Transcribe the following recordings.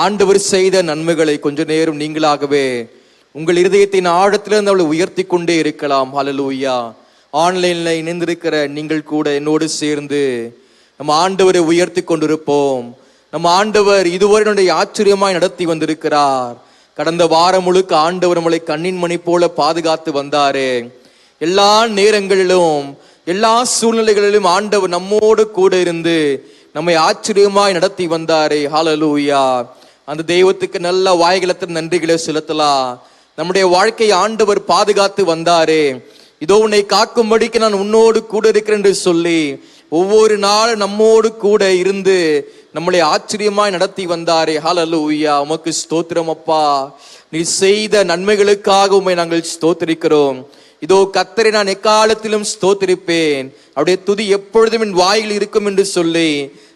ஆண்டவர் செய்த நன்மைகளை கொஞ்ச நேரம் நீங்களாகவே உங்கள் இருதயத்தின் ஆழத்திலிருந்து அவளை உயர்த்தி கொண்டே இருக்கலாம். ஹல்லேலூயா. ஆன்லைன்ல இணைந்திருக்கிற நீங்கள் கூட என்னோடு சேர்ந்து நம்ம ஆண்டவரை உயர்த்தி கொண்டிருப்போம். நம்ம ஆண்டவர் இதுவரை நம்முடைய ஆச்சரியமாய் நடத்தி வந்திருக்கிறார். கடந்த வாரம் முழுக்க ஆண்டவர் நம்மளை கண்ணின் மணி போல பாதுகாத்து வந்தாரே. எல்லா நேரங்களிலும் எல்லா சூழ்நிலைகளிலும் ஆண்டவர் நம்மோடு கூட இருந்து நம்மை ஆச்சரியமாய் நடத்தி வந்தாரே. ஹல்லேலூயா. அந்த தெய்வத்துக்கு நல்ல வாய்களத்தில் நன்றிகளை செலுத்தலாம். நம்முடைய வாழ்க்கையை ஆண்டவர் பாதுகாத்து வந்தாரே. இதோ உன்னை காக்கும்படிக்கு நான் உன்னோடு கூட இருக்கிறேன் என்று சொல்லி ஒவ்வொரு நாள் நம்மோடு கூட இருந்து நம்மளை ஆச்சரியமாய் நடத்தி வந்தாரே. ஹல்லேலூயா. உமக்கு ஸ்தோத்திரம் அப்பா. நீ செய்த நன்மைகளுக்காக உம்மை நாங்கள் ஸ்தோத்திரிக்கிறோம். இதோ கர்த்தரை நான் எக்காலத்திலும் ஸ்தோத்திரிப்பேன், அவருடைய துதி எப்பொழுதும் என் வாயில் இருக்கும் என்று சொல்லி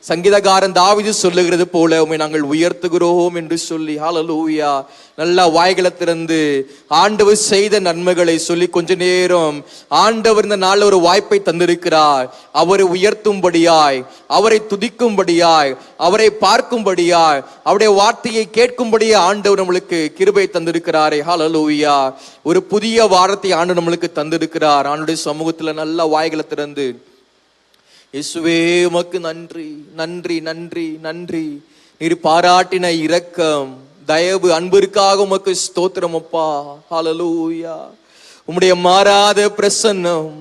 சங்கீதக்காரன் தாவீது சொல்லுகிறது போல உம்மை நாங்கள் உயர்த்துகிறோம் என்று சொல்லி ஹல்லேலூயா. நல்லா வாய்களை திறந்து ஆண்டவர் செய்த நன்மைகளை சொல்லி கொஞ்ச நேரம் ஆண்டவர் இந்த நாளில் ஒரு வாய்ப்பை தந்திருக்கிறார். அவரை உயர்த்தும்படியாய், அவரை துதிக்கும்படியாய், அவரை பார்க்கும்படியாய், அவருடைய வார்த்தையை கேட்கும்படியாய் ஆண்டவர் நம்மளுக்கு கிருபை தந்திருக்கிறாரே. ஹல்லேலூயா. ஒரு புதிய வாரத்தை ஆண்டவர் நம்மளுக்கு தந்திருக்கிறார். ஆண்டவருடைய சமூகத்துல நல்ல வாய்களை திறந்து இயேசுவே உமக்கு நன்றி நன்றி நன்றி நன்றி. நீர் பாராட்டின இரக்கம் தயவு அன்பிற்காக உமக்கு ஸ்தோத்திரம் அப்பா. ஹல்லேலூயா. உம்முடைய மாறாத பிரசன்னம்,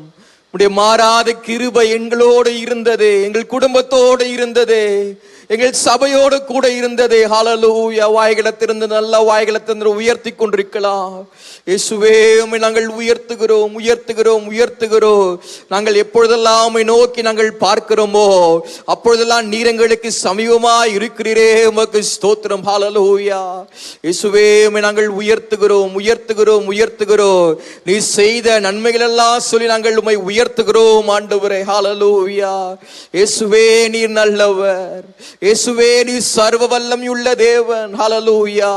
உம்முடைய மாறாத கிருபை எங்களோடு இருந்ததே, எங்கள் குடும்பத்தோடு இருந்ததே, எங்கள் சபையோடு கூட இருந்ததே. ஹல்லேலூயா. வாய்களை திறந்து நல்ல வாய்களை திறந்து உயர்த்தி கொண்டிருக்கலாம். இயேசுவே உம்மை நாங்கள் உயர்த்துகிறோம் உயர்த்துகிறோம் உயர்த்துகிறோம். நாங்கள் எப்பொழுதெல்லாம் உம்மை நோக்கி நாங்கள் பார்க்கிறோமோ அப்பொழுதெல்லாம் நீர் எங்களுக்கு சமீபமாய் இருக்கிறீரே. உமக்கு ஸ்தோத்திரம். ஹல்லேலூயா. இயேசுவே உம்மை நாங்கள் உயர்த்துகிறோம் உயர்த்துகிறோம் உயர்த்துகிறோம். நீ செய்த நன்மைகள் எல்லாம் சொல்லி நாங்கள் உம்மை உயர்த்துகிறோம் ஆண்டவரே. ஹல்லேலூயா. இயேசுவே நீர் நல்லவர். இயேசுவே நீ சர்வ வல்லமையுள்ள தேவன். ஹல்லேலூயா.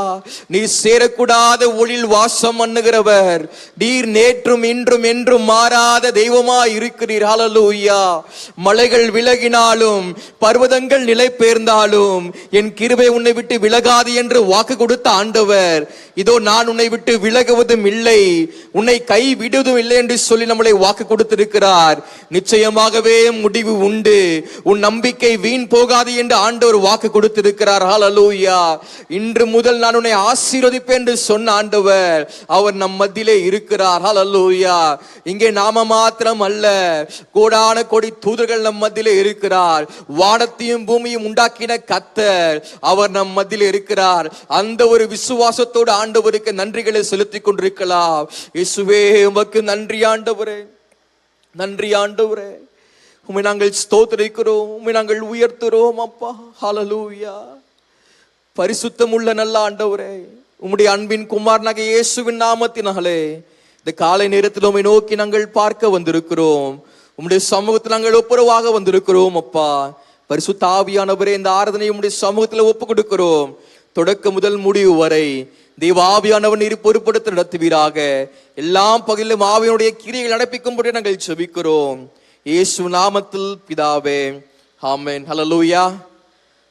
நீ சேரக்கூடாத ஒளியில் வாசம் பண்ணுகிறவர். நீர் நேற்றும் இன்றும் என்றும் மாறாத தெய்வமாய் இருக்கிறீர். ஹல்லேலூயா. மலைகள் விலகினாலும் பர்வதங்கள் நிலை பெயர்ந்தாலும் என் கிருபை உன்னை விட்டு விலகாது என்று வாக்கு கொடுத்த ஆண்டவர் இதோ நான் உன்னை விட்டு விலகுவதும் இல்லை, உன்னை கை விடுவதும் இல்லை என்று சொல்லி நம்மளை வாக்கு கொடுத்திருக்கிறார். நிச்சயமாகவே முடிவு உண்டு, உன் நம்பிக்கை வீண் போகாது என்று ஆண்டவர் வாக்கு கொடுத்திருக்கிறார். ஹல்லேலூயா. இன்று முதல் நான் உன்னை ஆசீர்வதிப்பேன் என்று சொன்ன ஆண்டவர் அவர் நம் மத்தியிலே இருக்கிறார். ஹல்லேலூயா. இங்கே நாம மாத்திரம் அல்ல, கோடான கோடி தூதர்கள் நம் மத்தியிலே இருக்கிறார். வானத்தையும் பூமியும் உண்டாக்கின கர்த்தர் அவர் நம் மத்தியிலே இருக்கிறார். அந்த ஒரு விசுவாசத்தோடு ஆண்டவருக்கு நன்றிகளை செலுத்திக் கொண்டிருக்கலாம். இயேசுவே உமக்கு நன்றி ஆண்டவரே, நன்றி ஆண்டவரே. உம்மை நாங்கள் ஸ்தோத்திரிக்கிறோம், உம்மை நாங்கள் உயர்த்துறோம் அப்பா. ஹல்லேலூயா. பரிசுத்தமுள்ள நல்ல ஆண்டவரே, உம்முடைய அன்பின் குமாரனாகிய இயேசுவின் நாமத்தினாலே இந்த காலை நேரத்தில் உம்மை நோக்கி நாங்கள் பார்க்க வந்திருக்கிறோம். உம்முடைய சமூகத்தில் நாங்கள் ஒப்புரவாக வந்திருக்கிறோம் அப்பா. பரிசுத்த ஆவியானவரே, இந்த ஆராதனை உம்முடைய சமூகத்தில் ஒப்பு கொடுக்கிறோம். தொடக்க முதல் முடிவு வரை தெய்வ ஆவியானவர் நீர் பொறுப்படுத்த நடத்துவீராக. எல்லாம் பகலிலும் ஆவியினுடைய கிரியைகள் நடப்பிக்கும்படி நாங்கள் செபிக்கிறோம் இயேசு நாமத்தில் பிதாவே, ஆமென். ஹல்லேலூயா.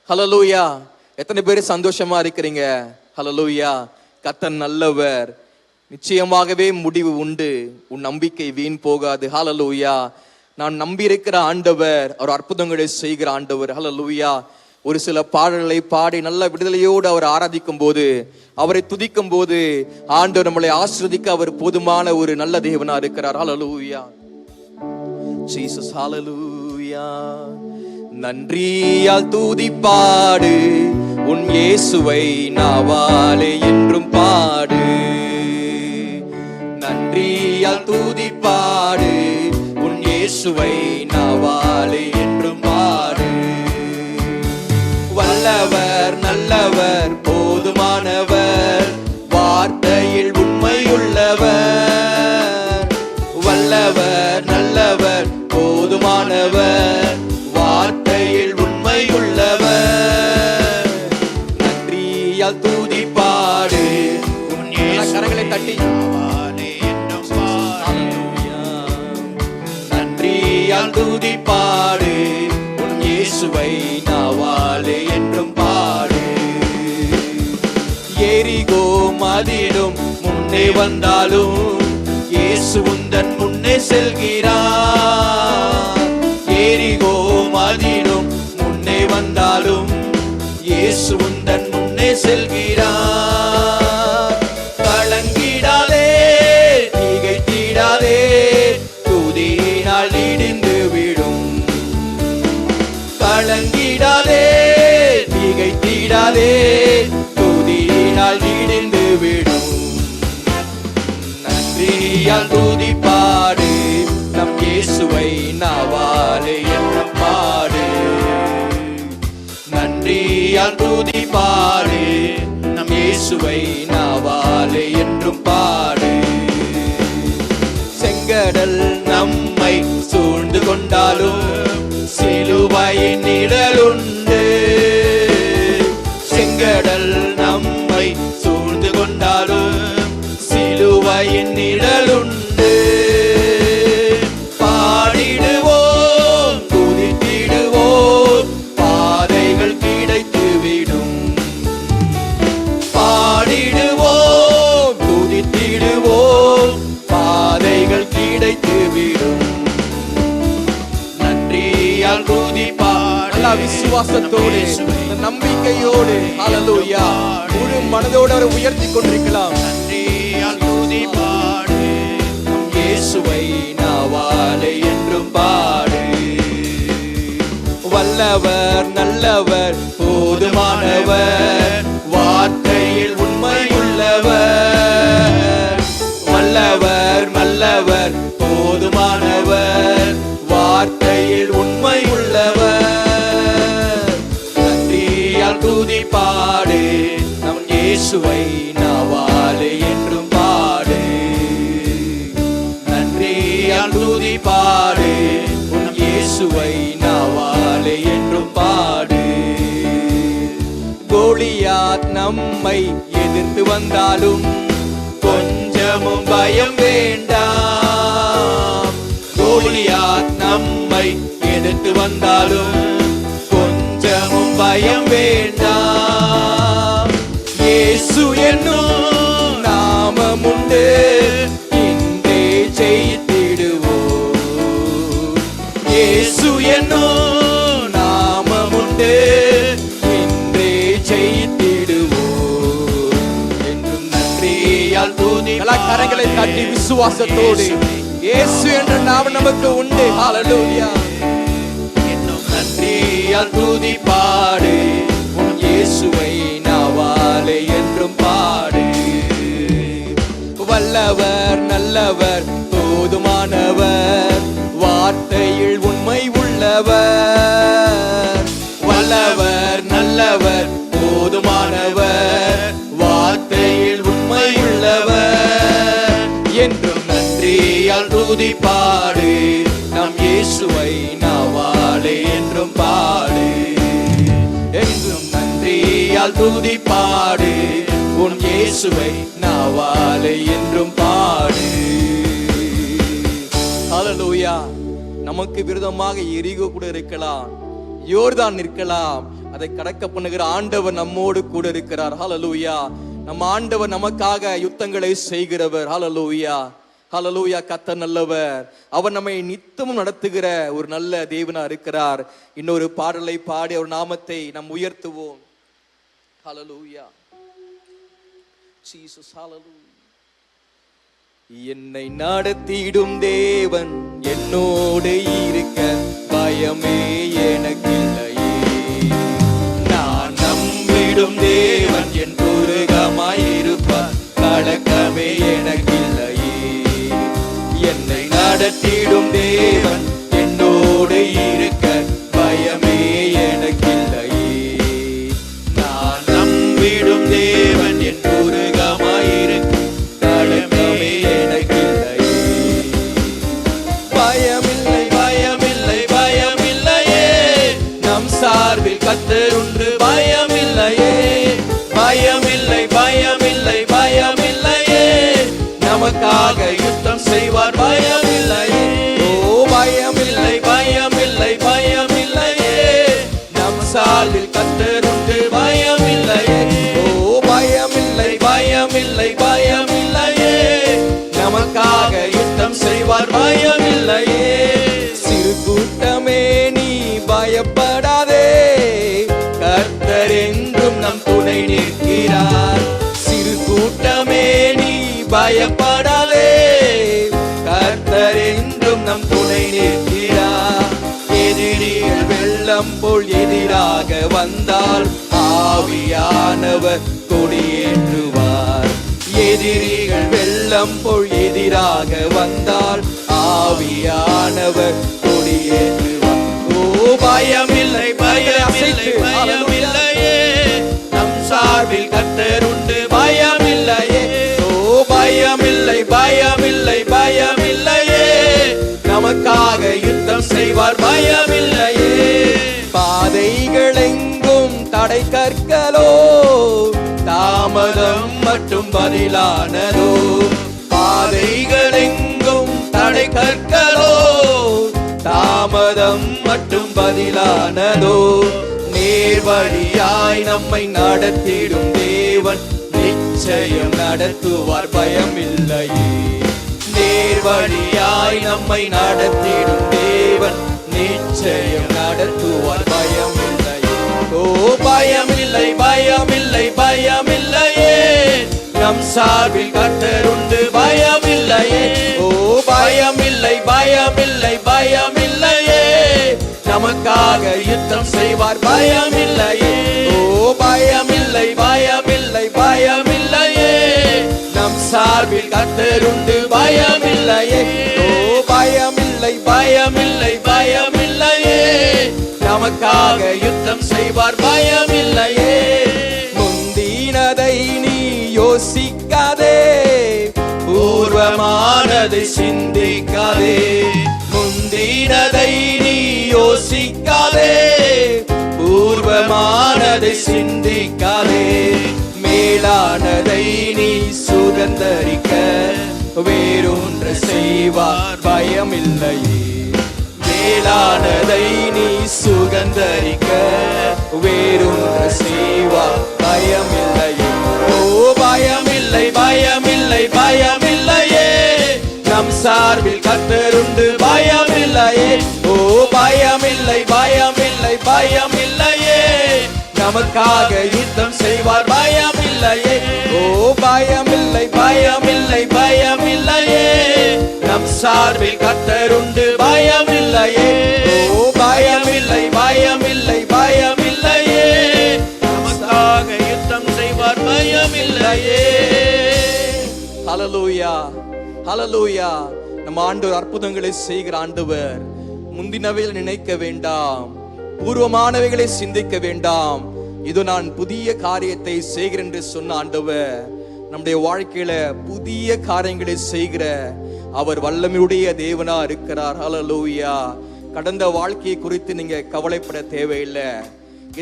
ஹல்லேலூயா. எத்தனை பேர் சந்தோஷமா இருக்கிறீங்க? ஹல்லேலூயா. கர்த்தர் நல்லவர், நிச்சயமாகவே முடிவு உண்டு, உன் நம்பிக்கை வீண் போகாது. ஹல்லேலூயா. நான் நம்பி இருக்கிற ஆண்டவர் அவர் அற்புதங்களை செய்கிற ஆண்டவர். ஹல்லேலூயா. ஒரு சில பாடல்களை பாடி நல்ல விடுதலையோடு அவர் ஆராதிக்கும் போது, அவரை துதிக்கும் போது ஆண்டவர் நம்மளை ஆசீர்வதிக்க அவர் போதுமான ஒரு நல்ல தேவனா இருக்கிறார். ஹல்லேலூயா. ஜீசஸ். ஹல்லேலூயா. நன்றியால் துதிப்பாடு உன் இயேசுவை நாவாலே என்றும் பாடு. நன்றியால் துதிப்பாடு உன் இயேசுவை நாவாலே என்றும் பாடு. வல்லவர் நல்லவர் போதுமானவர், வார்த்தையில் உண்மையுள்ளவர். வல்லவர் நல்லவர் போதுமானவர், வார்த்தையில் உண்மையுள்ளவர். நன்றியால் துதிப்பாடு உன் கரங்களை தட்டி நன்றியால் துதிப்பாடு உன் இயேசுவை நாவாலே என்றும் பாடு. எரிகோ மதிலும் முன்னே வந்தாலும் இயேசு உந்தன் முன்னே செல்கிறார். எரிகோ மதிலும் முன்னே வந்தாலும் இயேசு உந்தன் முன்னே செல்கிறார். கலங்கிடாதே, திகைத்திடாதே, துதியினால் இடிந்து விடும். கலங்கிடாதே, திகைத்திடாதே, துதியினால் இடிந்து விடும். நன்றியால் துதிப்பாடு, நம் இயேசுவை நாவாலே என்றும் பாடு. நன்றியால் துதிப்பாடு, நம் இயேசுவை நாவாலே என்றும் பாடு. செங்கடல் நம்மை சூழ்ந்து கொண்டாலும் சிலுவையின் நிழலுண்டு. செங்கடல் நம்மை சூழ்ந்து கொண்டாலும் சிலுவையின் நிழலுண்டு. பாடிடுவோம், துதித்திடுவோம், பாதைகள் கிடைத்துவிடும். பாடிடுவோம், துதித்திடுவோம், பாதைகள் கிடைத்துவிடும். நன்றியால் துதிப்பாடு, விசுவாசத்தோடு நம்பிக்கையோடு ஹல்லேலூயா முழு மனதோடு அவரை உயர்த்தி கொண்டிருக்கலாம். நன்றியால் துதிப்பாடு, இயேசுவை நாவாலே என்றும் பாடு. வல்லவர் நல்லவர் போதுமானவர், வார்த்தையில் உண்மை உள்ளவர். வல்லவர் நல்லவர் போதுமானவர், வார்த்தையில் உண்மை உள்ளவர். நன்றியால் துதிப்பாடு, நம் இயேசுவை நாவாலே என்றும் பாடு. நன்றியால் துதிப்பாடு, உன் இயேசுவை நாவாலே என்றும் பாடு. கோலியாத் நம்மை எதிர்த்து வந்தாலும் கொஞ்சமும் பயம் வேண்டாம். கோலியாத் நம்மை எதிர்த்து வந்தாலும் கொஞ்சமும் பயம் வேண்டாம். இயேசு என்னும் நாமம் உண்டு, இன்றே ஜெயித்திடுவோம். இயேசு என்னும் நாமம் உண்டு, இன்றே ஜெயித்திடுவோம். என்றும் நன்றியால் துதி கரங்களை தட்டி விசுவாசத்தோடு இயேசு என்ற நாமம் நமக்கு உண்டு. ஹல்லேலூயா. இன்னும் நன்றியால் துதிப்பாடு, உன் இயேசுவை நாவாலே என்றும் பாடு. வல்லவர் நல்லவர் போதுமானவர், வார்த்தையில் உண்மை உள்ளவர். வல்லவர் நல்லவர் போதுமானவர், வார்த்தையில் உண்மை உள்ளவர். என்றும் நன்றியால் துதிப்பாடு, நம் இயேசுவை நாவாலே என்றும் பாடு. என்றும் நன்றியால் துதிப்பாடு, உன் இயேசுவை நாவாலே என்றும் பாடு. ஹல்லேலூயா. நமக்கு விரோதமாக எரிகோ கூட இருக்கலாம், யோர்தான் இருக்கலாம், அதை கடக்க பண்ணுகிற ஆண்டவர் நம்மோடு கூட இருக்கிறார். ஹல்லேலூயா. நம்ம ஆண்டவர் நமக்காக யுத்தங்களை செய்கிறவர். ஹல்லேலூயா. ஹல்லேலூயா. கர்த்தர் நல்லவர், அவர் நம்மை நித்தமும் நடத்துகிற ஒரு நல்ல தேவனா இருக்கிறார். இன்னொரு பாடலை பாடி அவர் நாமத்தை நாம் உயர்த்துவோம். ஹல்லேலூயா. ஜீசஸ். ஹல்லேலூயா. என்னை நடத்திடும் தேவன் என்னோடு இருக்க பயமே எனக்கில்லையே. நான் நம்பிடும் தேவன் என் துருகமாயிருப்பார், கலக்கமே எனக்கில்லையே. என்னை நடத்திடும் தேவன் என்னோடு இருக்க பயமே எனக்கில்லையே. நான் நம்பிடும் தேவன் என் துருகமாயிருக்க கலக்கமே எனக்கில்லையே. பயமில்லை பயமில்லை பயமில்லையே, நம் சார்பில் கர்த்தர் உண்டு. பயமில்லையே பயமில்லை பயமில்லை பயமில்லையே, நமக்காக யுத்தம் செய்வார். பயமில்லையே. ஓ பயமில்லை பயமில்லை பயமில்லையே, நம் சார்பில் கர்த்தர் உண்டு. பயமில்லையே. ஓ பயமில்லை பயப்படாதே, கர்த்தர் என்றும் நம் துணை நிற்கிறார். எதிரிகள் வெள்ளம் போல் எதிராக வந்தால் ஆவியானவர் கொடியேற்றுவார். எதிரிகள் வெள்ளம் போல் எதிராக வந்தால் ஆவியானவர் கொடியேற்றுவார். ஓ பயமில்லை, பயமில்லை, பயமில்லையே, நம் சார்பில் கர்த்தர் உண்டு, பயமில்லையே. ஓ பயமில்லை, பயமில்லை, பயமில்லையே, நமக்காக யுத்தம் செய்வார், பயமில்லையே. பாதைகள் எங்கும் தடை கற்களோ, தாமதம் மட்டும் பதிலானதோ. பாதைகள் எங்கும் தடை கற்களோ, தாமதம் மட்டும் பதிலானதோ. நேர்வழியாய் நம்மை நடத்திடும் தேவன் நிச்சயம் நடத்துவார், பயமில்லையே. நேர்வழியாய் நம்மை நடத்திடும் தேவன் நிச்சயம் நடத்துவார், பயமில்லையே. ஓ பயமில்லை, பயமில்லை, பயமில்லையே, நம் சார்பில் கர்த்தர் உண்டு, பயமில்லையே. ஓ பயமில்லை, பயமில்லை, பயமில்லையே, நமக்காக யுத்தம் செய்வார், பயமில்லையே. ஓ பயமில்லை, பயமில்லை, பயமில்லையே, நம் சார்பில் கர்த்தர் உண்டு, பயமில்லையே. ஓ பயமில்லை, பயமில்லை, பயமில்லையே, நமக்காக யுத்தம் செய்வார், பயமில்லையே. முந்தினதை நீ யோசிக்காதே, பூர்வமானதை சிந்திக்காதே. முந்தினதை நீ யோசிக்காதே, பூர்வமானதை சிந்திக்காதே. மேலானதை நீ சுதந்தரிக்க வேறொன்று செய்வார், பயமில்லையே. மேலானதை நீ சுகந்தரிக்க வேறொன்று செய்வார், பயமில்லையே. ஓ பயமில்லை, பயமில்லை, பயமில்லையே, நம் சார்பில் கர்த்தர் உண்டு, பயமில்லையே. ஓ பயமில்லை, பயமில்லை, பயமில்லையே, நமக்காக யுத்தம் செய்வார், பயமில்லையே. ஓ பயமில்லை, பயமில்லை, பயமில்லையே, நம் சார்பில் கர்த்தர் உண்டு, பயமில்லையே. ஓ பயமில்லை, பயமில்லை, பயமில்லையே, நமக்காக யுத்தம் செய்வார், பயமில்லையே. ஹல்லேலூயா, ஹல்லேலூயா. நம்ம ஆண்டவர் அற்புதங்களை செய்கிற ஆண்டவர். முந்தினவைகளை நினைக்க வேண்டாம், பூர்வமானவைகளை சிந்திக்க வேண்டாம், இது நான் புதிய காரியத்தை செய்கிறேன் என்று சொன்ன ஆண்டவர் நம்முடைய வாழ்க்கையில புதிய காரியங்களை செய்கிற அவர் வல்லமையுடைய தேவனா இருக்கிறார். ஹல்லேலூயா. கடந்த வாழ்க்கையை குறித்து நீங்க கவலைப்பட தேவையில்லை,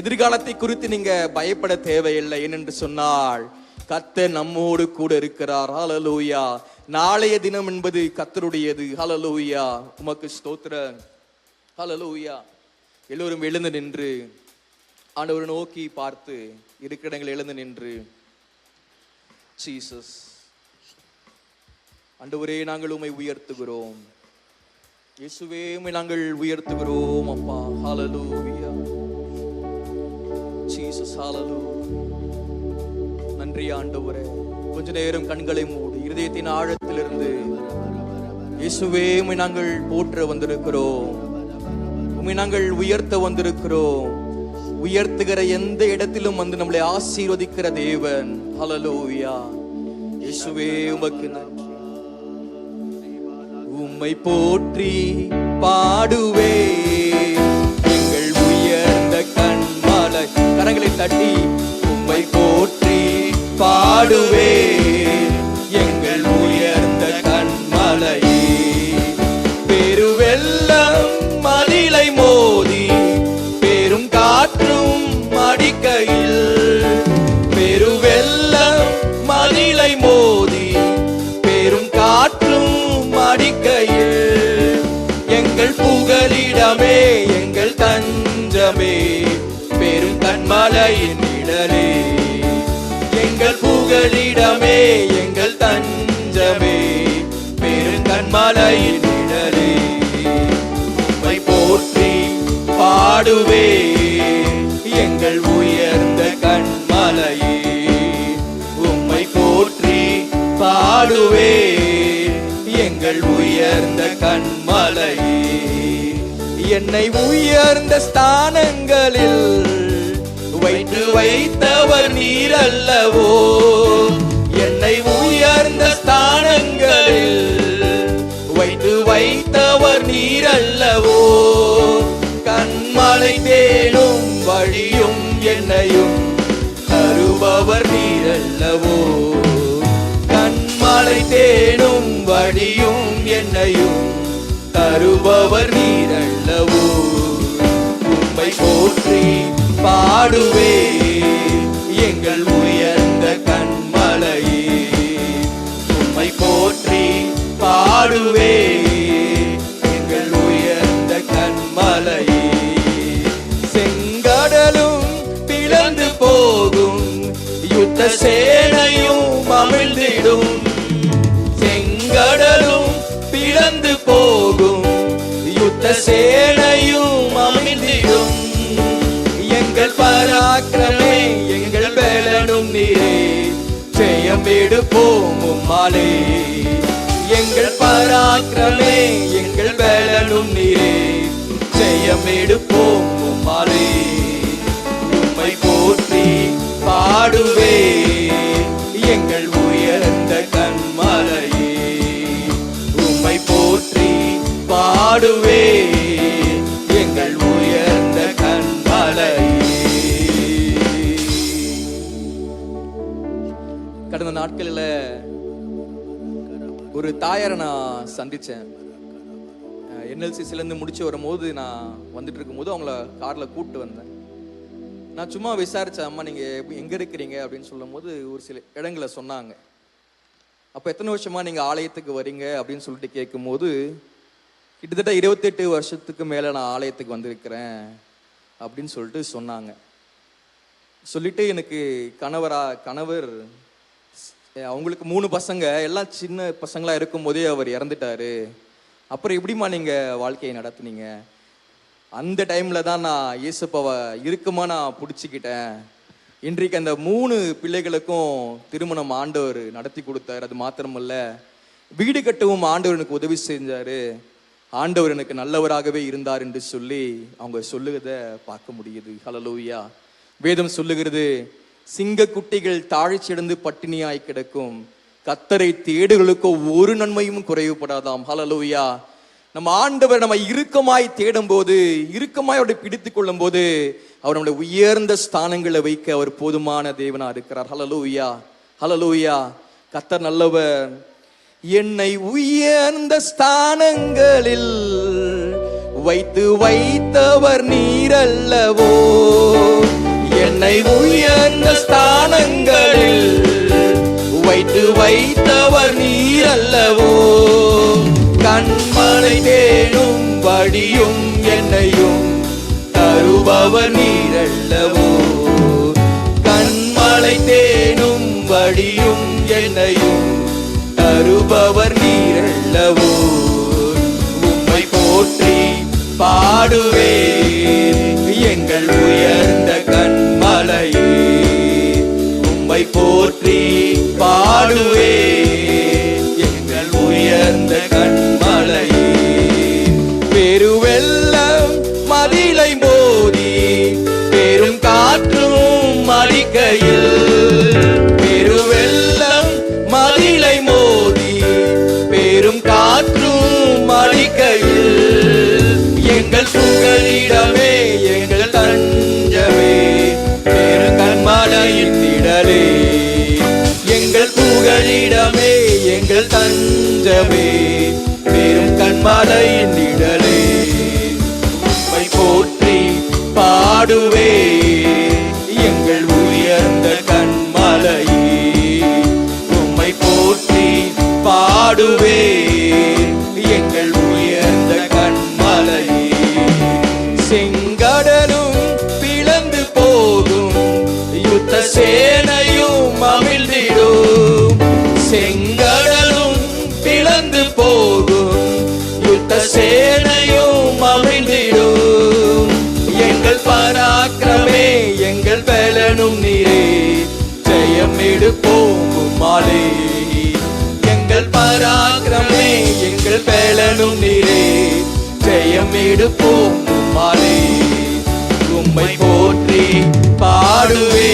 எதிர்காலத்தை குறித்து நீங்க பயப்பட தேவையில்லை. ஏனென்று சொன்னால் கர்த்தர் நம்மோடு கூட இருக்கிறார். ஹல்லேலூயா. நாளைய தினம் என்பது கர்த்தருடையது. ஹல்லேலூயா. உமக்கு ஸ்தோத்திரம். ஹல்லேலூயா. எல்லோரும் எழுந்து நின்று ஆண்டவரை நோக்கி பார்த்து இருக்கிற இடங்கள் எழுந்து நின்று, ஜீசஸ் ஆண்டவரே நாங்கள் உம்மை உயர்த்துகிறோம், இயேசுவே உம்மை நாங்கள் உயர்த்துகிறோம் அப்பா. ஹல்லேலூயா. ஜீசஸ் ஹல்லேலூயா. நன்றி ஆண்டவரே. கொஞ்ச நேரம் கண்களை மூடி இருதயத்தின் ஆழத்திலிருந்து இயேசுவே உம்மை நாங்கள் போற்ற வந்திருக்கிறோம், உம்மை நாங்கள் உயர்த்த வந்திருக்கிறோம். உயர்த்துகிற எந்த இடத்திலும் வந்து நம்மளை ஆசீர்வதிக்கிற தேவன். ஹல்லேலூயா. இயேசுவே உமக்கு நன்றி. உம்மை போற்றி பாடுவே எங்கள் உயர்ந்த கண்மலை. கரங்களை தட்டி உம்மை போற்றி பாடுவே எங்கள் உயர்ந்த கண்மலையே. பெருவெல்லம் மதிலை மோதி பெரும் காற்றும் அடிக்கையில், பெருவெல்லம் மதிலை மோதி பெரும் காற்றும் அடிக்கையில், எங்கள் புகலிடமே எங்கள் தஞ்சமே பெரும் கண்மலையின் நிழலே. எங்கள் புகலிடமே எங்கள் தஞ்சமே பெரும் கண்மலையின் நிழலே. உம்மை போற்றி பாடுவே எங்கள் உயர்ந்த கண்மலையே. உம்மை போற்றி பாடுவே உயர்ந்த கன்மலையே, என்னை உயர்ந்த ஸ்தானங்களில் வைத்தவர் நீர் அல்லவோ, என்னை உயர்ந்த ஸ்தானங்களில் வைத்தவர் நீர் அல்லவோ, கன்மலை தேனும் வழியும் என்னையும் தருபவர் நீர் அல்லவோ, கன்மலை தேனும் வழியும் என்னையும் தருபவர் நீர் அல்லவோ, உம்மை போற்றி பாடுவே எங்கள் உயர்ந்த கன்மலையே, உம்மை போற்றி பாடுவே எங்கள் உயர்ந்த கன்மலையே, செங்கடலும் பிளந்து போகும் யுத்த சேனையும் அமிழ்ந்திடும், செங்கடலும் பிளந்து போகும் யுத்த சேனையும் அமிழ்ந்திடும், எங்கள் பராக்கிரமே எங்கள் பலனும் நீரே, ஜெயம் எடுப்போம் உம்மாலே, எங்கள் பராக்கிரமே எங்கள் பலனும் நீரே, ஜெயம் எடுப்போம் உம்மாலே, உம்மை போற்றி பாடுவே எங்கள் உயர்ந்த கன்மலையே, உம்மை போற்றி பாடுவே எங்கள் உயர்ந்த கன்மலையே. கடந்த நாட்களில் ஒரு தாயாரை நான் சந்திச்சேன். NLCலேருந்து முடிச்சு வரும்போது நான் வந்துட்டு இருக்கும்போது அவங்கள காரில் கூப்பிட்டு வந்தேன். நான் சும்மா விசாரித்தேன், அம்மா நீங்கள் எங்கே இருக்கிறீங்க அப்படின்னு சொல்லும் போது ஒரு சில இடங்களை சொன்னாங்க. அப்போ எத்தனை வருஷமாக நீங்கள் ஆலயத்துக்கு வரீங்க அப்படின்னு சொல்லிட்டு கேட்கும்போது, கிட்டத்தட்ட 28 வருஷத்துக்கு மேலே நான் ஆலயத்துக்கு வந்திருக்கிறேன் அப்படின்னு சொல்லிட்டு சொன்னாங்க. சொல்லிட்டு எனக்கு கணவர் அவங்களுக்கு 3 பசங்க, எல்லாம் சின்ன பசங்களாக இருக்கும் போதே அவர் இறந்துட்டாரு, அப்புறம் எப்படிமா நீங்கள் வாழ்க்கையை நடத்துனீங்க? அந்த டைமில் தான் நான் இயேசுப்பாவை இறுக்கமாக நான் பிடிச்சிக்கிட்டேன். இன்றைக்கு அந்த 3 பிள்ளைகளுக்கும் திருமணம் ஆண்டவர் நடத்தி கொடுத்தார். அது மாத்திரமல்ல, வீடு கட்டவும் ஆண்டவர் எனக்கு உதவி செஞ்சார், ஆண்டவர் எனக்கு நல்லவராகவே இருந்தார் என்று சொல்லி அவங்க சொல்லுகிறத பார்க்க முடியுது. ஹல்லேலூயா. வேதம் சொல்லுகிறது, சிங்க குட்டிகள் தாழ்ச்சியடைந்து பட்டினியாய் கிடக்கும், கர்த்தரை தேடுகளுக்கோ ஒரு நன்மையும் குறைவுபடாதாம். ஹல்லேலூயா. நம்ம ஆண்டவர் நம்ம இறுக்கமாய் தேடும் போது, இறுக்கமாய் அவரை பிடித்துக் கொள்ளும் போது, அவர் நம்முடைய உயர்ந்த ஸ்தானங்களை வைக்க அவர் போதுமான தேவனா இருக்கிறார். ஹல்லேலூயா, ஹல்லேலூயா. கர்த்தர் நல்லவர். என்னை உயர்ந்த ஸ்தானங்களில் வைத்தவர் நீர் அல்லவோ, என்னை உயர்ந்த ஸ்தானங்களில் வைத்தவர் நீர் அல்லவோ, கன்மலை தேனும் வழியும் என்னையும் தருபவர் நீர் அல்லவோ, கன்மலை தேனும் வழியும் என்னையும் தருபவர் நீர் அல்லவோ, உம்மை போற்றி பாடுவே எங்கள் உயர்ந்த கன்மலையே, உம்மை போற்றி பாடுவே எங்கள் உயர்ந்த கன்மலையே, பெருவெள்ளம் மதிலை மோதி பெரும் காற்றும் அடிக்கையில், பெருவெள்ளம் மதிலை மோதி பெரும் காற்றும் அடிக்கையில், எங்கள் புகலிடமே எங்கள் தஞ்சமே பெரு கன்மலையின் திடலே, எங்கள் புகலிடமே எங்கள் தஞ்சமே பெரும் கன்மலையின் திடலே, உம்மை போற்றி பாடுவே எங்கள் உயர்ந்த கன்மலையே, உம்மை போற்றி பாடுவே எங்கள் உயர்ந்த கன்மலையே, செங்கடலும் பிளந்து போகும் யுத்த சேனையும் அமிழ்ந்திடும், செங்கடலும் பிளந்து போகும் யுத்த சேனையும் அமிழ்ந்திடும், எங்கள் பராக்கிரமே எங்கள் பலனும் நீரே, ஜெயம் எடுப்போம் உம்மாலே, எங்கள் பராக்கிரமே எங்கள் பேலனும் நீரே, ஜெயம் எடுப்போம் உம்மாலே. உம்மை போற்றி பாடுவே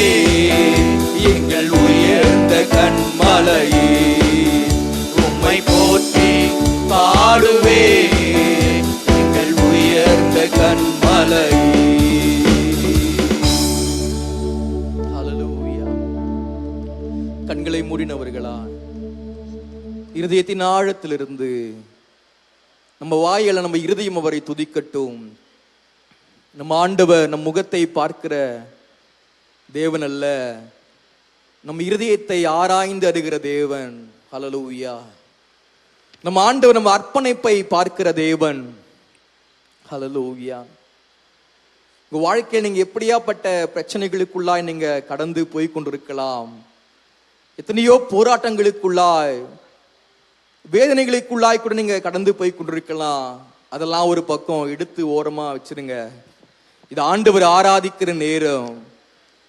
எங்கள் உயர்ந்த கண்மலையே, உம்மை போற்றி பாடுவே எங்கள் உயர்ந்த கண்மலையே. ஹல்லேலூயா. கண்களை மூடினவர்களா, இருதயத்தின் ஆழத்திலிருந்து நம்ம வாயில நம்ம இருதயம் அவரை துதிக்கட்டும். நம்ம ஆண்டவர் நம் முகத்தை பார்க்கிற தேவன் அல்ல, நம் இருதயத்தை ஆராய்ந்து அறிகிற தேவன். ஹல்லேலூயா. நம்ம ஆண்டவர் நம்ம அர்ப்பணிப்பை பார்க்கிற தேவன். ஹல்லேலூயா. உங்க வாழ்க்கையில் நீங்க எப்படியாப்பட்ட பிரச்சனைகளுக்குள்ளாய் நீங்க கடந்து போய் கொண்டிருக்கலாம். எத்தனையோ போராட்டங்களுக்குள்ளாய், வேதனைகளுக்குள்ளாய் கூட நீங்க கடந்து போய் கொண்டிருக்கலாம். அதெல்லாம் ஒரு பக்கம் எடுத்து ஓரமா வச்சிருங்க. இது ஆண்டவரை ஆராதிக்கிற நேரம்,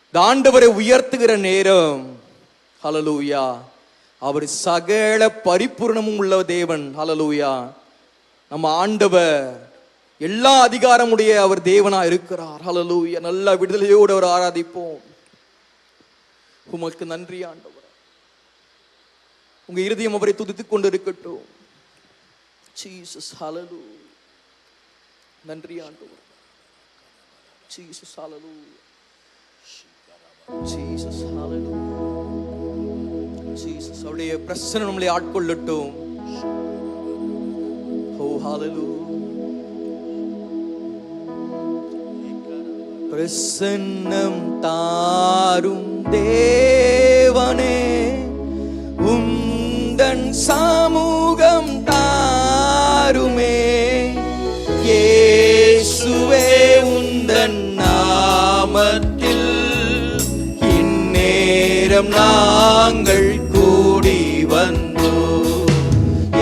இது ஆண்டவரை உயர்த்துகிற நேரம். ஹல்லேலூயா. அவர் சகல பரிபூர்ணமும் உள்ள தேவன். ஹல்லேலூயா. நம்ம ஆண்டவர் எல்லா அதிகாரமுடைய அவர் தேவனா இருக்கிறார். ஹல்லேலூயா. நல்ல விடுதலையோடு அவர் ஆராதிப்போம். உமக்கு நன்றி ஆண்டவர். உங்க இருதயம் அவரை துதித்துக் கொண்டு இருக்கட்டும். ஜீசஸ். ஹல்லேலூயா. நன்றி ஆண்டவர். ஜீசஸ். ஹல்லேலூயா. ஜீசஸ். ஹல்லேலூயா. ஜீசஸ். அவருடைய பிரசன்னம் நம்மளை ஆட்கொள்ளட்டும். ஓ ஹல்லேலூயா. பிரசன்னம் தாரும் தேவனே, உந்தன் சமூகம் தாருமே. இயேசுவே உந்தன் நாமத்தில் இந்நேரம் நாங்கள் கூடி வந்தோம்.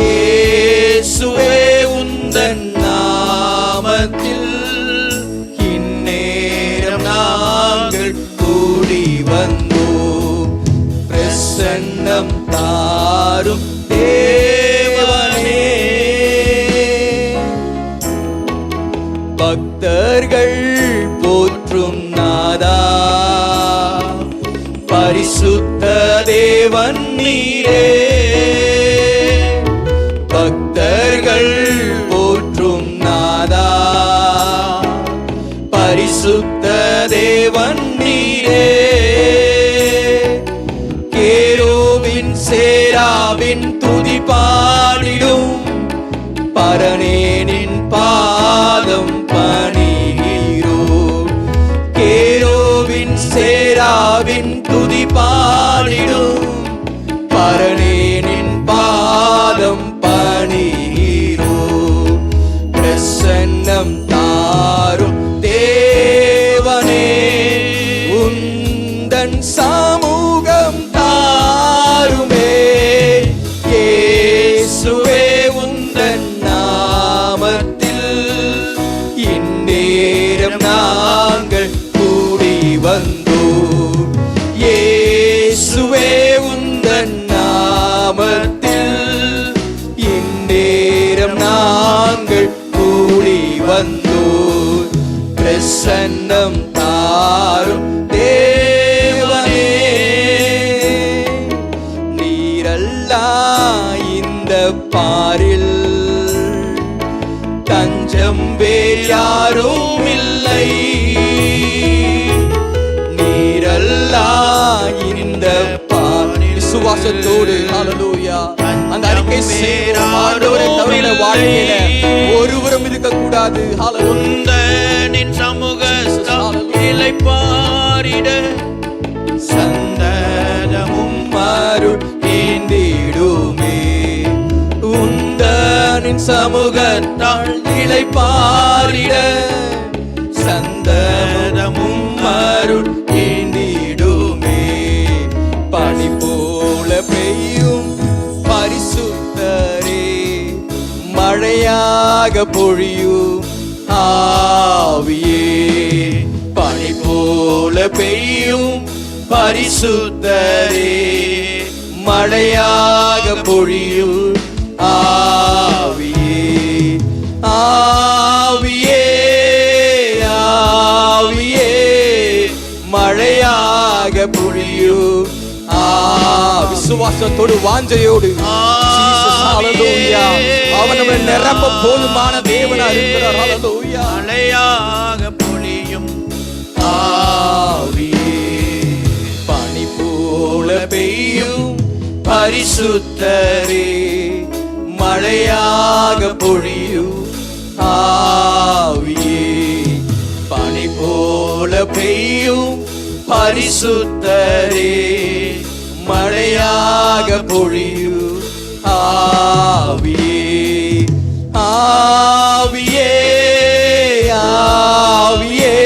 இயேசுவே உந்தன் நாமத்தில் இந்நேரம் நாங்கள் கூடி வந்தோம். பிரசன்னம் தாரும் தேவனே, பக்தர்கள் போற்றும் நாதா, பரிசுத்த தேவன் நீரே. பக்தர்கள் போற்றும் நாதா, பரிசுத்த தேவன் நீரே. கேரோவின் சேராவின் துதி பாடிடும் பரனேனின் பாதம் பணிகிறோம். கேரோவின் சேராவின் துதி பாடிடும் பரனேனின் பாதம் பணிகிறோம். பிரசன்னம் தாரும் தேவனே, உந்தன் சமூகம் தாருமே. இயேசுவே உந்தன் நாமத்தில் இந்நேரம் நாங்கள் கூடி வந்தோம். இயேசுவே உந்தன் நாமத்தில் இந்நேரம் நாங்கள் கூடி வந்தோம். பிரசன்னம் தாரும் தேவனே, நீரல்லா இந்த பாரில் தஞ்சம் வேறு யாரும் இல்லை. நீரல்லா இந்த பாரில் விசுவாசத்தோடு ஹல்லேலூயா அந்த அறிக்கை செய்வோம். ஆண்டவரே தவிர வாழ்க்கையில ஒருவரும் இருக்க கூடாது. உந்தனின் சமூகத்தால் இளைப்பாறிட சந்தனமும் அருள் ஏந்திடுமே. உந்தனின் சமூகத்தால் இளைப்பாறிட சந்தனமும் அருள் ஏந்திடுமே. பனி போல பெய்யும் பரிசுத்தரே, மழையாக பொழியும் ஆவியே. பனி போல பெய்யும் பரிசுத்தரே, மழையாக பொழியும் ஆவியே. விசுவாசத்தோடு வாஞ்சையோடு அவர் நம்மை நிரப்ப போதுமான தேவனா இருக்கிறார். ஹல்லேலூயா. மழையாக பொழியும் ஆவியே பனி போல பெய்யும் பரிசுத்தரே, மழையாக பொழியும் ஆவியே பனி போல பெய்யும் பரிசுத்தரே, மழையாக பொழியும் ஆவியே. ஆவியே ஆவியே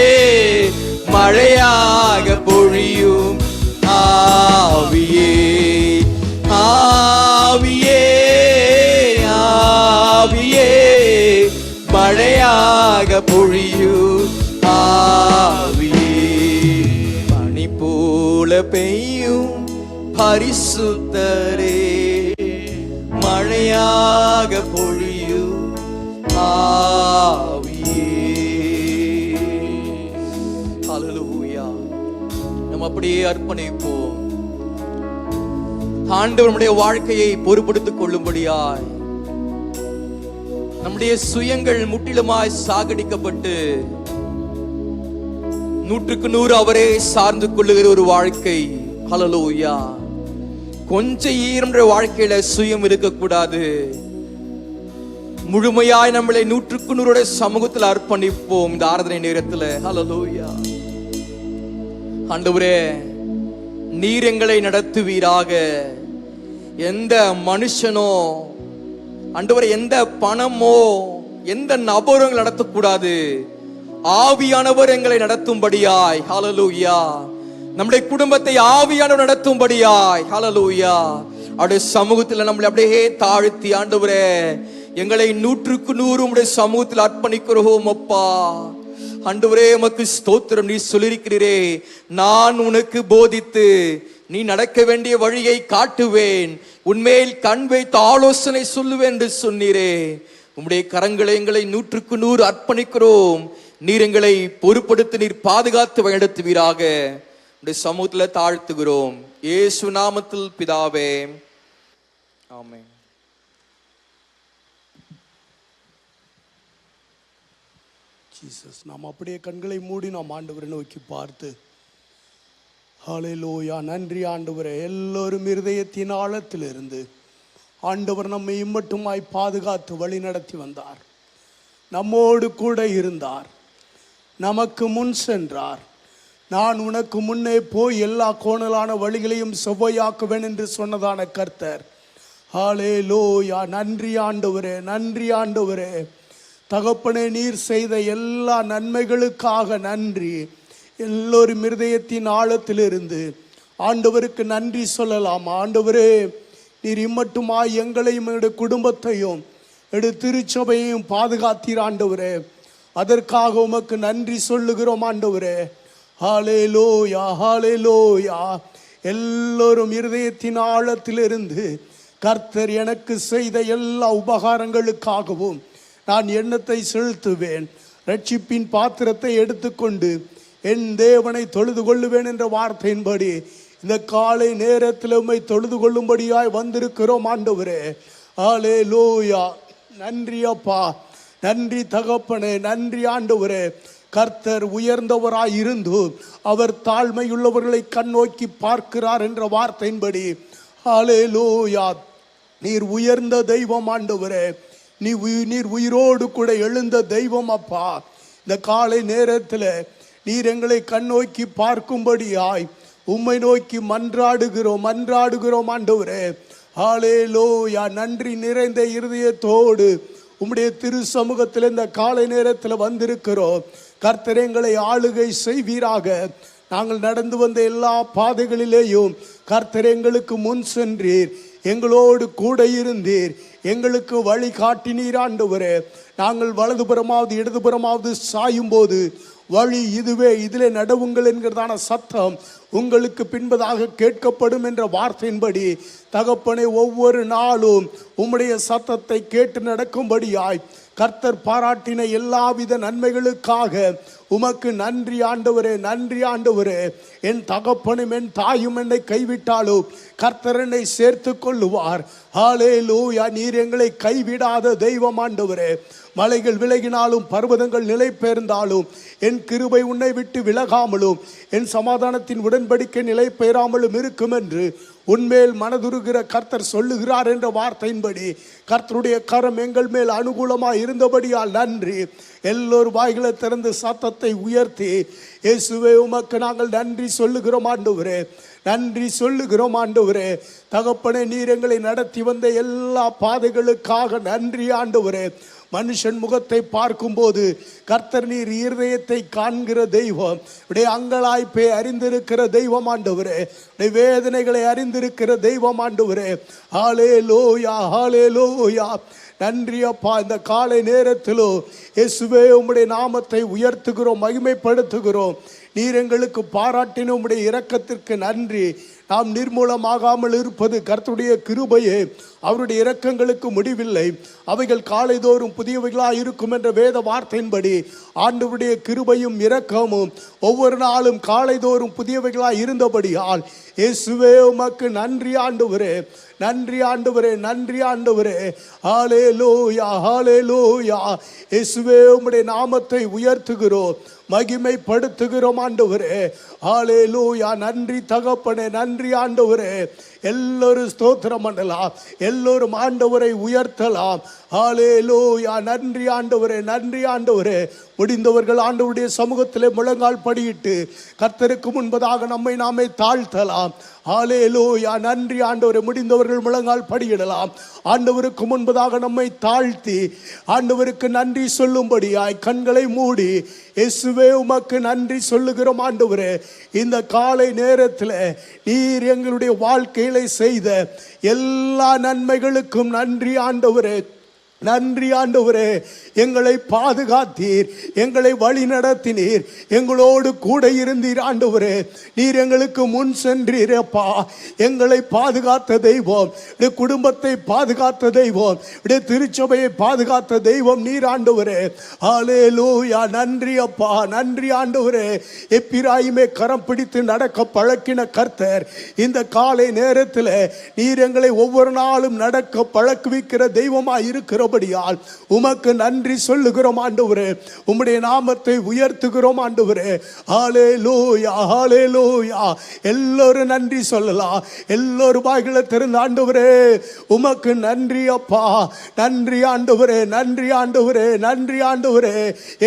மழையாக பொழியும் ஆவியே. ஆவியே ஆவியே மழையாக பொழியும் ஆவியே பனி போல பெய்யும் பரிசுத்தரே, மழையாக பொழியும் ஆவியே. ஹல்லேலூயா. நம்ம அப்படியே அர்ப்பணிப்போம். ஆண்டவர் நம்முடைய வாழ்க்கையை பொறுப்படுத்திக் கொள்ளும்படியாய் நம்முடைய சுயங்கள் முற்றிலுமாய் சாகடிக்கப்பட்டு 100% அவரே சார்ந்து கொள்ளுகிற ஒரு வாழ்க்கை. ஹல்லேலூயா. கொஞ்சம் ஈரம் வாழ்க்கையில சுயம் இருக்கக்கூடாது. முழுமையாய் நம்மளை 100% சமூகத்தில் அர்ப்பணிப்போம் இந்த ஆராதனை நேரத்தில். ஹல்லேலூயா. ஆண்டவரே, நீர் எங்களை நடத்துவீராக. எந்த மனுஷனோ ஆண்டவரே, எந்த பணமோ எந்த நபரும் நடத்தக்கூடாது. ஆவியானவர் எங்களை நடத்தும்படியாய். ஹல்லேலூயா. நம்முடைய குடும்பத்தை ஆவியானவர் நடத்தும்படியாய். ஹல்லேலூயா. அவருடைய சமூகத்தில் நம்மளை அப்படியே தாழ்த்தி ஆண்டவரே எங்களை 100% உம்முடைய சமூகத்தில் அர்ப்பணிக்கிறோம் அப்பா. ஆண்டவரே உமக்கு ஸ்தோத்திரம். நீ சொல்லியிருக்கிறீரே, நான் உனக்கு போதித்து நீ நடக்க வேண்டிய வழியை காட்டுவேன், உன்மேல் கண் வைத்து ஆலோசனை சொல்லுவேன் என்று சொன்னீரே. உம்முடைய கரங்களை எங்களை 100% அர்ப்பணிக்கிறோம். நீர் எங்களை பொறுப்படுத்தி நீர் பாதுகாத்து வழிநடத்துவீராக. உம்முடைய சமூகத்தில் தாழ்த்துகிறோம் இயேசு நாமத்தில் பிதாவே, ஆமென். ஜீசஸ். நாம் அப்படியே கண்களை மூடி நாம் ஆண்டவரை நோக்கி பார்த்து ஹல்லேலூயா. நன்றி ஆண்டவரே. எல்லோரும் இருதயத்தின் ஆழத்திலிருந்து ஆண்டவர் நம்மை இம்மட்டுமாய் பாதுகாத்து வழி நடத்தி வந்தார். நம்மோடு கூட இருந்தார். நமக்கு முன் சென்றார். நான் உனக்கு முன்னே போய் எல்லா கோணலான வழிகளையும் செவ்வையாக்குவேன் என்று சொன்னதான கர்த்தர். ஹல்லேலூயா. நன்றி ஆண்டவரே. நன்றி ஆண்டவரே. தகப்பனே, நீர் செய்த எல்லா நன்மைகளுக்காக நன்றி. எல்லோரும் இருதயத்தின் ஆழத்திலிருந்து ஆண்டவருக்கு நன்றி சொல்லலாம். ஆண்டவரே, நீர் இம்மட்டுமாய் எங்களையும் எங்களுடைய குடும்பத்தையும் எடு திருச்சபையையும் பாதுகாத்தீர் ஆண்டவரே. அதற்காக உமக்கு நன்றி சொல்லுகிறோம் ஆண்டவரே. ஹல்லேலூயா. ஹல்லேலூயா. எல்லோரும் இருதயத்தின் ஆழத்திலிருந்து கர்த்தர் எனக்கு செய்த எல்லா உபகாரங்களுக்காகவும் நான் எண்ணத்தை செலுத்துவேன். ரட்சிப்பின் பாத்திரத்தை எடுத்துக்கொண்டு என் தேவனை தொழுது கொள்ளுவேன் என்ற வார்த்தையின்படி இந்த காலை நேரத்தில் உம்மை தொழுது கொள்ளும்படியாய் வந்திருக்கிறோம் ஆண்டவரே. ஹல்லேலூயா. நன்றி அப்பா. நன்றி தகப்பனே. நன்றி ஆண்டவரே. கர்த்தர் உயர்ந்தவராய் இருந்து அவர் தாழ்மையுள்ளவர்களை கண்ணோக்கி பார்க்கிறார் என்ற வார்த்தையின்படி ஹல்லேலூயா. நீர் உயர்ந்த தெய்வம் ஆண்டவரே. நீர் உயிரோடு கூட எழுந்த தெய்வம் அப்பா. இந்த காலை நேரத்தில் நீர் எங்களை கண்ணோக்கி பார்க்கும்படியாய் உம்மை நோக்கி மன்றாடுகிறோம் ஆண்டவரே. ஹல்லேலூயா. நன்றி நிறைந்த இருதயத்தோடு உம்முடைய திரு சமூகத்தில் இந்த காலை நேரத்தில் வந்திருக்கிறோம். கர்த்தர் எங்களை ஆளுகை செய்வீராக. நாங்கள் நடந்து வந்த எல்லா பாதைகளிலேயும் கர்த்தர் எங்களுக்கு முன் சென்றீர். எங்களோடு கூட இருந்தீர். எங்களுக்கு வழி காட்டினீர் ஆண்டவரே. நாங்கள் வலதுபுறமாவது இடதுபுறமாவது சாயும் போது வழி இதுவே, இதிலே நடவுங்கள் என்கிறதான சத்தம் உங்களுக்கு பின்பதாக கேட்கப்படும் என்ற வார்த்தையின்படி தகப்பனே, ஒவ்வொரு நாளும் உம்முடைய சத்தத்தை கேட்டு நடக்கும்படியாய் கர்த்தர் பாராட்டின எல்லாவித நன்மைகளுக்காக உமக்கு நன்றி ஆண்டவரே, நன்றி ஆண்டவரே. என் தகப்பனும் என் தாயும் என்னை கைவிட்டாலும் கர்த்தர் என்னை சேர்த்து கொள்ளுவார். ஹல்லேலூயா. நீர் எங்களை கைவிடாத தெய்வம் ஆண்டவரே. மலைகள் விலகினாலும் பர்வதங்கள் நிலை பெயர்ந்தாலும் என் கிருபை உன்னை விட்டு விலகாமலும் என் சமாதானத்தின் உடன்படிக்கை நிலை பெயராமலும் இருக்கும் என்று உன்மேல் மனதுருகிற கர்த்தர் சொல்லுகிறார் என்ற வார்த்தையின்படி கர்த்தருடைய கரம் எங்கள் மேல் அனுகூலமாக இருந்தபடியால் நன்றி. எல்லோரும் வாய்களை திறந்து சத்தத்தை உயர்த்தி இயேசுவே உமக்கு நாங்கள் நன்றி சொல்லுகிறோம் ஆண்டவரே, நன்றி சொல்லுகிறோம் ஆண்டவரே. தகப்பனே, நீர் எங்களை நடத்தி வந்த எல்லா பாதைகளுக்காக நன்றி ஆண்டவரே. மனுஷன் முகத்தை பார்க்கும்போது கர்த்தர் நீர் இருதயத்தை காண்கிற தெய்வம். உடைய அங்கலாய்ப்பை அறிந்திருக்கிற தெய்வம் ஆண்டவரே, உடைய வேதனைகளை அறிந்திருக்கிற தெய்வம் ஆண்டவரே. ஹல்லேலூயா, ஹல்லேலூயா. நன்றி அப்பா. இந்த காலை நேரத்திலோ இயேசுவே உம்முடைய நாமத்தை உயர்த்துகிறோம், மகிமைப்படுத்துகிறோம். நீர் எங்களுக்கு பாராட்டின உம்முடைய இரக்கத்திற்கு நன்றி. நாம் நிர்மூலமாகாமல் இருப்பது கர்த்தருடைய கிருபையே, அவருடைய இரக்கங்களுக்கு முடிவில்லை. அவைகள் காலைதோறும் புதியவைகளாக இருக்கும் என்ற வேத வார்த்தையின்படி ஆண்டவருடைய கிருபையும் இரக்கமும் ஒவ்வொரு நாளும் காலைதோறும் புதியவைகளாக இருந்தபடியால் இயேசுவே உமக்கு நன்றி ஆண்டவரே, நன்றி ஆண்டவரே, நன்றி ஆண்டவரே. ஹல்லேலூயா, ஹல்லேலூயா. இயேசுவே உம்முடைய நாமத்தை உயர்த்துகிறோம், மகிமைப்படுத்துகிறோம் ஆண்டவரே. ஹல்லேலூயா. நன்றி தகப்பனே, நன்றி ஆண்டவரே. எல்லோரும் ஸ்தோத்திரம் பண்ணலாம், எல்லோரும் ஆண்டவரை உயர்த்தலாம். ஹல்லேலூயா. நன்றி ஆண்டவரே, நன்றி ஆண்டவரே. முடிந்தவர்கள் ஆண்டவருடைய சமூகத்திலே முழங்கால் படியிட்டு கர்த்தருக்கு முன்பதாக நம்மை நாமே தாழ்த்தலாம். ஹல்லேலூயா. நன்றி ஆண்டவரே. முடிந்தவர்கள் முழங்கால் படியிடலாம். ஆண்டவருக்கு முன்பதாக நம்மை தாழ்த்தி ஆண்டவருக்கு நன்றி சொல்லும்படியாய் கண்களை மூடி இயேசுவே உமக்கு நன்றி சொல்லுகிறோம் ஆண்டவரே. இந்த காலை நேரத்தில் நீர் எங்களுடைய வாழ்க்கையில செய்த எல்லா நன்மைகளுக்கும் நன்றி ஆண்டவரே, நன்றி ஆண்டவரே. எங்களை பாதுகாத்தீர், எங்களை வழி நடத்தினீர், எங்களோடு கூட இருந்தீர் ஆண்டவரே. நீர் எங்களுக்கு முன் சென்றீரப்பா. எங்களை பாதுகாத்த தெய்வம், குடும்பத்தை பாதுகாத்த தெய்வம், திருச்சபையை பாதுகாத்த தெய்வம் நீர் ஆண்டவரே. ஹல்லேலூயா. நன்றி அப்பா, நன்றி ஆண்டவரே. எப்பிராயிமே கரம் பிடித்து நடக்க பழக்கின கர்த்தர் இந்த காலை நேரத்தில் நீர் எங்களை ஒவ்வொரு நாளும் நடக்க பழக்குவிக்கிற தெய்வமாய் இருக்கிற உமக்கு நன்றி சொல்லுகிறோம் ஆண்டவரே. உம்முடைய நாமத்தை உயர்த்துகிறோம் ஆண்டவரே. ஹல்லேலூயா, ஹல்லேலூயா. எல்லோரும் நன்றி சொல்லலாம், எல்லோரும் வாய்களை திறந்த ஆண்டவரே உமக்கு நன்றி அப்பா, நன்றி ஆண்டவரே, நன்றி ஆண்டவரே, நன்றி ஆண்டவரே.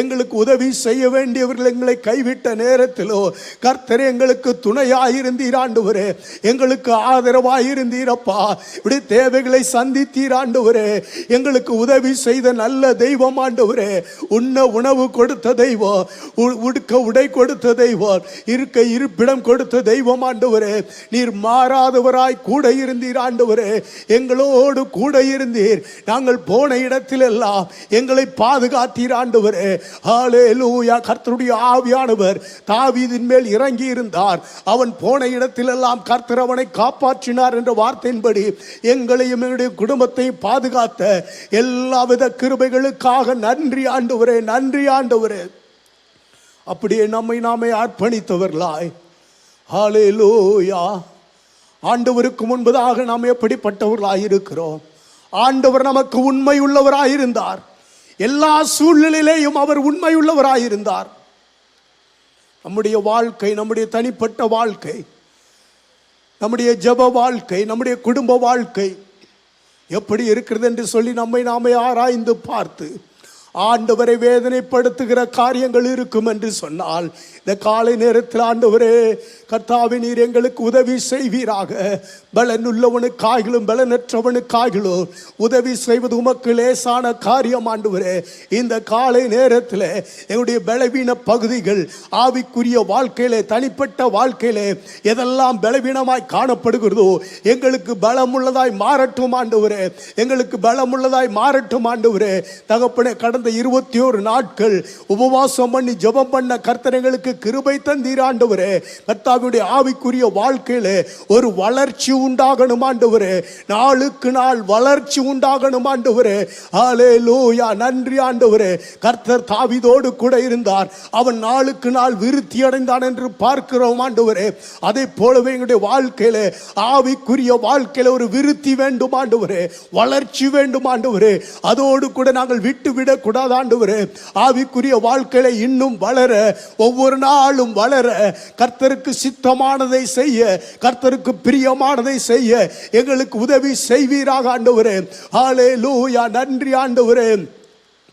எங்களுக்கு உதவி செய்ய வேண்டியவர்கள் எங்களை கைவிட்ட நேரத்திலோ கர்த்தரே எங்களுக்கு துணையாயிருந்தீர் ஆண்டவரே, எங்களுக்கு ஆதரவாயிருந்தீரப்பா. இப்படி தேவைகளை சந்தித்தீர் ஆண்டவரே. எங்களுக்கு உதவி செய்த நல்ல தெய்வம் ஆண்டவரே. உண்ண உணவு கொடுத்த தெய்வம், உடுக்க உடை கொடுத்த தெய்வம், இருக்க இருப்பிடம் கொடுத்த தெய்வம் ஆண்டவரே. நீர் மாறாதவராய் கூட இருந்தீர் ஆண்டவரே, எங்களோடு கூட இருந்தீர். நாங்கள் போன இடத்தில் எல்லாம் எங்களை பாதுகாத்தீர் ஆண்டவரே. ஹல்லேலூயா. கர்த்தருடைய ஆவியானவர் தாவீதின் மேல் இறங்கி இருந்தார், அவன் போன இடத்தில் எல்லாம் கர்த்தர் அவனை காப்பாற்றினார் என்ற வார்த்தையின்படி எங்களையும் எங்களுடைய குடும்பத்தையும் பாதுகாத்த எல்லாவித கிருபைகளுக்காக நன்றி ஆண்டவரே, நன்றி ஆண்டவரே. அப்படியே நம்மை நாமே அர்ப்பணித்தவர்களாய் ஹல்லேலூயா ஆண்டவருக்கு முன்பதாக நாம் எப்படிப்பட்டவர்களாய் இருக்கிறோம்? ஆண்டவர் நமக்கு உண்மை உள்ளவராயிருந்தார். எல்லா சூழ்நிலையிலேயும் அவர் உண்மை உள்ளவராயிருந்தார். நம்முடைய வாழ்க்கை, நம்முடைய தனிப்பட்ட வாழ்க்கை, நம்முடைய ஜெப வாழ்க்கை, நம்முடைய குடும்ப வாழ்க்கை எப்படி இருக்கிறது என்று சொல்லி நம்மை நாமே ஆராய்ந்து பார்த்து ஆண்டவரை வேதனைப்படுத்துகிற காரியங்கள் இருக்கும் என்று சொன்னால் இந்த காலை நேரத்தில் ஆண்டவரே கர்த்தாவே நீர் எங்களுக்கு உதவி செய்வீராக. பலனுள்ளவனுக்காகிலும் பலனற்றவனுக்காகிலும் உதவி செய்வது உமக்கு லேசான காரியம் ஆண்டவரே. இந்த காலை நேரத்தில் எங்களுடைய பலவீன பகுதிகள் ஆவிக்குரிய வாழ்க்கையிலே தனிப்பட்ட வாழ்க்கையிலே எதெல்லாம் பலவீனமாய் காணப்படுகிறதோ எங்களுக்கு பலமுள்ளதாய் மாறட்டும் ஆண்டவரே. எங்களுக்கு பலமுள்ளதாய் மாறட்டும் ஆண்டவரே. தகப்பனே கடந்த 21 நாட்கள் உபவாசம் பண்ணி ஜெபம் பண்ண கர்த்தர் எங்களுக்கு கிருபை தந்தீர் ஆண்டவரே. கர்த்தாவுடைய ஆவிக்குரிய வாழ்க்கையிலே ஒரு வளர்ச்சி உண்டாகணும் ஆண்டவரே. நாளுக்கு நாள் வளர்ச்சி உண்டாகணும் ஆண்டவரே. ஹல்லேலூயா. நன்றி ஆண்டவரே. கர்த்தர் தாவீதோடு கூட இருந்தார், அவன் நாளுக்கு நாள் விருத்தி அடைந்தான் என்று பார்க்கிறோம் ஆண்டவரே. அதே போலவே எங்களுடைய வாழ்க்கையிலே ஆவிக்குரிய வாழ்க்கையில ஒரு விருத்தி வேண்டும் ஆண்டவரே, வளர்ச்சி வேண்டும் ஆண்டவரே. அதோடு கூட நாங்கள் விட்டுவிடக் கூடாது ஆண்டவரே. ஆவிக்குரிய வாழ்க்கையில இன்னும் வளர, ஒவ்வொரு நாளும் வளர, கர்த்தருக்கு சித்தமானதை செய்ய, கர்த்தருக்கு பிரியமானதை செய்ய எங்களுக்கு உதவி செய்வீராக ஆண்டவரே. ஹல்லேலூயா. நன்றி ஆண்டவரே.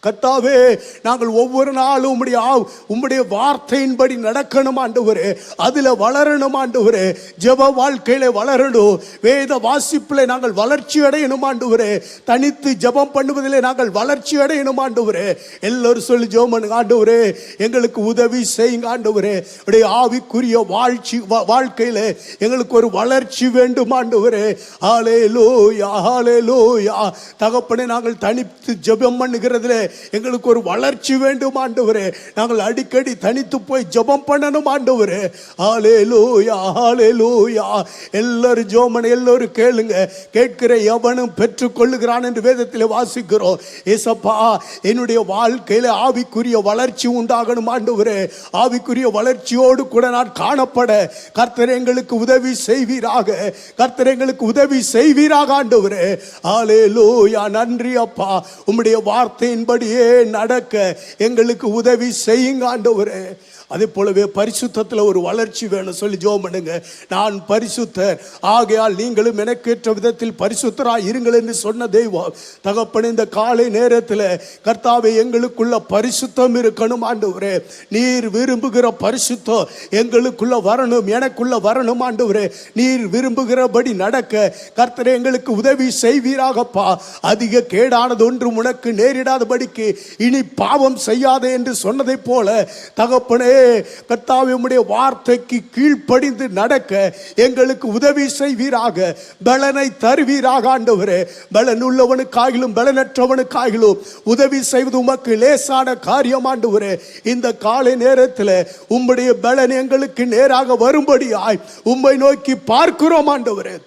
கர்த்தாவே நாங்கள் ஒவ்வொரு நாளும் உம்முடைய வார்த்தையின்படி நடக்கணும் ஆண்டவரே. அதில் வளரணும் ஆண்டவரே. ஜெப வாழ்க்கையில வளரணும், வேத வாசிப்பில் நாங்கள் வளர்ச்சி அடையணும் ஆண்டவரே. தனித்து ஜெபம் பண்ணுவதிலே நாங்கள் வளர்ச்சி அடையணும் ஆண்டவரே. எல்லோரும் சொல்லி ஜெபம் பண்ணுங்க ஆண்டவரே. எங்களுக்கு உதவி செய்யுங்க ஆண்டவரே. உடைய ஆவிக்குரிய வாழ்க்கையில எங்களுக்கு ஒரு வளர்ச்சி வேண்டும் ஆண்டவரே. ஹல்லேலூயா. ஹல்லேலூயா. தகப்பனே நாங்கள் தனித்து ஜெபம் பண்ணுகிறதிலே எங்களுக்கு ஒரு வளர்ச்சி வேண்டும் ஆண்டவரே. நாங்கள் அடிக்கடி தனித்து போய் ஜெபம் பண்ணணும் ஆண்டவரே. ஹல்லேலூயா. ஹல்லேலூயா. எல்லாரும் ஜெபம் பண்ண, எல்லாரும் கேளுங்க. கேட்கிற எவனும் பெற்றுக் கொள்ளுகிறான் என்று வேதத்தில் வாசிக்கிறோம். ஏசப்பா என்னுடைய வாழ்க்கையில ஆவிக்குரிய வளர்ச்சி உண்டாகணும் ஆண்டவரே. ஆவிக்குரிய வளர்ச்சியோடு கூட நான் காணப்பட கர்த்தர் எங்களுக்கு உதவி செய்வீராக. கர்த்தர் எங்களுக்கு உதவி செய்வீராக ஆண்டவரே. ஹல்லேலூயா. நன்றி அப்பா. உம்முடைய வார்த்தையின்படி நடக்க எங்களுக்கு உதவி செய்யுங்க ஆண்டவரே. அதே போலவே பரிசுத்தத்தில் ஒரு வளர்ச்சி வேணும் சொல்லி ஜெபம் பண்ணுங்க. நான் பரிசுத்தர் ஆகையால் நீங்களும் எனக்கேற்ற விதத்தில் பரிசுத்தராய் இருங்கள் என்று சொன்ன தெய்வம் தகப்பனே, இந்த காலை நேரத்தில் கர்த்தாவே எங்களுக்குள்ள பரிசுத்தம் இருக்கணும் ஆண்டவரே. நீர் விரும்புகிற பரிசுத்தம் எங்களுக்குள்ள வரணும், எனக்குள்ள வரணும் ஆண்டவரே. நீர் விரும்புகிறபடி நடக்க கர்த்தரே எங்களுக்கு உதவி செய்வீராகப்பா. அதிக கேடானது ஒன்றும் உனக்கு நேரிடாதபடிக்கு இனி பாவம் செய்யாதே என்று சொன்னதை போல தகப்பனே கர்த்தாவே உம்முடைய வார்த்தைக்கு கீழ்ப்படிந்து நடக்க எங்களுக்கு உதவி செய்வீராக. பலனை தருவீராக ஆண்டவரே. பலன் உள்ளவனுக்காகிலும் பலனற்றவனுக்காகிலும் உதவி செய்வது உமக்கு லேசான காரியம் ஆண்டவரே. இந்த காலை நேரத்தில் உம்முடைய பலன் எங்களுக்கு நேராக வரும்படியாய் உம்மை நோக்கி பார்க்கிறோம் ஆண்டவரே.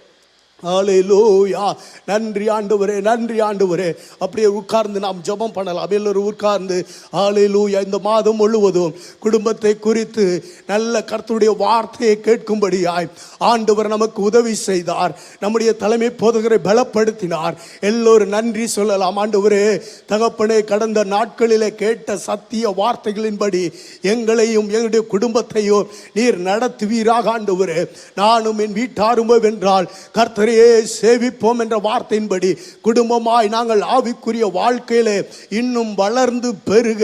ஹல்லேலூயா. நன்றி ஆண்டவரே. நன்றி ஆண்டவரே. அப்படியே உட்கார்ந்து நாம் ஜெபம் பண்ணலாம். எல்லோரும் உட்கார்ந்து ஹல்லேலூயா. இந்த மாதம் முழுவதும் குடும்பத்தை குறித்து நல்ல கர்த்தருடைய வார்த்தையை கேட்கும்படியாய் ஆண்டவர் நமக்கு உதவி செய்தார். நம்முடைய தலைமை போதகரை பலப்படுத்தினார். எல்லோரும் நன்றி சொல்லலாம். ஆண்டவரே தகப்பனே, கடந்த நாட்களிலே கேட்ட சத்திய வார்த்தைகளின்படி எங்களையும் எங்களுடைய குடும்பத்தையும் நீர் நடத்துவீராக ஆண்டவரே. நானும் என் வீட்டாரும் வென்றால் கர்த்தரே சேவிப்போம் என்ற வார்த்தையின்படி குடும்பமாய் நாங்கள் ஆவிக்குரிய வாழ்க்கையிலே இன்னும் வளர்ந்து பெருக,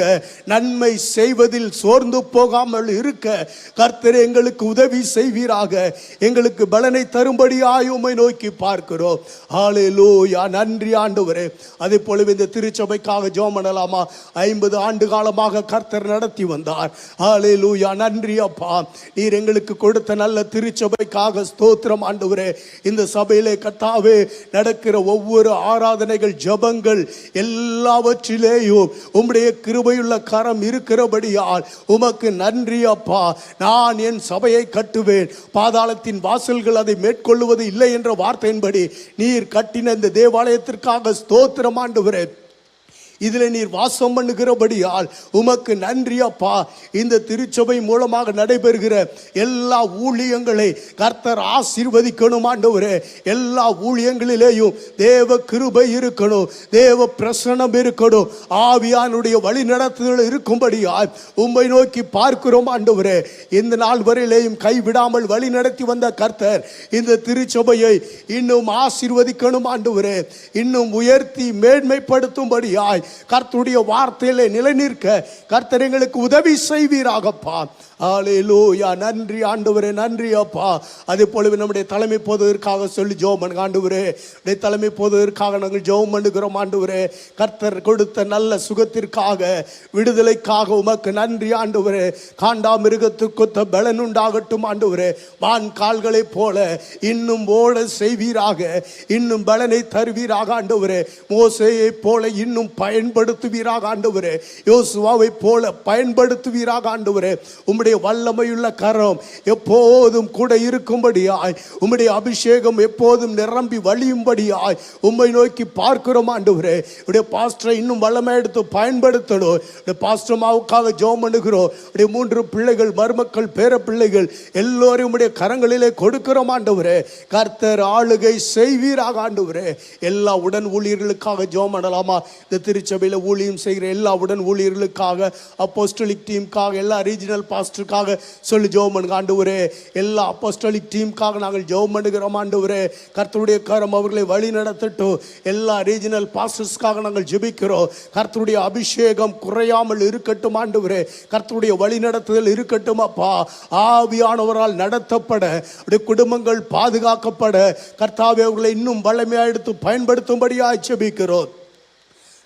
நன்மை செய்வதில் சோர்ந்து போகாமல் இருக்க கர்த்தரே எங்களுக்கு உதவி செய்வீராக. எங்களுக்கு பலனை தரும்படியாய் உம்மை நோக்கி பார்க்கிறோம். ஹல்லேலூயா. நன்றி ஆண்டவரே. அதே போலவே இந்த திருச்சபைக்காக ஜெபம் பண்ணலாமா? 50 ஆண்டு காலமாக கர்த்தர் நடத்தி வந்தார். ஹல்லேலூயா. நன்றி அப்பா. நீர் எங்களுக்கு கொடுத்த நல்ல திருச்சபைக்காக ஸ்தோத்திரம் ஆண்டவரே. இந்த சபை கர்த்தாவே நடக்கிற ஒவ்வொரு ஆராதனைகள், ஜெபங்கள் எல்லாவற்றிலேயும் உம்முடைய கிருபையுள்ள கரம் இருக்கிறபடியால் உமக்கு நன்றி அப்பா. நான் என் சபையை கட்டுவேன், பாதாளத்தின் வாசல்கள் அதை மேற்கொள்ளுவது இல்லை என்ற வார்த்தையின்படி நீர் கட்டின இந்த தேவாலயத்திற்காக ஸ்தோத்திரம் ஆண்டவரே. இதில் நீர் வாசம் பண்ணுகிறபடியால் உமக்கு நன்றி அப்பா. இந்த திருச்சபை மூலமாக நடைபெறுகிற எல்லா ஊழியங்களை கர்த்தர் ஆசீர்வதிக்கணும் ஆண்டவரே. எல்லா ஊழியங்களிலேயும் தேவ கிருபை இருக்கணும், தேவ பிரசன்னம் இருக்கணும், ஆவியானுடைய வழி நடத்துதல் இருக்கும்படியால் உம்மை நோக்கி பார்க்கிறோம் ஆண்டவரே. இந்த நாள் வரையிலேயும் கைவிடாமல் வழி நடத்தி வந்த கர்த்தர் இந்த திருச்சபையை இன்னும் ஆசீர்வதிக்கணும் ஆண்டவரே. இன்னும் உயர்த்தி மேன்மைப்படுத்தும்படியாய் கர்த்தருடைய வார்த்தையிலே நிலைநிற்க கர்த்தர் எங்களுக்கு உதவி செய்வீராகப்பா. ஹல்லேலூயா. நன்றி ஆண்டவரே, நன்றி அப்பா. அதே போலவே நம்முடைய தலைமை போதற்காக சொல்லி ஜெபம் பண்ணுங்க ஆண்டவரே. தலைமை போதற்காக நாங்கள் ஜெபம் பண்ணுகிறோம் ஆண்டவரே. கர்த்தர் கொடுத்த நல்ல சுகத்திற்காக, விடுதலைக்காக உமக்கு நன்றி ஆண்டவரே. காண்டா மிருகத்துக்கு கொத்த பலன் உண்டாகட்டும் ஆண்டவரே. வான் கால்களை போல இன்னும் ஓட செய்வீராக, இன்னும் பலனை தருவீராக ஆண்டவரே. மோசேயை போல இன்னும் பயன்படுத்துவீராக ஆண்டவரே. யோசுவாவை போல பயன்படுத்துவீராக ஆண்டவரே. உம்முடைய வல்லமையுள்ள கரம் எப்போதும் கூட இருக்கும்படியாய், உம்முடைய அபிஷேகம் எப்போதும் நிரம்பி வழியும்படியாய் உம்மை நோக்கி பார்க்கிறோம் ஆண்டவரே. உடைய பாஸ்டரை இன்னும் வல்லமை எடுத்து பயன்படுத்தணும். பாஸ்டர்மாவுக்காக ஜெபம் பண்ணுகிறோம். உடைய 3 பிள்ளைகள், மருமக்கள், பேர பிள்ளைகள் எல்லோரும் உடைய கரங்களிலே கொடுக்கிறோம் ஆண்டவரே. கர்த்தர் ஆளுகை செய்வீராக ஆண்டவரே. எல்லா உடன் ஊழியர்களுக்காக ஜெபம் பண்ணலாமா? இந்த திருச்சபையில் ஊழியம் செய்கிற எல்லா உடன் ஊழியர்களுக்காக, அப்போஸ்டலிக் டீமுக்காக, எல்லா ரீஜனல் பாஸ்டருக்காக சொல்லி ஜெபம் பண்ணுங்க ஆண்டவரே. எல்லா அப்போஸ்டலிக் டீமுக்காக நாங்கள் ஜெபம் பண்ணுகிறோம் ஆண்டவரே. கர்த்தருடைய கரம் அவர்களை வழி நடத்தட்டும். எல்லா ரீஜனல் பாஸ்டர்ஸ்க்காக நாங்கள் ஜெபிக்கிறோம். கர்த்தருடைய அபிஷேகம் குறையாமல் இருக்கட்டும் ஆண்டவரே. கர்த்தருடைய வழி நடத்துதல் இருக்கட்டும் அப்பா. ஆவியானவரால் நடத்தப்பட, குடும்பங்கள் பாதுகாக்கப்பட கர்த்தாவே அவர்களை இன்னும் வல்லமையாக எடுத்து பயன்படுத்தும்படியாக ஜெபிக்கிறோம்.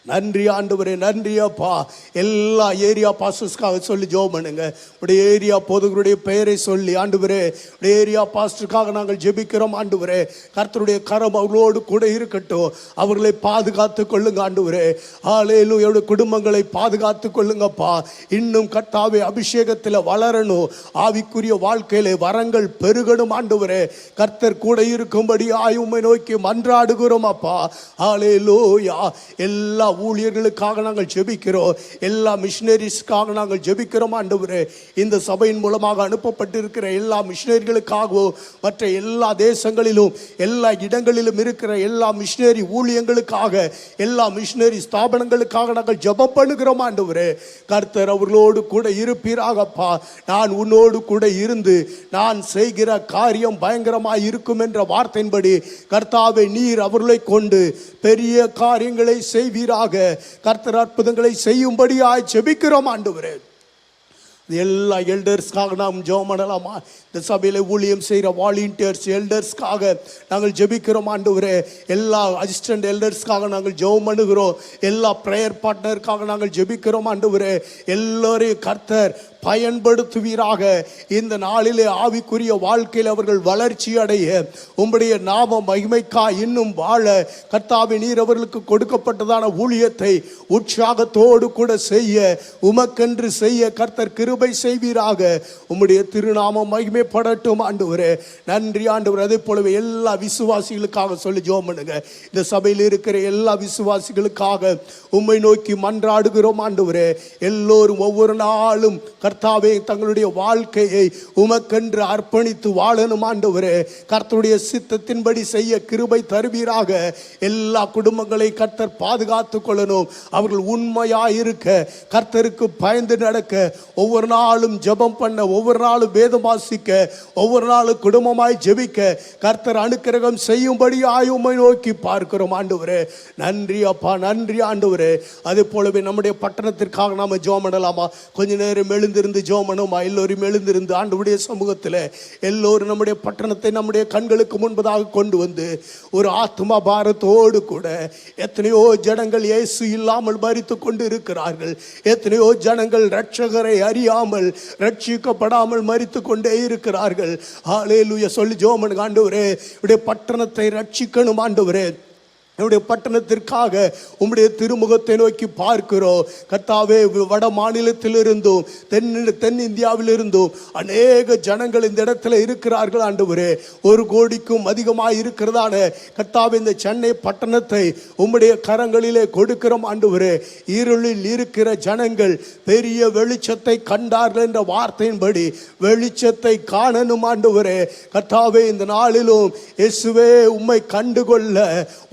நன்றி ஆண்டவரே, நன்றி அப்பா. எல்லா ஏரியா பாஸ்டர்ஸ்க்காக சொல்லி ஜெபம் பண்ணுங்க. உடைய ஏரியா போதகருடைய பெயரை சொல்லி ஆண்டவரே, உடைய ஏரியா பாஸ்டருக்காக நாங்கள் ஜெபிக்கிறோம் ஆண்டவரே. கர்த்தருடைய கரம் அவர்களோடு கூட இருக்கட்டும். அவர்களை பாதுகாத்து கொள்ளுங்க ஆண்டவரே. ஹல்லேலூயா. குடும்பங்களை பாதுகாத்து கொள்ளுங்கப்பா. இன்னும் கர்த்தாவே அபிஷேகத்தில் வளரணும். ஆவிக்குரிய வாழ்க்கையிலே வரங்கள் பெருகணும் ஆண்டவரே. கர்த்தர் கூட இருக்கும்படி உம்மை நோக்கி மன்றாடுகிறோம் அப்பா. ஹல்லேலூயா. எல்லா ஊழியர்களுக்காக நாங்கள் ஜெபிக்கிறோம். எல்லா மிஷனரிஸ்க்காக நாங்கள் ஜெபிக்கிறோம் ஆண்டவரே. இந்த சபையின் மூலமாக அனுப்பப்பட்டிருக்கிற எல்லா மிஷனரிகளுக்காகவும், மற்ற எல்லா தேசங்களிலும் எல்லா இடங்களிலும் இருக்கிற எல்லா மிஷனரி ஊழியங்களுக்காக, எல்லா மிஷனரி ஸ்தாபனங்களுக்காக நாங்கள் ஜெபம் பண்ணுகிறோம் ஆண்டவரே. கர்த்தர் அவர்களோடு கூட இருப்பீராகப்பா. நான் உன்னோடு கூட இருந்து நான் செய்கிற காரியம் பயங்கரமாய் இருக்கும் என்ற வார்த்தையின்படி கர்த்தாவே நீர் அவர்களை கொண்டு பெரிய காரியங்களை செய்வீராக. கர்த்தர் அற்புதங்களை செய்யும்படியாய் ஜெபிக்கிறோம் ஆண்டவரே. எல்லா எல்டர்ஸ்க்காக நாம் ஜெபம் பண்ணலாமா? இந்த சபையில் ஊழியம் செய்கிற வாலண்டியர்ஸ், எல்டர்ஸ்க்காக நாங்கள் ஜெபிக்கிறோம் ஆண்டவரே. எல்லா அசிஸ்டன்ட் எல்டர்ஸ்க்காக நாங்கள் ஜெபம் பண்ணுகிறோம். எல்லா ப்ரேயர் பார்ட்னருக்காக நாங்கள் ஜெபிக்கிறோம் ஆண்டவரே. எல்லோரையும் கர்த்தர் பயன்படுத்துவீராக. இந்த நாளிலே ஆவிக்குரிய வாழ்க்கையில் அவர்கள் வளர்ச்சி அடைய, உம்முடைய நாம மகிமைக்கா இன்னும் வாழ கர்த்தாவே நீர் அவர்களுக்கு கொடுக்கப்பட்டதான ஊழியத்தை உற்சாகத்தோடு கூட செய்ய, உமக்கென்று செய்ய கர்த்தர் கிருபை செய்வீராக. உம்முடைய திருநாமம் மகிமைப்படட்டும் ஆண்டவரே. நன்றி ஆண்டவர். அதே போலவே எல்லா விசுவாசிகளுக்காக சொல்லி ஜெபம் பண்ணுங்க. இந்த சபையில் இருக்கிற எல்லா விசுவாசிகளுக்காக உம்மை நோக்கி மன்றாடுகிறோம் ஆண்டவரே. எல்லோரும் ஒவ்வொரு நாளும் கர்த்தாவே தங்களுடைய வாழ்க்கையை உமக்கென்று அர்ப்பணித்து வாழணும் ஆண்டவரே. கர்த்தருடைய சித்தத்தின்படி செய்ய கிருபை தருவீராக. எல்லா குடும்பங்களை கர்த்தர் பாதுகாத்து கொள்ளணும். அவர்கள் உண்மையாயிருக்க, கர்த்தருக்கு பயந்து நடக்க, ஒவ்வொரு நாளும் ஜெபம் பண்ண, ஒவ்வொரு நாளும் வேதம் வாசிக்க, ஒவ்வொரு நாளும் குடும்பமாய் ஜெபிக்க கர்த்தர் அனுக்கிரகம் செய்யும்படியாய் உம்மை நோக்கி பார்க்கிறோம் ஆண்டவரே. நன்றி அப்பா, நன்றி ஆண்டவரே. அதே போலவே நம்முடைய பட்டணத்திற்காக நாம ஜெபம் பண்ணலாமா? கொஞ்ச நேரம் எழுந்திருந்து ஜெபம் பண்ணுமா? எல்லோரும் எழுந்திருந்து ஆண்டவருடைய சமூகத்தில் எல்லோரும் நம்முடைய பட்டணத்தை நம்முடைய கண்களுக்கு முன்பதாக கொண்டு வந்து ஒரு ஆத்மா பாரத்தோடு கூட, எத்தனையோ ஜனங்கள் இயேசு இல்லாமல் மரித்து கொண்டு இருக்கிறார்கள். எத்தனையோ ஜனங்கள் இரட்சகரை அறியாமல், ரட்சிக்கப்படாமல் மரித்து கொண்டே இருக்கிறார்கள். ஹல்லேலூயா. சொல்லி ஜெபம் பண்ணுங்க. ஆண்டவரே, உடைய பட்டணத்தை ரட்சிக்கணும் ஆண்டவரே. என்னுடைய பட்டணத்திற்காக உம்முடைய திருமுகத்தை நோக்கி பார்க்கிறோம் கர்த்தாவே. வட மாநிலத்திலிருந்தும் தென்னிந்தியாவிலிருந்தும் அநேக ஜனங்கள் இந்த இடத்துல இருக்கிறார்கள் ஆண்டவரே. 1 கோடிக்கும் அதிகமாக இருக்கிறதான கர்த்தாவே இந்த சென்னை பட்டணத்தை உம்முடைய கரங்களிலே கொடுக்கிறோம் ஆண்டவரே. இருளில் இருக்கிற ஜனங்கள் பெரிய வெளிச்சத்தை கண்டார்கள் என்ற வார்த்தையின்படி வெளிச்சத்தை காணணும் ஆண்டவரே. கர்த்தாவே, இந்த நாளிலும் இயேசுவே உம்மை கண்டுகொள்ள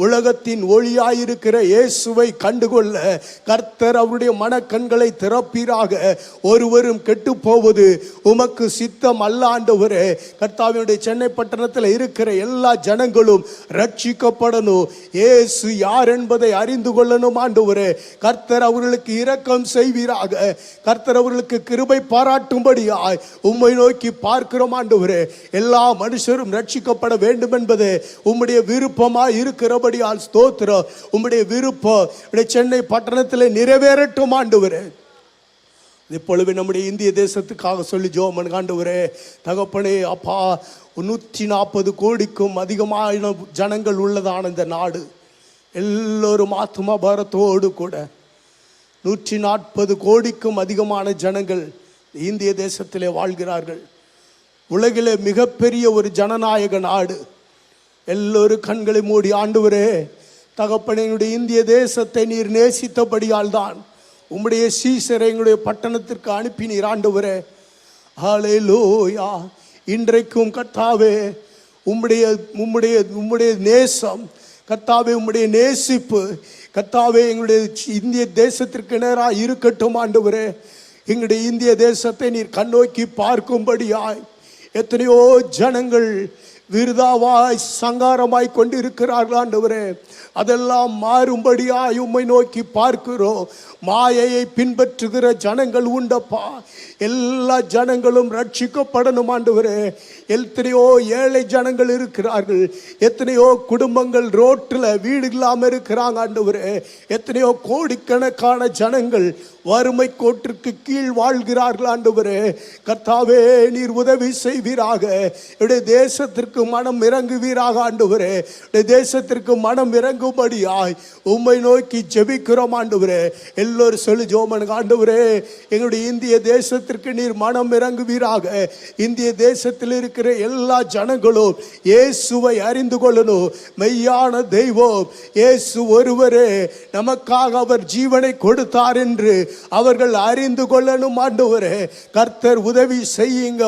உலக உலகத்தின் ஒளியாயிருக்கிற இயேசுவை கண்டுகொள்ள கர்த்தர் அவருடைய மனக்கண்களை திறப்பீராக. ஒருவரும் கெட்டு போவது உமக்கு சித்தம் அல்ல ஆண்டவரே. கர்த்தாவினுடைய சென்னை பட்டணத்தில் இருக்கிற எல்லா ஜனங்களும் ரட்சிக்கப்படணும். இயேசு யார் என்பதை அறிந்து கொள்ளணும் ஆண்டவரே. கர்த்தர் அவர்களுக்கு இரக்கம் செய்வீராக. கர்த்தர் அவர்களுக்கு கிருபை பாராட்டும்படியாய் உம்மை நோக்கி பார்க்கிறோம் ஆண்டவரே. எல்லா மனுஷரும் ரட்சிக்கப்பட வேண்டும் என்பது உம்முடைய விருப்பமாய் இருக்கிறபடியால் ஸ்தோத்திரம். உம்முடைய விருப்பம் சென்னை பட்டணத்தில் நிறைவேறட்டும் ஆண்டவரே. இப்பொழுது நம்முடைய இந்திய தேசத்துக்காக சொல்லி ஜெபம் ஆண்டவரே. தகப்பனே அப்பா, 140 கோடிக்கும் அதிகமான ஜனங்கள் உள்ளதான இந்த நாடு, எல்லோரும் ஆத்மா பாரத்தோடு கூட 140 கோடிக்கும் அதிகமான ஜனங்கள் இந்திய தேசத்திலே வாழ்கிறார்கள். உலகிலே மிகப்பெரிய ஒரு ஜனநாயக நாடு. எல்லோரும் கண்களை மூடி ஆண்டவரே தகப்பனே, என்னுடைய இந்திய தேசத்தை நீர் நேசித்தபடியால் தான் உம்முடைய சீசரை எங்களுடைய பட்டணத்திற்கு அனுப்பினீர் ஆண்டவரே. ஹல்லேலூயா. இன்றைக்கும் கர்த்தாவே உம்முடைய நேசம் கர்த்தாவே, உம்முடைய நேசிப்பு கர்த்தாவே எங்களுடைய இந்திய தேசத்திற்கு நேராக இருக்கட்டும் ஆண்டவரே. எங்களுடைய இந்திய தேசத்தை நீர் கண்ணோக்கி பார்க்கும்படியாய் எத்தனையோ ஜனங்கள் விருதாவாய் சங்காரமாய் கொண்டு இருக்கிறார்கள் ஆண்டவரே. அதெல்லாம் மாறும்படியாய் உம்மை நோக்கி பார்க்கிறோம். மாயையை பின்பற்றுகிற ஜனங்கள் உண்டப்பா. எல்லா ஜனங்களும் ரட்சிக்கப்படணும் ஆண்டவரே. எத்தனையோ ஏழை ஜனங்கள் இருக்கிறார்கள். எத்தனையோ குடும்பங்கள் ரோட்டில் வீடு இல்லாமல் இருக்கிறாங்க ஆண்டவரே. எத்தனையோ கோடிக்கணக்கான ஜனங்கள் வறுமை கோட்டிற்கு கீழ் வாழ்கிறார்கள் ஆண்டவரே. கர்த்தாவே நீர் உதவி செய்வீராக. என்னுடைய தேசத்திற்கு மனம் இறங்குவீராக ஆண்டவரே. தேசத்திற்கு மனம் இறங்கும்படியாய் உம்மை நோக்கி ஜெபிக்கிறோம் ஆண்டவரே. எல்லோரும் சொல்லி ஜெபம் ஆண்டவரே, எங்களுடைய இந்திய தேசத்திற்கு நீர் மனம் இறங்குவீராக. இந்திய தேசத்தில் இருக்கிற எல்லா ஜனங்களும் இயேசுவை அறிந்து கொள்ளணும். மெய்யான தெய்வம் இயேசு ஒருவரே, நமக்காக அவர் ஜீவனை கொடுத்தார் என்று அவர்கள் அறிந்து கொள்ளணும் ஆண்டவரே. கர்த்தர் உதவி செய்யுங்க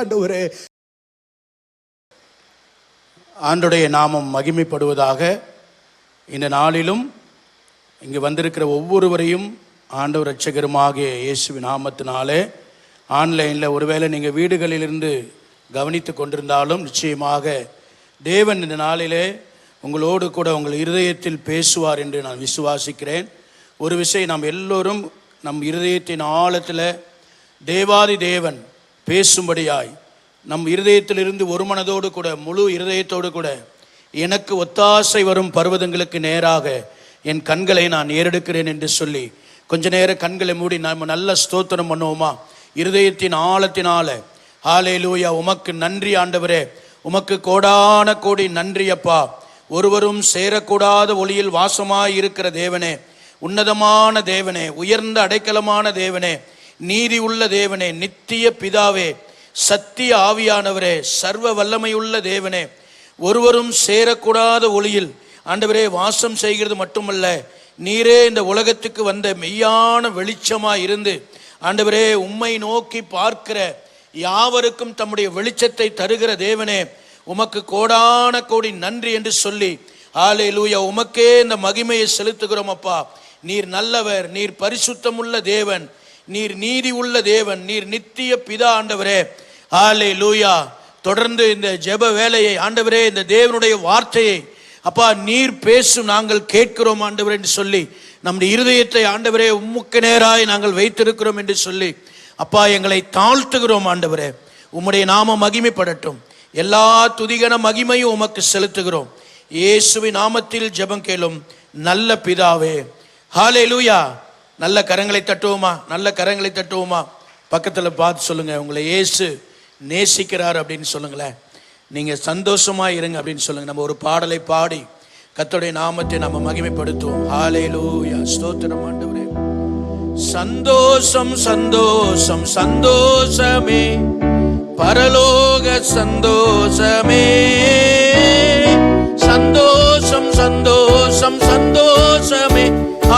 ஆண்டவரே. ஆண்டவருடைய நாமம் மகிமைப்படுவதாக. இந்த நாளிலும் இங்கு வந்திருக்கிற ஒவ்வொருவரையும் ஆண்டவர் இரட்சகருமாகிய இயேசுவின் நாமத்தினாலே ஆன்லைனில் ஒருவேளை நீங்கள் வீடுகளிலிருந்து கவனித்து கொண்டிருந்தாலும் நிச்சயமாக தேவன் இந்த நாளிலே உங்களோடு கூட உங்கள் இருதயத்தில் பேசுவார் என்று நான் விசுவாசிக்கிறேன். ஒரு விஷயம், நாம் எல்லோரும் நம் இருதயத்தின் ஆழத்தில் தேவாதி தேவன் பேசும்படியாய் நம் இருதயத்திலிருந்து ஒரு மனதோடு கூட முழு இருதயத்தோடு கூட எனக்கு ஒத்தாசை வரும் பர்வதங்களுக்கு நேராக என் கண்களை நான் ஏறெடுக்கிறேன் என்று சொல்லி கொஞ்ச நேரம் கண்களை மூடி நம்ம நல்ல ஸ்தோத்திரம் பண்ணுவோமா? இருதயத்தின் ஆழத்தினால ஹல்லேலூயா. உமக்கு நன்றி ஆண்டவரே, உமக்கு கோடான கோடி நன்றி அப்பா. ஒருவரும் சேரக்கூடாத ஒளியில் வாசமாய் இருக்கிற தேவனே, உன்னதமான தேவனே, உயர்ந்த அடைக்கலமான தேவனே, நீதி உள்ள தேவனே, நித்திய பிதாவே, சத்திய ஆவியானவரே, சர்வ வல்லமையுள்ள தேவனே, ஒருவரும் சேரக்கூடாத ஒளியில் ஆண்டவரே வாசம் செய்கிறது மட்டுமல்ல, நீரே இந்த உலகத்துக்கு வந்த மெய்யான வெளிச்சமாய் இருந்து ஆண்டவரே உம்மை நோக்கி பார்க்கிற யாவருக்கும் தம்முடைய வெளிச்சத்தை தருகிற தேவனே, உமக்கு கோடான கோடி நன்றி என்று சொல்லி ஹல்லேலூயா உமக்கே இந்த மகிமையை செலுத்துகிறோம் அப்பா. நீர் நல்லவர், நீர் பரிசுத்தமுள்ள தேவன், நீர் நீதி உள்ள தேவன், நீர் நித்திய பிதா ஆண்டவரே. ஹல்லேலூயா. தொடர்ந்து இந்த ஜெப வேலையை ஆண்டவரே, இந்த தேவனுடைய வார்த்தையை அப்பா நீர் பேசும் நாங்கள் கேட்கிறோம் ஆண்டவரே என்று சொல்லி நம்முடைய இருதயத்தை ஆண்டவரே உம்முக்கு நேராய் நாங்கள் வைத்திருக்கிறோம் என்று சொல்லி அப்பா எங்களை தாழ்த்துகிறோம் ஆண்டவரே. உம்முடைய நாம மகிமைப்படட்டும். எல்லா துதிகன மகிமையும் உமக்கு செலுத்துகிறோம். இயேசுவின் நாமத்தில் ஜெபம் கேளும் நல்ல பிதாவே. ஹல்லேலூயா. நல்ல கரங்களை தட்டுவோமா? நல்ல கரங்களை தட்டுவோமா? பக்கத்தில் பார்த்து சொல்லுங்க, உங்களை இயேசு நேசிக்கிறார் அப்படின்னு சொல்லுங்களேன். நீங்க சந்தோஷமா இருங்க அப்படின்னு சொல்லுங்க. நம்ம ஒரு பாடலை பாடி கர்த்தருடைய நாமத்தை நம்ம மகிமைப்படுத்துவோம். ஹல்லேலூயா. ஸ்தோத்திரம் ஆண்டவரே. சந்தோஷம் சந்தோஷம் சந்தோஷமே, பரலோக சந்தோஷமே, சந்தோஷம் சந்தோஷம் சந்தோஷமே,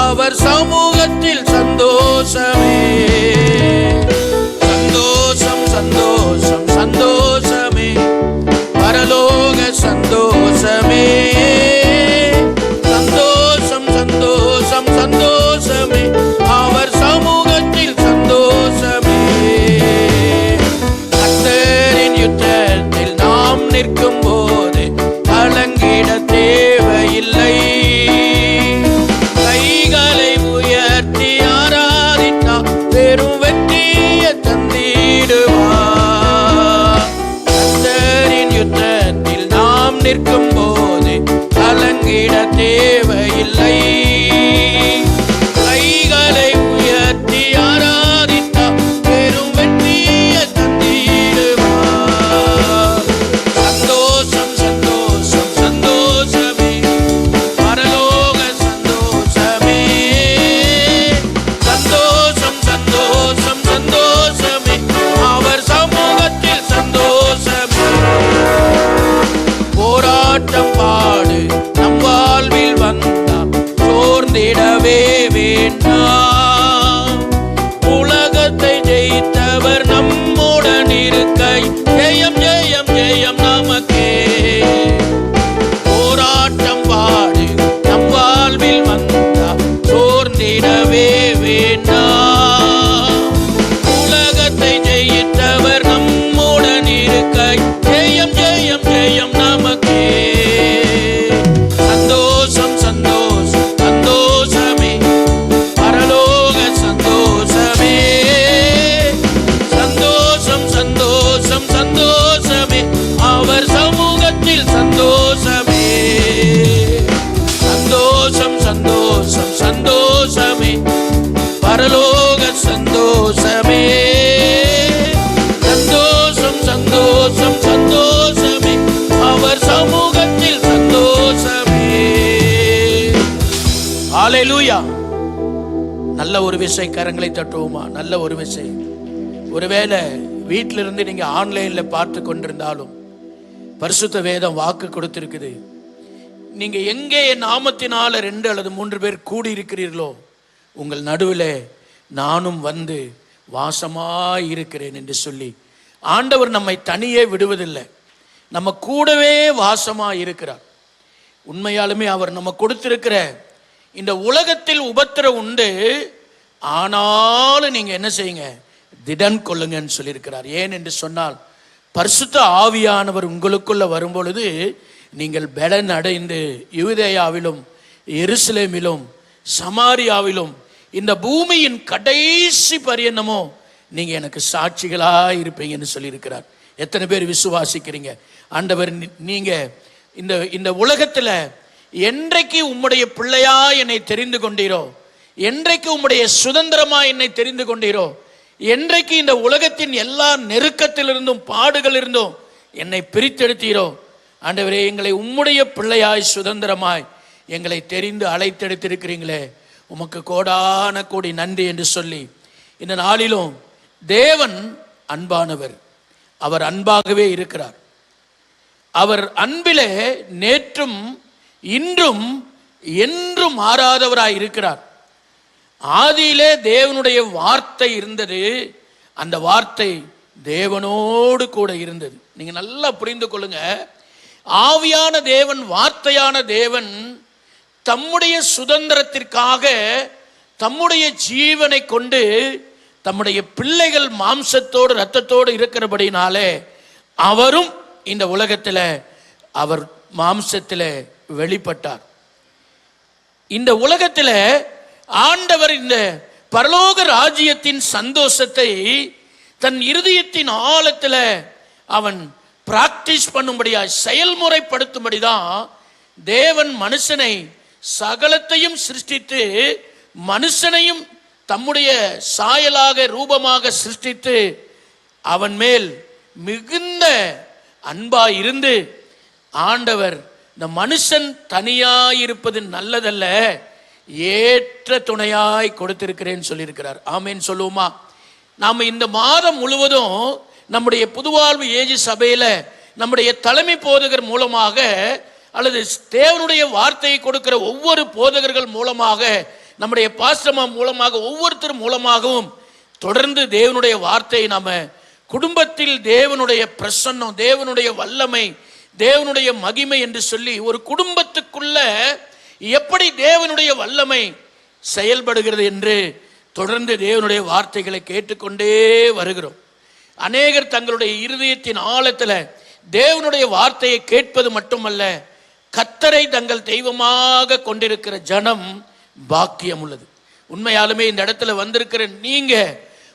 அவர் சமூகத்தில் சந்தோஷமே, சந்தோஷம் சந்தோஷம் சந்தோஷமே, பரலோக சந்தோஷமே, நிற்கும் போது கலங்கிட தேவையில்லை. கைகளை உயர்த்தி ஆராதித்தா பெரும் வெற்றியை தந்திடுவார். சந்தோஷம் சந்தோஷம் சந்தோஷமே, பரலோக சந்தோஷமே. சந்தோஷம் சந்தோஷம் சந்தோஷமே, அவர் சமூகத்தில் சந்தோஷமே. போராட்டம் பாடு நம் வாழ்வில் வந்தா சோர்ந்திடவே வேண்டாம். உலகத்தை ஜெயித்தவர் நம்முடன் இருக்கை, ஜெயம் ஜெயம் ஜெயம் நமக்கே. போராட்டம் பாடு நம் வாழ்வில் வந்தா சோர்ந்திடவே வேண்டாம். உலகத்தை ஜெயித்தவர் நம்முடன் இருக்கை, ஜெயம் ஜெயம் ஜெயம் நமக்கே. சந்தோஷம் சந்தோஷம் சந்தோஷமே, பரலோக சந்தோஷமே. சந்தோஷம் சந்தோஷம் சந்தோஷமே, அவர் சமூகத்தில் சந்தோஷமே. சந்தோஷம் சந்தோஷம் சந்தோஷமே, பரலோக சந்தோஷமே. சந்தோஷம் சந்தோஷம் சந்தோஷமே, அவர் சமூகத்தில் சந்தோஷமே. ஹல்லேலூயா. நல்ல ஒரு விசை கரங்களை தட்டுவோமா? நல்ல ஒரு விசை. ஒருவேளை வீட்டிலிருந்து நீங்க ஆன்லைன்ல பார்த்து கொண்டிருந்தாலும் பரிசுத்த வேதம் வாக்கு கொடுத்திருக்குது. நீங்க எங்கே என் நாமத்தினால 2 அல்லது 3 பேர் கூடி இருக்கிறீர்களோ உங்கள் நடுவில் நானும் வந்து வாசமாய் இருக்கிறேன் என்று சொல்லி ஆண்டவர் நம்மை தனியே விடுவதில்லை. நம்ம கூடவே வாசமாய் இருக்கிறார். உண்மையாலுமே அவர் நம்ம கொடுத்திருக்கிற இந்த உலகத்தில் உபத்திரம் உண்டு, ஆனாலும் நீங்க என்ன செய்யுங்க, திடன் கொள்ளுங்கன்னு சொல்லியிருக்கிறார். ஏன் என்று சொன்னால் பரிசுத்த ஆவியானவர் உங்களுக்குள்ள வரும்பொழுது நீங்கள் பலன் அடைந்து யூதேயாவிலும் எருசலேமிலும் சமாரியாவிலும் இந்த பூமியின் கடைசி பரியந்தமோ நீங்க எனக்கு சாட்சிகளா இருப்பீங்கன்னு சொல்லியிருக்கிறார். எத்தனை பேர் விசுவாசிக்கிறீங்க? ஆண்டவர் நீங்க இந்த உலகத்துல என்றைக்கு உம்முடைய பிள்ளையா என்னை தெரிந்து கொண்டீரோ, என்றைக்கு உம்முடைய சுதந்திரமா என்னை தெரிந்து கொண்டீரோ, என்றைக்கு இந்த உலகத்தின் எல்லா நெருக்கத்திலிருந்தும் பாடுகளிலிருந்தும் என்னை பிரித்தெடுத்தீரோ, ஆண்டவரே எங்களை உம்முடைய பிள்ளையாய் சுதந்திரமாய் எங்களை தெரிந்து அழைத்தெடுத்திருக்கிறீங்களே, உமக்கு கோடான கோடி நன்றி என்று சொல்லி இந்த நாளிலும் தேவன் அன்பானவர். அவர் அன்பாகவே இருக்கிறார். அவர் அன்பிலே நேற்றும் இன்றும் என்றும் மாறாதவராய் இருக்கிறார். ஆதியிலே தேவனுடைய வார்த்தை இருந்தது, அந்த வார்த்தை தேவனோடு கூட இருந்தது. நீங்க நல்லா புரிந்து கொள்ளுங்க. ஆவியான தேவன், வார்த்தையான தேவன் தம்முடைய சுதந்திரத்திற்காக தம்முடைய ஜீவனை கொண்டு தம்முடைய பிள்ளைகள் மாம்சத்தோடு இரத்தத்தோடு இருக்கிறபடினாலே அவரும் இந்த உலகத்தில் அவர் மாம்சத்தில் வெளிப்பட்டார். இந்த உலகத்தில் ஆண்டவர் இந்த பரலோக ராஜ்யத்தின் சந்தோஷத்தை தன் இருதயத்தின் ஆழத்தில் அவன் பிராக்டிஸ் பண்ணும்படியா செயல்முறைப்படுத்தும்படிதான் தேவன் மனுஷனை சகலத்தையும் சிருஷ்டித்து மனுஷனையும் தம்முடைய சாயலாக ரூபமாக சிருஷ்டித்து அவன் மேல் மிகுந்த அன்பாய் இருந்து ஆண்டவர் இந்த மனுஷன் தனியாயிருப்பது நல்லதல்ல, ஏற்ற துணையாய் கொடுத்திருக்கிறேன்னு சொல்லியிருக்கிறார். ஆமேன் சொல்லுவோமா? நாம் இந்த மாதம் முழுவதும் நம்முடைய புதுவாழ்வு ஏஜி சபையில நம்முடைய தலைமை போதகர் மூலமாக அல்லது தேவனுடைய வார்த்தையை கொடுக்கிற ஒவ்வொரு போதகர்கள் மூலமாக, நம்முடைய பாஸ்டர்மா மூலமாக, ஒவ்வொருத்தர் மூலமாகவும் தொடர்ந்து தேவனுடைய வார்த்தையை நாம குடும்பத்தில் தேவனுடைய பிரசன்னம், தேவனுடைய வல்லமை, தேவனுடைய மகிமை என்று சொல்லி ஒரு குடும்பத்துக்குள்ள எப்படி தேவனுடைய வல்லமை செயல்படுகிறது என்று தொடர்ந்து தேவனுடைய வார்த்தைகளை கேட்டுக்கொண்டே வருகிறோம். அநேகர் தங்களுடைய இருதயத்தின் ஆழத்தில் தேவனுடைய வார்த்தையை கேட்பது மட்டுமல்ல, கர்த்தரை தங்கள் தெய்வமாக கொண்டிருக்கிற ஜனம் பாக்கியம் உள்ளது. உண்மையாலுமே இந்த இடத்துல வந்திருக்கிற நீங்க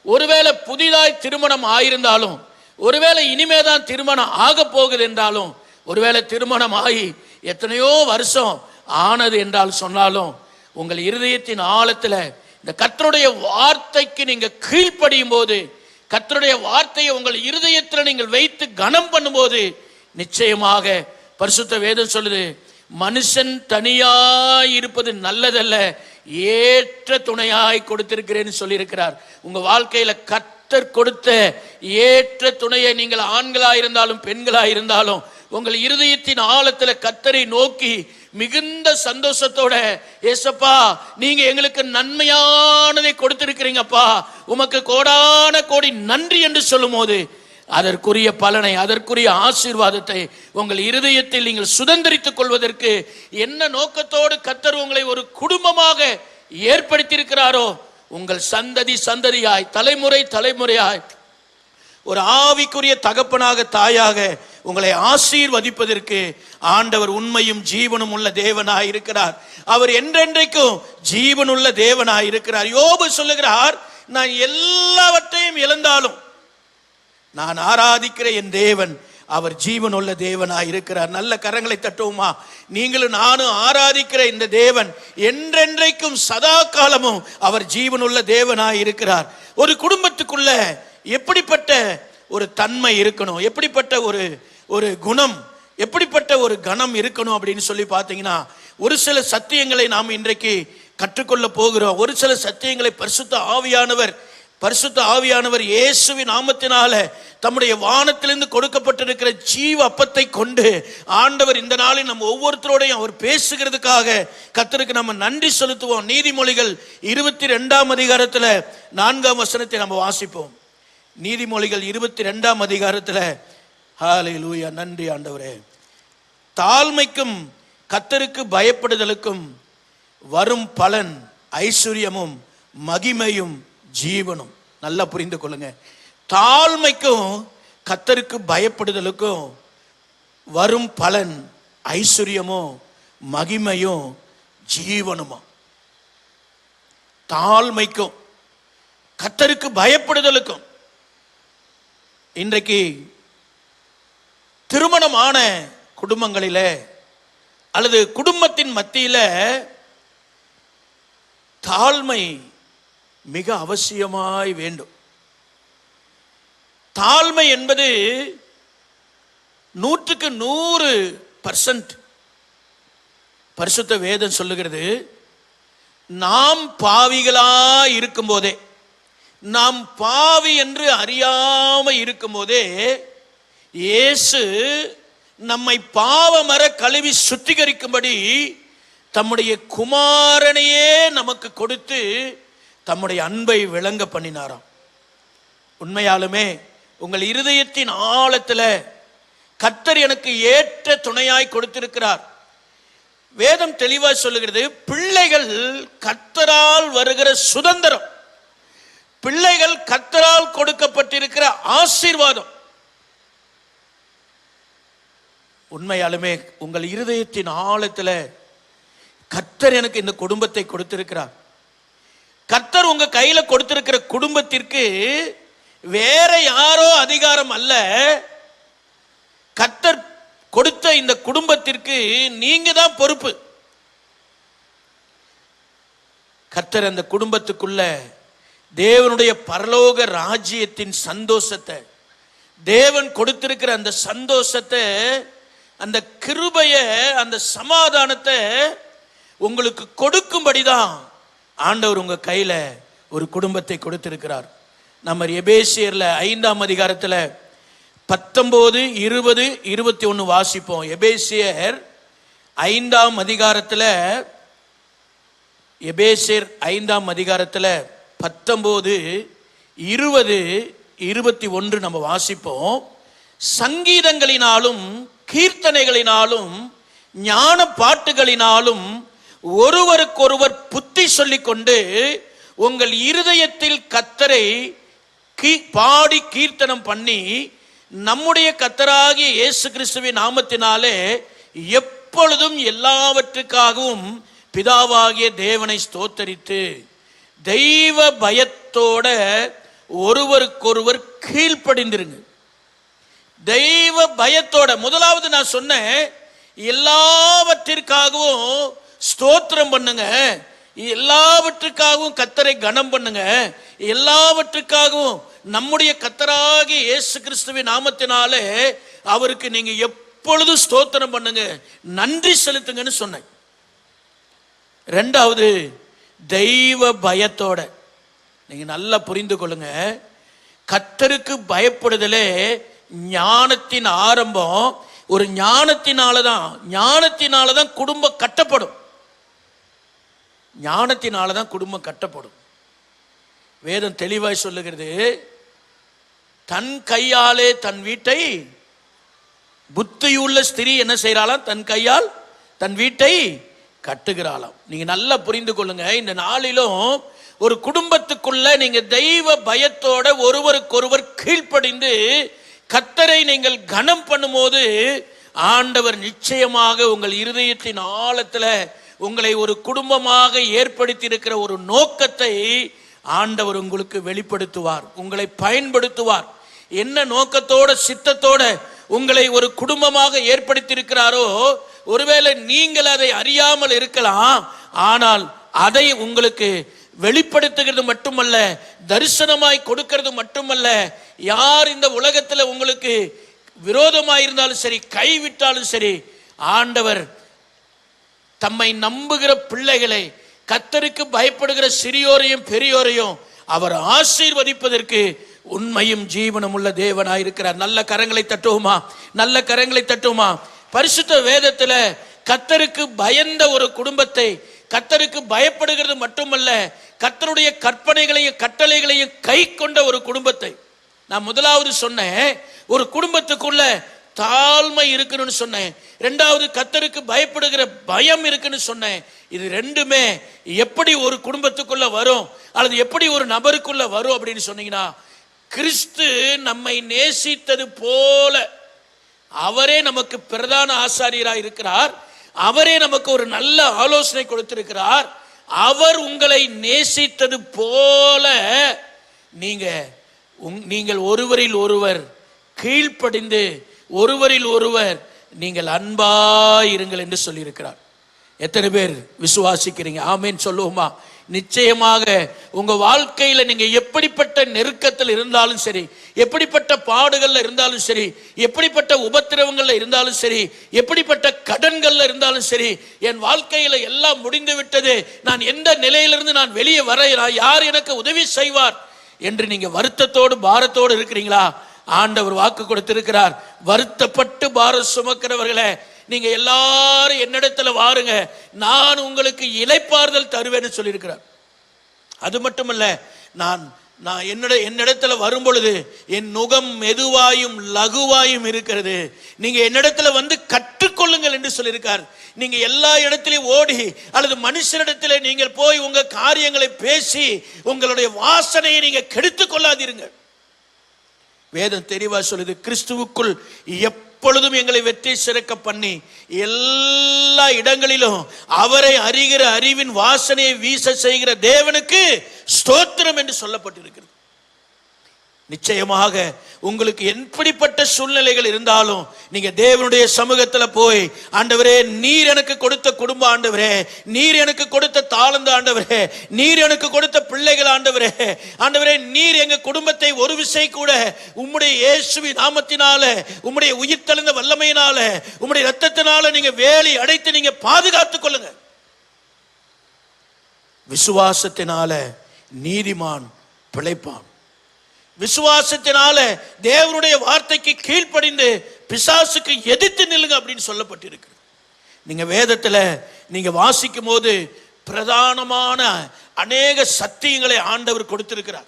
ஒருவேளை புதிதாய் திருமணம் ஆயிருந்தாலும், ஒருவேளை இனிமேதான் திருமணம் ஆக போகுது என்றாலும், ஒருவேளை திருமணம் ஆகி எத்தனையோ வருஷம் ஆனது என்றால் சொன்னாலும் உங்கள் இருதயத்தின் ஆழத்தில் இந்த கர்த்தருடைய வார்த்தைக்கு நீங்க கீழ்ப்படியும் போது, கர்த்தருடைய வார்த்தையை உங்கள் இருதயத்தில் நீங்கள் வைத்து கனம் பண்ணும்போது, நிச்சயமாக பரிசுத்த வேதம் சொல்லுது, மனுஷன் தனியாய் இருப்பது நல்லதல்ல, ஏற்ற துணையாய் கொடுத்திருக்கிறேன்னு சொல்லியிருக்கிறார். உங்க வாழ்க்கையில கர்த்தர் கொடுத்த ஏற்ற துணையை நீங்கள் ஆண்களாயிருந்தாலும் பெண்களாயிருந்தாலும் உங்கள் இருதயத்தின் ஆழத்துல கர்த்தரை நோக்கி மிகுந்த சந்தோஷத்தோட, ஏசப்பா நீங்க எங்களுக்கு நன்மையானதை கொடுத்திருக்கிறீங்கப்பா, உமக்கு கோடான கோடி நன்றி என்று சொல்லும் போது அதற்குரிய பலனை, அதற்குரிய ஆசீர்வாதத்தை உங்கள் இருதயத்தில் நீங்கள் சுதந்திரித்துக் கொள்வதற்கு என்ன நோக்கத்தோடு கர்த்தர் உங்களை ஒரு குடும்பமாக ஏற்படுத்தியிருக்கிறாரோ, உங்கள் சந்ததி சந்ததியாய், தலைமுறை தலைமுறையாய் ஒரு ஆவிக்குரிய தகப்பனாக, தாயாக உங்களை ஆசீர்வதிப்பதற்கு ஆண்டவர் உண்மையும் ஜீவனும் உள்ள தேவனாய் இருக்கிறார். அவர் என்றென்றைக்கும் ஜீவனுள்ள தேவனாய் இருக்கிறார். யோபு சொல்லுகிறார், நான் எல்லாவற்றையும் இழந்தாலும் நான் ஆராதிக்கிற என் தேவன் அவர் ஜீவனுள்ள தேவனாய் இருக்கிறார். நல்ல கரங்களை தட்டுவோமா? நீங்களும் நானும் ஆராதிக்கிற இந்த தேவன் என்றென்றைக்கும் சதா காலமும் அவர் ஜீவனுள்ள தேவனாய் இருக்கிறார். ஒரு குடும்பத்துக்குள்ள எப்படிப்பட்ட ஒரு தன்மை இருக்கணும், எப்படிப்பட்ட ஒரு குணம், எப்படிப்பட்ட ஒரு கணம் இருக்கணும் அப்படின்னு சொல்லி பார்த்தீங்கன்னா, ஒரு சில சத்தியங்களை நாம் இன்றைக்கு கற்றுக்கொள்ள போகிறோம். ஒரு சில சத்தியங்களை பரிசுத்த ஆவியானவர் இயேசுவின் நாமத்தினால தம்முடைய வானத்திலிருந்து கொடுக்கப்பட்டிருக்கிற ஜீவ அப்பத்தை கொண்டு ஆண்டவர் இந்த நாளில் நம்ம ஒவ்வொருத்தரோடையும் அவர் பேசுகிறதுக்காக கர்த்தருக்கு நம்ம நன்றி செலுத்துவோம். நீதிமொழிகள் 22ஆம் அதிகாரத்தில் 4ஆம் வசனத்தை நம்ம வாசிப்போம். நீதிமொழிகள் 22ஆம் அதிகாரத்தில், ஹல்லேலூயா, நன்றி ஆண்டவரே. தாழ்மைக்கும் கர்த்தருக்கு பயப்படுதலுக்கும் வரும் பலன் ஐஸ்வர்யமும் மகிமையும் ஜீவனும். நல்லா புரிந்து கொள்ளுங்க. தாழ்மைக்கும் கர்த்தருக்கு பயப்படுதலுக்கும் வரும் பலன் ஐஸ்வர்யமும் மகிமையும் ஜீவனுமா. தாழ்மைக்கும் கர்த்தருக்கு பயப்படுதலுக்கும். இன்றைக்கு திருமணமான குடும்பங்களில அல்லது குடும்பத்தின் மத்தியில தாழ்மை மிக அவசியமாய் வேண்டும். தாழ்மை என்பது 100% பரிசுத்த வேதம் சொல்லுகிறது. நாம் பாவிகளாய் இருக்கும் போதே, நாம் பாவி என்று அறியாம இருக்கும் போதே இயேசு நம்மை பாவமற கழுவி சுத்திகரிக்கும்படி தம்முடைய குமாரனையே நமக்கு கொடுத்து தம்முடைய அன்பை விளங்க பண்ணினாராம். உண்மையாலுமே உங்கள் இருதயத்தின் ஆழத்துல கர்த்தர் எனக்கு ஏற்ற துணையாய் கொடுத்திருக்கிறார். வேதம் தெளிவாய் சொல்லுகிறது, பிள்ளைகள் கர்த்தரால் வருகிற சுதந்திரம், பிள்ளைகள் கர்த்தரால் கொடுக்கப்பட்டிருக்கிற ஆசீர்வாதம். உண்மையாலுமே உங்கள் இருதயத்தின் ஆழத்துல கர்த்தர் எனக்கு இந்த குடும்பத்தை கொடுத்திருக்கிறார். கர்த்தர் உங்க கையில கொடுத்திருக்கிற குடும்பத்திற்கு வேற யாரோ அதிகாரம் அல்ல. கர்த்தர் கொடுத்த இந்த குடும்பத்திற்கு நீங்க தான் பொறுப்பு. கர்த்தர் அந்த குடும்பத்துக்குள்ள தேவனுடைய பரலோக ராஜ்யத்தின் சந்தோஷத்தை, தேவன் கொடுத்திருக்கிற அந்த சந்தோஷத்தை, அந்த கிருபைய, அந்த சமாதானத்தை உங்களுக்கு கொடுக்கும்படிதான் ஆண்டவர் உங்க கையில ஒரு குடும்பத்தை கொடுத்திருக்கிறார். நம்ம எபேசியர்ல 5ஆம் அதிகாரத்துல 19, 20, 21 வாசிப்போம். எபேசியர் 5ஆம் அதிகாரத்துல, எபேசியர் 5ஆம் அதிகாரத்துல 19, 20, 21 நம்ம வாசிப்போம். சங்கீதங்களினாலும் கீர்த்தனைகளினாலும் ஞான பாட்டுகளினாலும் ஒருவருக்கொருவர் புத்தி சொல்லிக் கொண்டு உங்கள் இருதயத்தில் கர்த்தரை பாடி கீர்த்தனம் பண்ணி நம்முடைய கர்த்தராகிய இயேசு கிறிஸ்துவின் நாமத்தினாலே எப்பொழுதும் எல்லாவற்றுக்காகவும் பிதாவாகிய தேவனை ஸ்தோத்தரித்து தெய்வ பயத்தோட ஒருவருக்கொருவர் கீழ்ப்படிந்திருங்க. தெய்வ பயத்தோட. முதலாவது நான் சொன்னேன், எல்லாவற்றிற்காகவும் ஸ்தோத்திரம் பண்ணுங்க, எல்லாவற்றுக்காகவும் கர்த்தரை கனம் பண்ணுங்க, எல்லாவற்றுக்காகவும் நம்முடைய கர்த்தராகிய இயேசு கிறிஸ்துவின் நாமத்தினாலே அவருக்கு நீங்க எப்பொழுதும் ஸ்தோத்திரம் பண்ணுங்க, நன்றி செலுத்துங்கன்னு சொன்னேன். ரெண்டாவது, தெய்வ பயத்தோட. நீங்க நல்லா புரிந்து கொள்ளுங்க, கர்த்தருக்கு பயப்படுதலே ஞானத்தின் ஆரம்பம். ஒரு ஞானத்தினாலதான் குடும்பம் கட்டப்படும். ஞானத்தினாலதான் குடும்பம் கட்டப்படும். வேதம் தெளிவாய் சொல்லுகிறது, தன் கையாலே தன் வீட்டை, புத்தியுள்ள ஸ்திரீ என்ன செய்யறாளாம்? தன் கையால் தன் வீட்டை கட்டுகிறாளாம். நீங்க நல்லா புரிந்து கொள்ளுங்க, இந்த நாளிலும் ஒரு குடும்பத்துக்குள்ள நீங்க தெய்வ பயத்தோட ஒருவருக்கொருவர் கீழ்ப்படிந்து கர்த்தரை நீங்கள் கனம் பண்ணும்போது ஆண்டவர் நிச்சயமாக உங்கள் இருதயத்தின் ஆழத்துல உங்களை ஒரு குடும்பமாக ஏற்படுத்தி இருக்கிற ஒரு நோக்கத்தை ஆண்டவர் உங்களுக்கு வெளிப்படுத்துவார், உங்களை பயன்படுத்துவார். என்ன நோக்கத்தோட சித்தத்தோட உங்களை ஒரு குடும்பமாக ஏற்படுத்தி இருக்கிறாரோ, ஒருவேளை நீங்கள் அதை அறியாமல் இருக்கலாம், ஆனால் அதை உங்களுக்கு வெளிப்படுத்துகிறது மட்டுமல்ல, தரிசனமாய் கொடுக்கிறது மட்டுமல்ல, யார் இந்த உலகத்துல உங்களுக்கு விரோதமாயிருந்தாலும் சரி, கைவிட்டாலும் சரி, ஆண்டவர் தம்மை நம்புகிற பிள்ளைகளை, கர்த்தருக்கு பயப்படுகிற சிறியோரையும் பெரியோரையும் அவர் ஆசீர்வதிப்பதற்கு உண்மையும் ஜீவனும் உள்ள தேவனாயிருக்கிறார். நல்ல கரங்களை தட்டுவோமா? நல்ல கரங்களை தட்டுவோமா? பரிசுத்த வேதத்துல கர்த்தருக்கு பயந்த ஒரு குடும்பத்தை, கர்த்தருக்கு பயப்படுகிறது மட்டுமல்ல, கர்த்தருடைய கற்பனைகளையும் கட்டளைகளையும் கை கொண்ட ஒரு குடும்பத்தை நான் முதலாவது சொன்னேன். ஒரு குடும்பத்துக்குள்ள தாழ்மை இருக்குன்னு சொன்னேன். ரெண்டாவது, கர்த்தருக்கு பயப்படுகிற பயம் இருக்குன்னு சொன்னேன். இது ரெண்டுமே எப்படி ஒரு குடும்பத்துக்குள்ள வரும் அல்லது எப்படி ஒரு நபருக்குள்ள வரும் அப்படின்னு சொன்னீங்கன்னா, கிறிஸ்து நம்மை நேசித்தது போல அவரே நமக்கு பிரதான ஆசாரியராக இருக்கிறார். அவரே நமக்கு ஒரு நல்ல ஆலோசனை கொடுத்திருக்கிறார். அவர் உங்களை நேசித்தது போல நீங்கள் ஒருவரில் ஒருவர் கீழ்ப்படிந்து ஒருவரில் ஒருவர் நீங்கள் அன்பாயிருங்கள் என்று சொல்லியிருக்கிறார். எத்தனை பேர் விசுவாசிக்கிறீங்க? ஆமேன் சொல்லுவோமா? நிச்சயமாக உங்க வாழ்க்கையில நீங்க எப்படிப்பட்ட நெருக்கத்தில் இருந்தாலும் சரி, எப்படிப்பட்ட பாடுகள்ல இருந்தாலும் சரி, எப்படிப்பட்ட உபத்திரவங்கள்ல இருந்தாலும் சரி, எப்படிப்பட்ட கடன்கள்ல இருந்தாலும் சரி, என் வாழ்க்கையில எல்லாம் முடிந்து விட்டது, நான் எந்த நிலையிலிருந்து நான் வெளியே வர, யார் எனக்கு உதவி செய்வார் என்று நீங்க வருத்தத்தோடு பாரத்தோடு இருக்கிறீங்களா? ஆண்டவர் வாக்கு கொடுத்திருக்கிறார், வருத்தப்பட்டு பாரம் சுமக்கிறவர்களே, நீங்க எல்லாரும் என்னிடத்துல வாருங்க, நான் உங்களுக்கு இளைப்பாறுதல் தருவேன்னு சொல்லியிருக்கிறார். அது மட்டுமல்ல, நான் என்னிடத்துல வரும் பொழுது என் நுகம் மெதுவாயும் லகுவாயும் இருக்கிறது, நீங்க என்னிடத்துல வந்து கற்றுக்கொள்ளுங்கள் என்று சொல்லியிருக்கார். நீங்க எல்லா இடத்திலையும் ஓடி அல்லது மனுஷனிடத்துல நீங்கள் போய் உங்க காரியங்களை பேசி உங்களுடைய வாசனையை நீங்க கெடுத்துக் கொள்ளாதீர்கள். வேதம் தெளிவா சொல்லுது, கிறிஸ்துவுக்குள் எப்பொழுதும் எங்களை வெற்றி சிறக்க பண்ணி எல்லா இடங்களிலும் அவரை அறிகிற அறிவின் வாசனையை வீச செய்கிற தேவனுக்கு ஸ்தோத்திரம் என்று சொல்லப்பட்டிருக்கிறது. நிச்சயமாக உங்களுக்கு எப்படிப்பட்ட சூழ்நிலைகள் இருந்தாலும் நீங்க தேவனுடைய சமூகத்துல போய், ஆண்டவரே நீர் எனக்கு கொடுத்த குடும்பம், ஆண்டவரே நீர் எனக்கு கொடுத்த தாளந்து, ஆண்டவரே நீர் எனக்கு கொடுத்த பிள்ளைகள், ஆண்டவரே ஆண்டவரே நீர் எங்க குடும்பத்தை ஒரு விசை கூட உம்முடைய இயேசுவின் நாமத்தினால, உம்முடைய உயிர்த்தெழுந்த வல்லமையினால, உம்முடைய இரத்தத்தினால நீங்க வேலி அடைத்து நீங்க பாதுகாத்துக் கொள்ளுங்க. விசுவாசத்தினால நீதிமான் பிழைப்பான். விசுவாசத்தினால தேவனுடைய வார்த்தைக்கு கீழ்ப்படிந்து பிசாசுக்கு எதிர்த்து நில்லுங்க அப்படின்னு சொல்லப்பட்டிருக்கு. நீங்க வேதத்துல நீங்க வாசிக்கும் போது பிரதானமான அநேக சத்தியங்களை ஆண்டவர் கொடுத்திருக்கிறார்.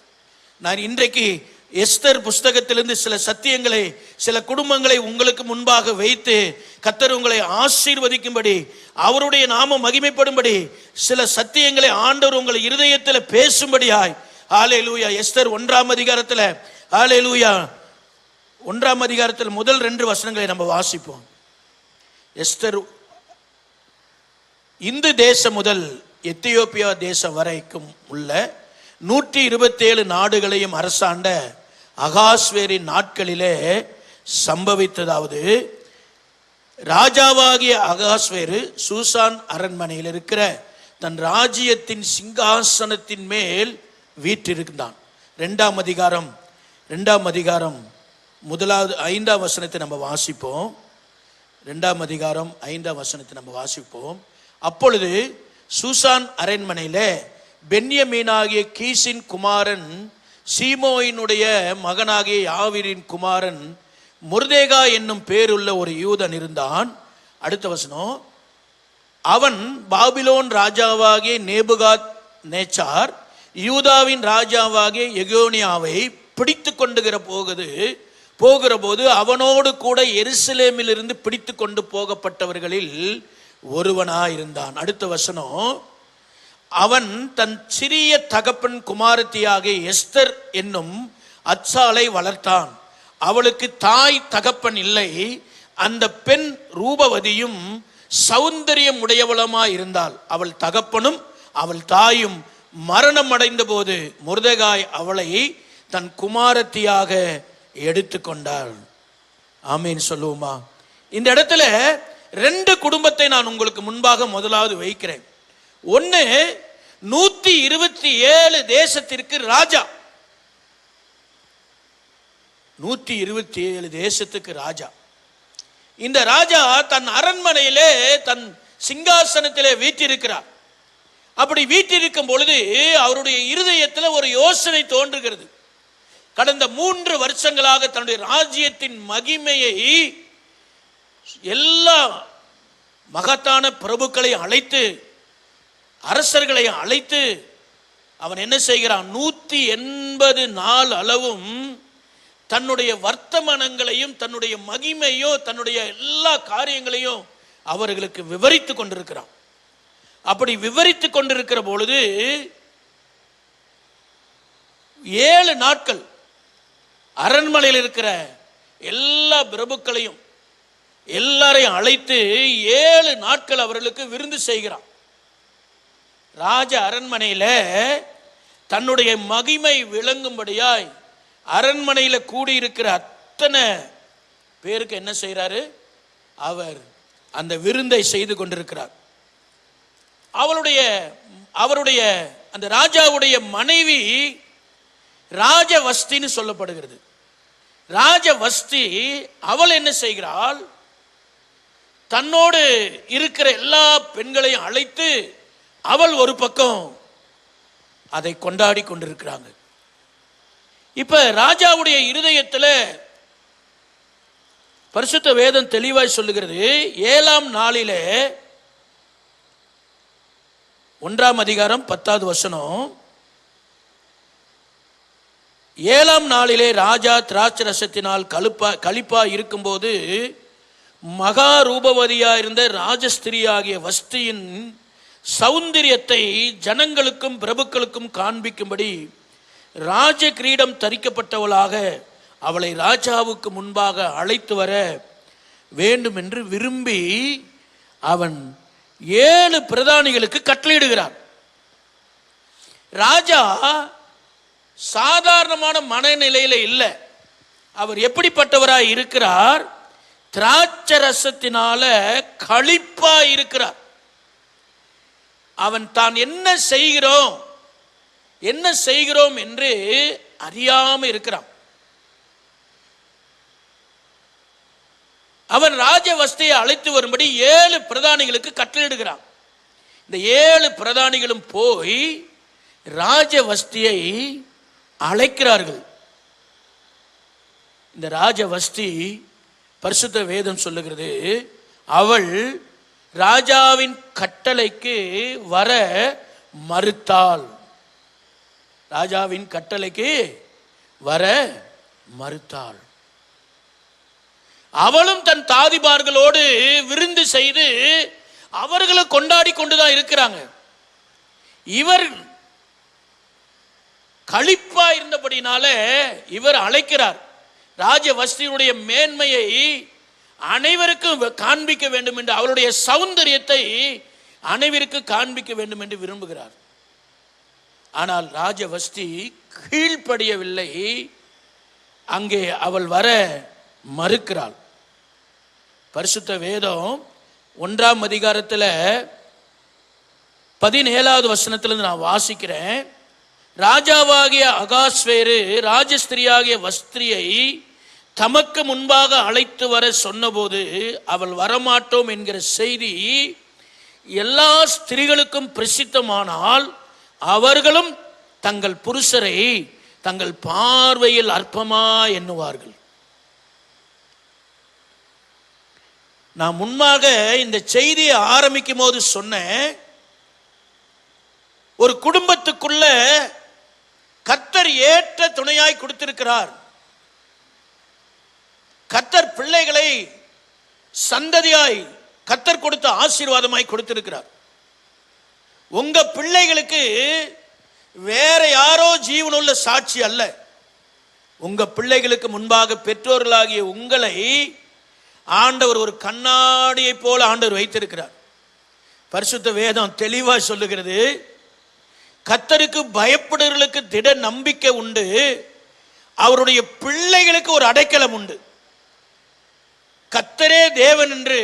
நான் இன்றைக்கு எஸ்தர் புஸ்தகத்திலிருந்து சில சத்தியங்களை, சில குடும்பங்களை உங்களுக்கு முன்பாக வைத்து கர்த்தர் உங்களை ஆசீர்வதிக்கும்படி, அவருடைய நாமம் மகிமைப்படும்படி சில சத்தியங்களை ஆண்டவர் உங்கள் இருதயத்தில் பேசும்படியாய், ஹல்லேலூயா, எஸ்தர் 1ஆம் அதிகாரத்தில், ஹல்லேலூயா 1ஆம் அதிகாரத்தில் முதல் 2 வசனங்களை நம்ம வாசிப்போம். எஸ்தர் இந்து தேசம் முதல் எத்தியோப்பியா தேசம் வரைக்கும் உள்ள 127 நாடுகளையும் அரசாண்ட அகாஸ்வேரின் நாட்களிலே சம்பவித்ததாவது, ராஜாவாகிய அகாஸ்வேரு சூசான் அரண்மனையில் இருக்கிற தன் ராஜ்யத்தின் சிங்காசனத்தின் மேல் வீற்றிருந்தான். 2ஆம் அதிகாரம் 5ஆம் வசனத்தை நம்ம வாசிப்போம். 2ஆம் அதிகாரம் 5ஆம் வசனத்தை நம்ம வாசிப்போம். அப்பொழுது சூசான் அரண்மனையில பென்யமீனாகிய கீசின் குமாரன் சீமோயினுடைய மகனாகிய யாவீரின் குமாரன் மொர்தேகா என்னும் பேருள்ள ஒரு யூதன் இருந்தான். அடுத்த வசனம், அவன் பாபிலோன் ராஜாவாகிய நேபுகாத் நேச்சார் யூதாவின் ராஜாவாகிய எகோனியாவை பிடித்து போகிற போது அவனோடு கூட எருசலேமிலிருந்து பிடித்து கொண்டு போகப்பட்டவர்களில் ஒருவனாயிருந்தான். அடுத்த வசனம், அவன் தன் சிறிய தகப்பன் குமாரத்தியாகிய எஸ்தர் என்னும் அச்சாலை வளர்த்தான். அவளுக்கு தாய் தகப்பன் இல்லை. அந்த பெண் ரூபவதியும் சௌந்தரியம் உடையவளமாய் இருந்தாள். அவள் தகப்பனும் அவள் தாயும் மரணம் அடைந்த போது மொர்தெகாய் அவளை தன் குமாரத்தியாக எடுத்துக்கொண்டாள். ஆமீன் சொல்லுவோமா? இந்த இடத்துல 2 குடும்பத்தை நான் உங்களுக்கு முன்பாக முதலாவது வைக்கிறேன். ஒன்னு, 127 தேசத்திற்கு ராஜா. 127 தேசத்துக்கு ராஜா. இந்த ராஜா தன் அரண்மனையிலே தன் சிங்காசனத்திலே வீற்றிருக்கிறார். அப்படி வீற்றிருக்கும் பொழுது அவருடைய இருதயத்தில் ஒரு யோசனை தோன்றுகிறது. கடந்த 3 வருஷங்களாக தன்னுடைய ராஜ்யத்தின் மகிமையை எல்லா மகத்தான பிரபுக்களை அழைத்து, அரசர்களை அழைத்து அவன் என்ன செய்கிறான்? 180 நாள் அளவும் தன்னுடைய வர்த்தமானங்களையும் தன்னுடைய மகிமையோ தன்னுடைய எல்லா காரியங்களையும் அவர்களுக்கு விவரித்து கொண்டிருக்கிறான். அப்படி விவரித்து கொண்டிருக்கிற பொழுது 7 நாட்கள் அரண்மனையில் இருக்கிற எல்லா பிரபுக்களையும் எல்லாரையும் அழைத்து 7 நாட்கள் அவர்களுக்கு விருந்து செய்கிறான். ராஜ அரண்மனையில தன்னுடைய மகிமை விளங்கும்படியாய் அரண்மனையில் கூடியிருக்கிற அத்தனை பேருக்கு என்ன செய்கிறாரு? அவர் அந்த விருந்தை செய்து கொண்டிருக்கிறார். அவருடைய அந்த ராஜாவுடைய மனைவி ராஜவஸ்தின்னு சொல்லப்படுகிறது. ராஜவஸ்தி அவள் என்ன செய்கிறாள்? தன்னோடு இருக்கிற எல்லா பெண்களையும் அழைத்து அவள் ஒரு பக்கம் அதை கொண்டாடி கொண்டிருக்கிறாங்க. இப்ப ராஜாவுடைய இருதயத்தில் பரிசுத்த வேதம் தெளிவாய் சொல்லுகிறது. 7ஆம் நாளிலே 1ஆம் அதிகாரம் 10வது வசனம், 7ஆம் நாளிலே ராஜா திராட்சை ரசத்தினால் களிப்பா இருக்கும்போது மகா ரூபவதியா இருந்த ராஜஸ்திரியாகிய வஸ்தியின் சௌந்தரியத்தை ஜனங்களுக்கும் பிரபுக்களுக்கும் காண்பிக்கும்படி ராஜ கிரீடம் தரிக்கப்பட்டவளாக அவளை ராஜாவுக்கு முன்பாக அழைத்து வர வேண்டும் என்று விரும்பி அவன் 7 பிரதானிகளுக்கு கட்டளையிடுகிறார். ராஜா சாதாரணமான மனநிலையில இல்லை. அவர் எப்படிப்பட்டவராய் இருக்கிறார்? திராட்சை ரசத்தினால களிப்பா இருக்கிறார். அவன் தான் என்ன செய்கிறோம் என்று அறியாம இருக்கிறான். அவன் ராஜவஸ்தியை அழைத்து வரும்படி 7 பிரதானிகளுக்கு கட்டளையிடுகிறான். இந்த 7 பிரதானிகளும் போய் ராஜவஸ்தியை அழைக்கிறார்கள். இந்த ராஜவஸ்தி பரிசுத்த வேதம் சொல்லுகிறது, அவள் ராஜாவின் கட்டளைக்கு வர மறுத்தாள். ராஜாவின் கட்டளைக்கு வர மறுத்தாள். அவளும் தன் தாதிமார்களோடு விருந்து செய்து அவர்களை கொண்டாடி கொண்டுதான் இருக்கிறாங்க. இவர் களிப்பா இருந்தபடினால இவர் அழைக்கிறார். ராஜவஸ்தியுடைய மேன்மையை அனைவருக்கும் காண்பிக்க வேண்டும் என்று, அவளுடைய சௌந்தரியத்தை அனைவருக்கு காண்பிக்க வேண்டும் என்று விரும்புகிறார். ஆனால் ராஜவஸ்தி கீழ்ப்படியவில்லை. அங்கே அவள் வர மறுக்கிறாள். பரிசுத்த வேதம் 1ஆம் அதிகாரத்தில் 17வது வசனத்திலிருந்து நான் வாசிக்கிறேன். ராஜாவாகிய அகாஸ்வேரு ராஜஸ்திரியாகிய வஸ்திரியை தமக்கு முன்பாக அழைத்து வர சொன்னபோது அவள் வரமாட்டோம் என்கிற செய்தி எல்லா ஸ்திரீகளுக்கும் பிரசித்தமானால் அவர்களும் தங்கள் புருஷரை தங்கள் பார்வையில் அற்பமா எண்ணுவார்கள். நான் முன்பாக இந்த செய்தியை ஆரம்பிக்கும் போது சொன்னேன், ஒரு குடும்பத்துக்குள்ள கர்த்தர் ஏற்ற துணையாய் கொடுத்திருக்கிறார். கர்த்தர் பிள்ளைகளை சந்ததியாய் கர்த்தர் கொடுத்த ஆசீர்வாதமாய் கொடுத்திருக்கிறார். உங்க பிள்ளைகளுக்கு வேற யாரோ ஜீவனுள்ள சாட்சி அல்ல. உங்க பிள்ளைகளுக்கு முன்பாக பெற்றோர்களாகிய உங்களை ஆண்டவர் ஒரு கண்ணாடியை போல ஆண்டவர் வைத்திருக்கிறார். பரிசுத்த வேதம் தெளிவா சொல்லுகிறது, கர்த்தருக்கு பயப்படுகிறவர்களுக்கு திட நம்பிக்கை உண்டு, அவருடைய பிள்ளைகளுக்கு ஒரு அடைக்கலம் உண்டு. கர்த்தரே தேவன் என்று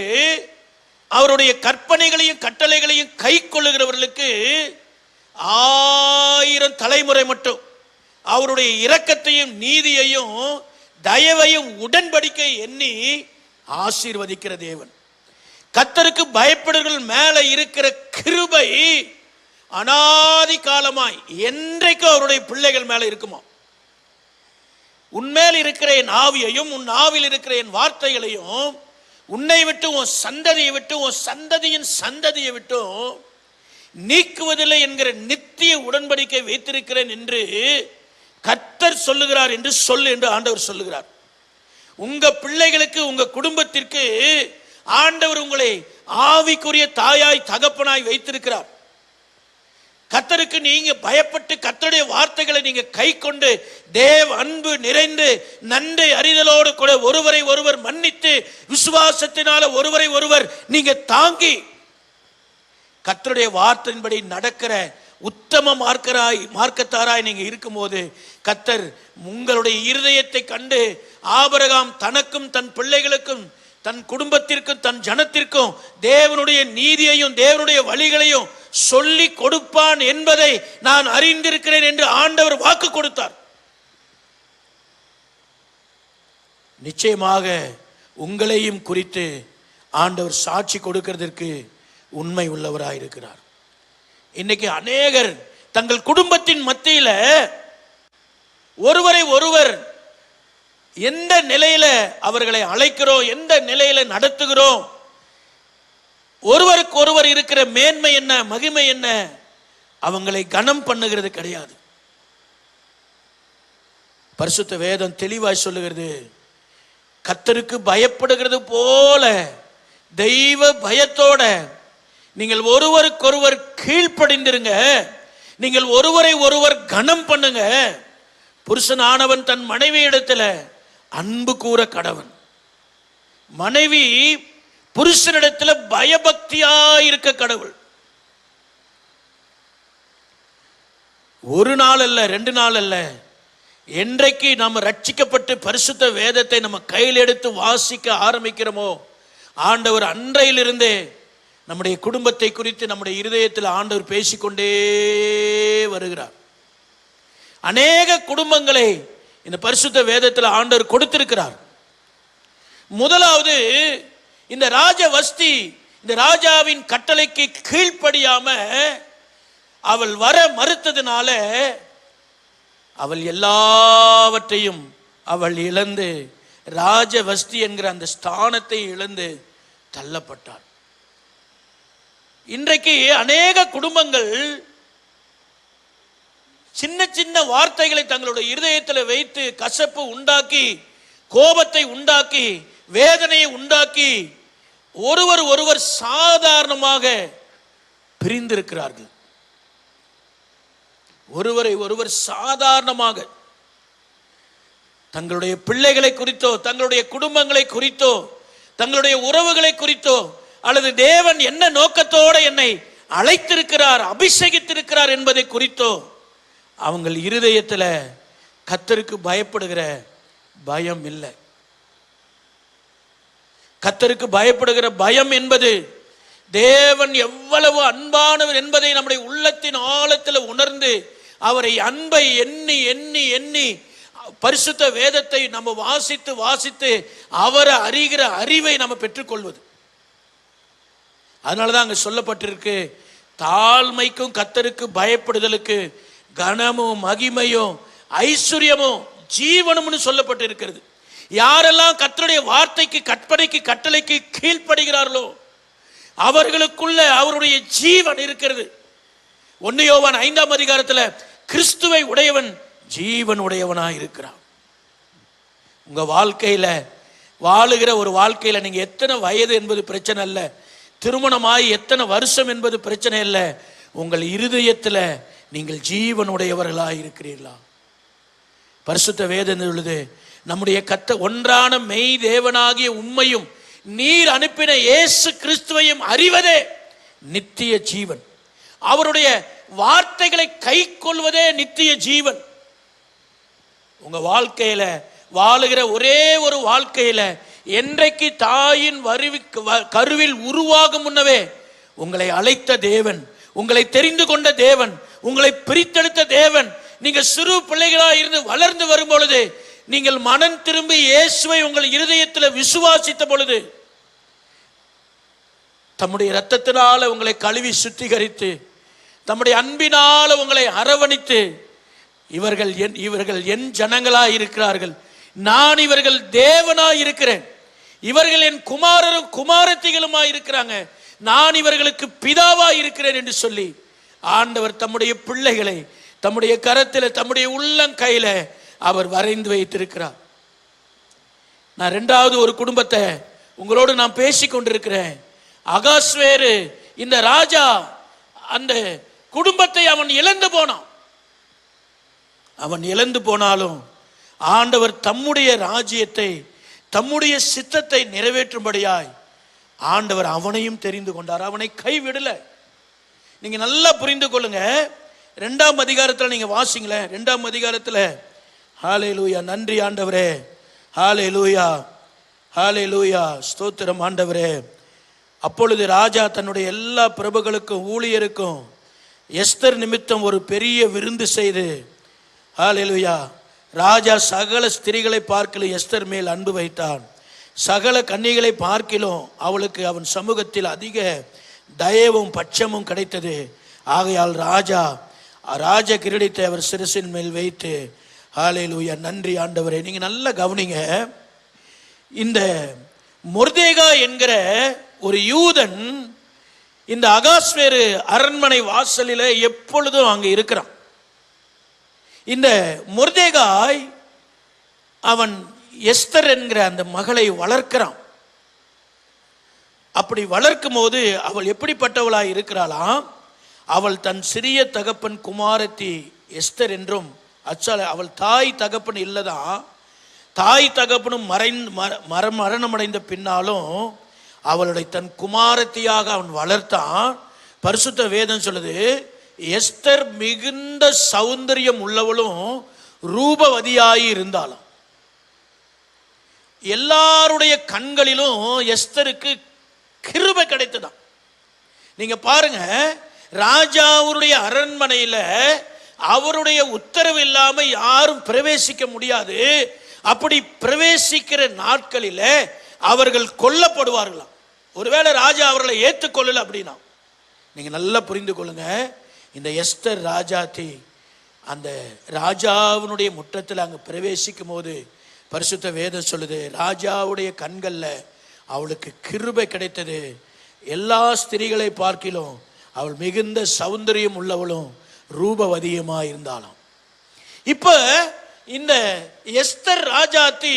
அவருடைய கற்பனைகளையும் கட்டளைகளையும் கை கொள்ளுகிறவர்களுக்கு 1000 தலைமுறை மட்டும் அவருடைய இரக்கத்தையும் நீதியையும் தயவையும் உடன்படிக்கை எண்ணி ஆசீர்வதிக்கிற தேவன். கர்த்தருக்கு பயப்படுகிறவர்கள் மேல இருக்கிற கிருபை அனாதி காலமாய் என்றைக்கும் அவருடைய பிள்ளைகள் மேல இருக்குமா. உன்மேல் இருக்கிற என் ஆவியையும் உன் ஆவில் இருக்கிற என் வார்த்தைகளையும் உன்னை விட்டு உன் சந்ததியை விட்டு உன் சந்ததியின் சந்ததியை விட்டும் நீக்குவதில்லை என்கிற நித்திய உடன்படிக்கை வைத்திருக்கிறேன் என்று கர்த்தர் சொல்லுகிறார் என்று சொல்லு என்று ஆண்டவர் சொல்லுகிறார். உங்க பிள்ளைகளுக்கு உங்க குடும்பத்திற்கு ஆண்டவர் உங்களை ஆவிக்குரிய தாயாய் தகப்பனாய் வைத்திருக்கிறார். கர்த்தருக்கு நீங்க பயப்பட்டு கர்த்தருடைய வார்த்தைகளை நீங்க கை கொண்டு தேவ அன்பு நிறைந்து நன்றி அறிதலோடு கூட ஒருவரை ஒருவர் மன்னித்து விசுவாசத்தினால ஒருவரை ஒருவர் நீங்க தாங்கி கர்த்தருடைய வார்த்தையின்படி நடக்கிற உத்தம மார்க்கத்தாராய் நீங்க இருக்கும்போது கர்த்தர் உங்களுடைய இருதயத்தை கண்டு ஆபிரகாம் தனக்கும் தன் பிள்ளைகளுக்கும் தன் குடும்பத்திற்கும் தன் ஜனத்திற்கும் தேவனுடைய நீதியையும் தேவனுடைய வழிகளையும் சொல்லி கொடுப்பான் என்பதை நான் அறிந்திருக்கிறேன் என்று ஆண்டவர் வாக்கு கொடுத்தார். நிச்சயமாக உங்களையும் குறித்து ஆண்டவர் சாட்சி கொடுக்கிறதற்கு உண்மை உள்ளவராயிருக்கிறார். இன்னைக்கு அநேகர் தங்கள் குடும்பத்தின் மத்தியில ஒருவரை ஒருவர் எந்த நிலையில அவர்களை அழைக்கிறோம், எந்த நிலையில நடத்துகிறோம், ஒருவருக்கு ஒருவர் இருக்கிற மேன்மை என்ன மகிமை என்ன அவங்களை கனம் பண்ணுகிறது கிடையாது. பரிசுத்த வேதம் தெளிவாய் சொல்லுகிறது, கர்த்தருக்கு பயப்படுகிறது போல தெய்வ பயத்தோட நீங்கள் ஒருவருக்கொருவர் கீழ்ப்படிந்திருங்க, நீங்கள் ஒருவரை ஒருவர் கனம் பண்ணுங்க. புருஷனானவன் தன் மனைவி இடத்துல அன்பு கூற கடவன், மனைவி புருஷனிடத்துல பயபக்தியா இருக்க கடவுள். ஒரு நாள் அல்ல, 2 நாள் அல்ல, என்றைக்கு நாம் ரட்சிக்கப்பட்டு பரிசுத்த வேதத்தை நம்ம கையில் எடுத்து வாசிக்க ஆரம்பிக்கிறோமோ ஆண்டவர் அன்றையிலிருந்தே நம்முடைய குடும்பத்தை குறித்து நம்முடைய இருதயத்தில் ஆண்டவர் பேசிக்கொண்டே வருகிறார். அநேக குடும்பங்களை இந்த பரிசுத்த வேதத்தில் ஆண்டவர் கொடுத்திருக்கிறார். முதலாவது, இந்த ராஜவஸ்தி இந்த ராஜாவின் கட்டளைக்கு கீழ்ப்படியாம அவள் வர மறுத்ததுனால அவள் எல்லாவற்றையும் அவள் இழந்து ராஜவஸ்தி என்கிற அந்த ஸ்தானத்தை இழந்து தள்ளப்பட்டாள். இன்றைக்கு அநேக குடும்பங்கள் சின்ன சின்ன வார்த்தைகளை தங்களுடைய இருதயத்தில் வைத்து கசப்பு உண்டாக்கி, கோபத்தை உண்டாக்கி, வேதனையை உண்டாக்கி ஒருவர் ஒருவர் சாதாரணமாக பிரிந்திருக்கிறார்கள். ஒருவரை ஒருவர் சாதாரணமாக தங்களுடைய பிள்ளைகளை குறித்தோ தங்களுடைய குடும்பங்களை குறித்தோ தங்களுடைய உறவுகளை குறித்தோ அல்லது தேவன் என்ன நோக்கத்தோடு என்னை அழைத்திருக்கிறார் அபிஷேகித்திருக்கிறார் என்பதை குறித்தோ அவங்கள் இருதயத்தில் கர்த்தருக்கு பயப்படுகிற பயம் இல்லை. கர்த்தருக்கு பயப்படுகிற பயம் என்பது தேவன் எவ்வளவு அன்பானவர் என்பதை நம்முடைய உள்ளத்தின் ஆழத்தில் உணர்ந்து அவரை அன்பை எண்ணி எண்ணி எண்ணி பரிசுத்த வேதத்தை நம்ம வாசித்து வாசித்து அவரை அறிகிற அறிவை நம்ம பெற்றுக்கொள்வது. அதனாலதான் அங்க சொல்லப்பட்டிருக்கு, தாழ்மைக்கும் கர்த்தருக்கு பயப்படுதலுக்கு கனமும் மகிமையும் ஐஸ்வர்யமும் ஜீவனும்னு சொல்லப்பட்டு இருக்கிறது. யாரெல்லாம் கர்த்தருடைய வார்த்தைக்கு கற்பனைக்கு கட்டளைக்கு கீழ்ப்படுகிறார்களோ அவர்களுக்குள்ள அவருடைய ஜீவன் இருக்கிறது. 1 யோவான் 5ஆம் அதிகாரத்தில் கிறிஸ்துவை உடையவன் ஜீவன் உடையவனாய் இருக்கிறான். உங்க வாழ்க்கையில வாழுகிற ஒரு வாழ்க்கையில நீங்க எத்தனை வயது என்பது பிரச்சனை அல்ல, திருமணமாய் எத்தனை வருஷம் என்பது பிரச்சனை அல்ல. உங்கள் இருதயத்தில் நீங்கள் ஜீவன் உடையவர்களாய் இருக்கிறீர்களா? பரிசுத்த வேதம் சொல்லுது, நம்முடைய ஒன்றான மெய் தேவனாகிய உம்மையும் நீர் அனுப்பின இயேசு கிறிஸ்துவையும் அறிவதே நித்திய ஜீவன். அவருடைய வார்த்தைகளை கை கொள்வதே நித்திய ஜீவன். உங்க வாழ்க்கையில வாழுகிற ஒரே ஒரு வாழ்க்கையில என்றைக்கு தாயின் கருவில் உருவாகும் முன்னவே உங்களை அழைத்த தேவன், உங்களை தெரிந்து கொண்ட தேவன், உங்களை பிரித்தெடுத்த தேவன், நீங்க சிறு பிள்ளைகளாக இருந்து வளர்ந்து வரும் பொழுது நீங்கள் மனம் திரும்பி இயேசுவை உங்கள் இருதயத்தில் விசுவாசித்த பொழுது தம்முடைய இரத்தத்தினால உங்களை கழுவி சுத்திகரித்து தம்முடைய அன்பினால உங்களை அரவணைத்து இவர்கள் என் ஜனங்களாய் இருக்கிறார்கள், நான் இவர்கள் தேவனாய் இருக்கிறேன், இவர்கள் என் குமாரரும் குமாரத்திகளுமாய் இருக்கிறாங்க, நான் இவர்களுக்கு பிதாவாய் இருக்கிறேன் என்று சொல்லி ஆண்டவர் தம்முடைய பிள்ளைகளை தம்முடைய கரத்தில் தம்முடைய உள்ளங்கையில அவர் வரைந்து வைத்திருக்கிறார். நான் 2வது ஒரு குடும்பத்தை உங்களோடு நான் பேசிக் கொண்டிருக்கிறேன். அகாஸ்வேரு இந்த ராஜா அந்த குடும்பத்தை அவன் இழந்து போனான். அவன் இழந்து போனாலும் ஆண்டவர் தம்முடைய ராஜ்யத்தை தம்முடைய சித்தத்தை நிறைவேற்றும்படியாய் ஆண்டவர் அவனையும் தெரிந்து கொண்டார், அவனை கைவிடல. நீங்க நல்லா புரிந்து கொள்ளுங்க. 2ஆம் அதிகாரத்தில் நீங்க வாசிங்களேன். 2ஆம் அதிகாரத்தில் ஹல்லேலூயா, நன்றி ஆண்டவரே, ஹல்லேலூயா ஹல்லேலூயா, ஸ்தோத்திரம் ஆண்டவரே. அப்பொழுது ராஜா தன்னுடைய எல்லா பிரபுக்களுக்கும் ஊழியருக்கும் எஸ்தர் நிமித்தம் ஒரு பெரிய விருந்து செய்து, ஹல்லேலூயா, ராஜா சகல ஸ்திரீகளை பார்க்கிலும் எஸ்தர் மேல் அன்பு வைத்தான், சகல கன்னிகளை பார்க்கிலும் அவளுக்கு அவன் சமூகத்தில் அதிக தயவும் பட்சமும் கிடைத்தது. ஆகையால் ராஜ கிரீடத்தை அவர் சிரசின் மேல் வைத்து, ஹல்லேலூயா, நன்றி ஆண்டவரே. நீங்க நல்லா கவனிங்க. இந்த மொர்தேகா என்கிற ஒரு யூதன் இந்த அகாஸ்வேரு அரண்மனை வாசலில் எப்பொழுதும் அங்கே இருக்கிறான். இந்த மொர்தேகாய் அவன் எஸ்தர் என்கிற அந்த மகளை வளர்க்கிறான். அப்படி வளர்க்கும் போது அவள் எப்படிப்பட்டவளாய் இருக்கிறாளாம்? அவள் தன் சிறிய தகப்பன் குமாரத்தி எஸ்தர் என்றும், அவள் தாய் தகப்பன் இல்லதான், தாய் தகப்பனும் மரணமடைந்த பின்னாலும் அவளுடைய தன் குமாரத்தியாக அவன் வளர்த்தான். பரிசுத்த வேதம் சொல்லுது, எஸ்தர் மிகுந்த சௌந்தரியம் உள்ளவளும் ரூபவதியாய் இருந்தாலும் எல்லாருடைய கண்களிலும் எஸ்தருக்கு கிருபை கிடைத்ததான். நீங்க பாருங்க, ராஜாவுடைய அரண்மனையில அவருடைய உத்தரவு இல்லாம யாரும் பிரவேசிக்க முடியாது. அப்படி பிரவேசிக்கிற நாட்களில அவர்கள் கொல்லப்படுவார்களாம். ஒருவேளை ராஜா அவர்களை ஏற்றுக்கொள்ளல அப்படின்னா, நீங்க நல்லா புரிந்து கொள்ளுங்க. இந்த எஸ்தர் ராஜாத்தி அந்த ராஜாவினுடைய முற்றத்தில் அங்க பிரவேசிக்கும் போது பரிசுத்த வேதம் சொல்லுது, ராஜாவுடைய கண்கள்ல அவளுக்கு கிருபை கிடைத்தது. எல்லா ஸ்திரீகளை பார்க்கிலும் அவள் மிகுந்த சௌந்தரியம் உள்ளவளும் ரூபவதியமா இருந்தாலும். இப்ப இந்த எஸ்தர் ராஜாத்தி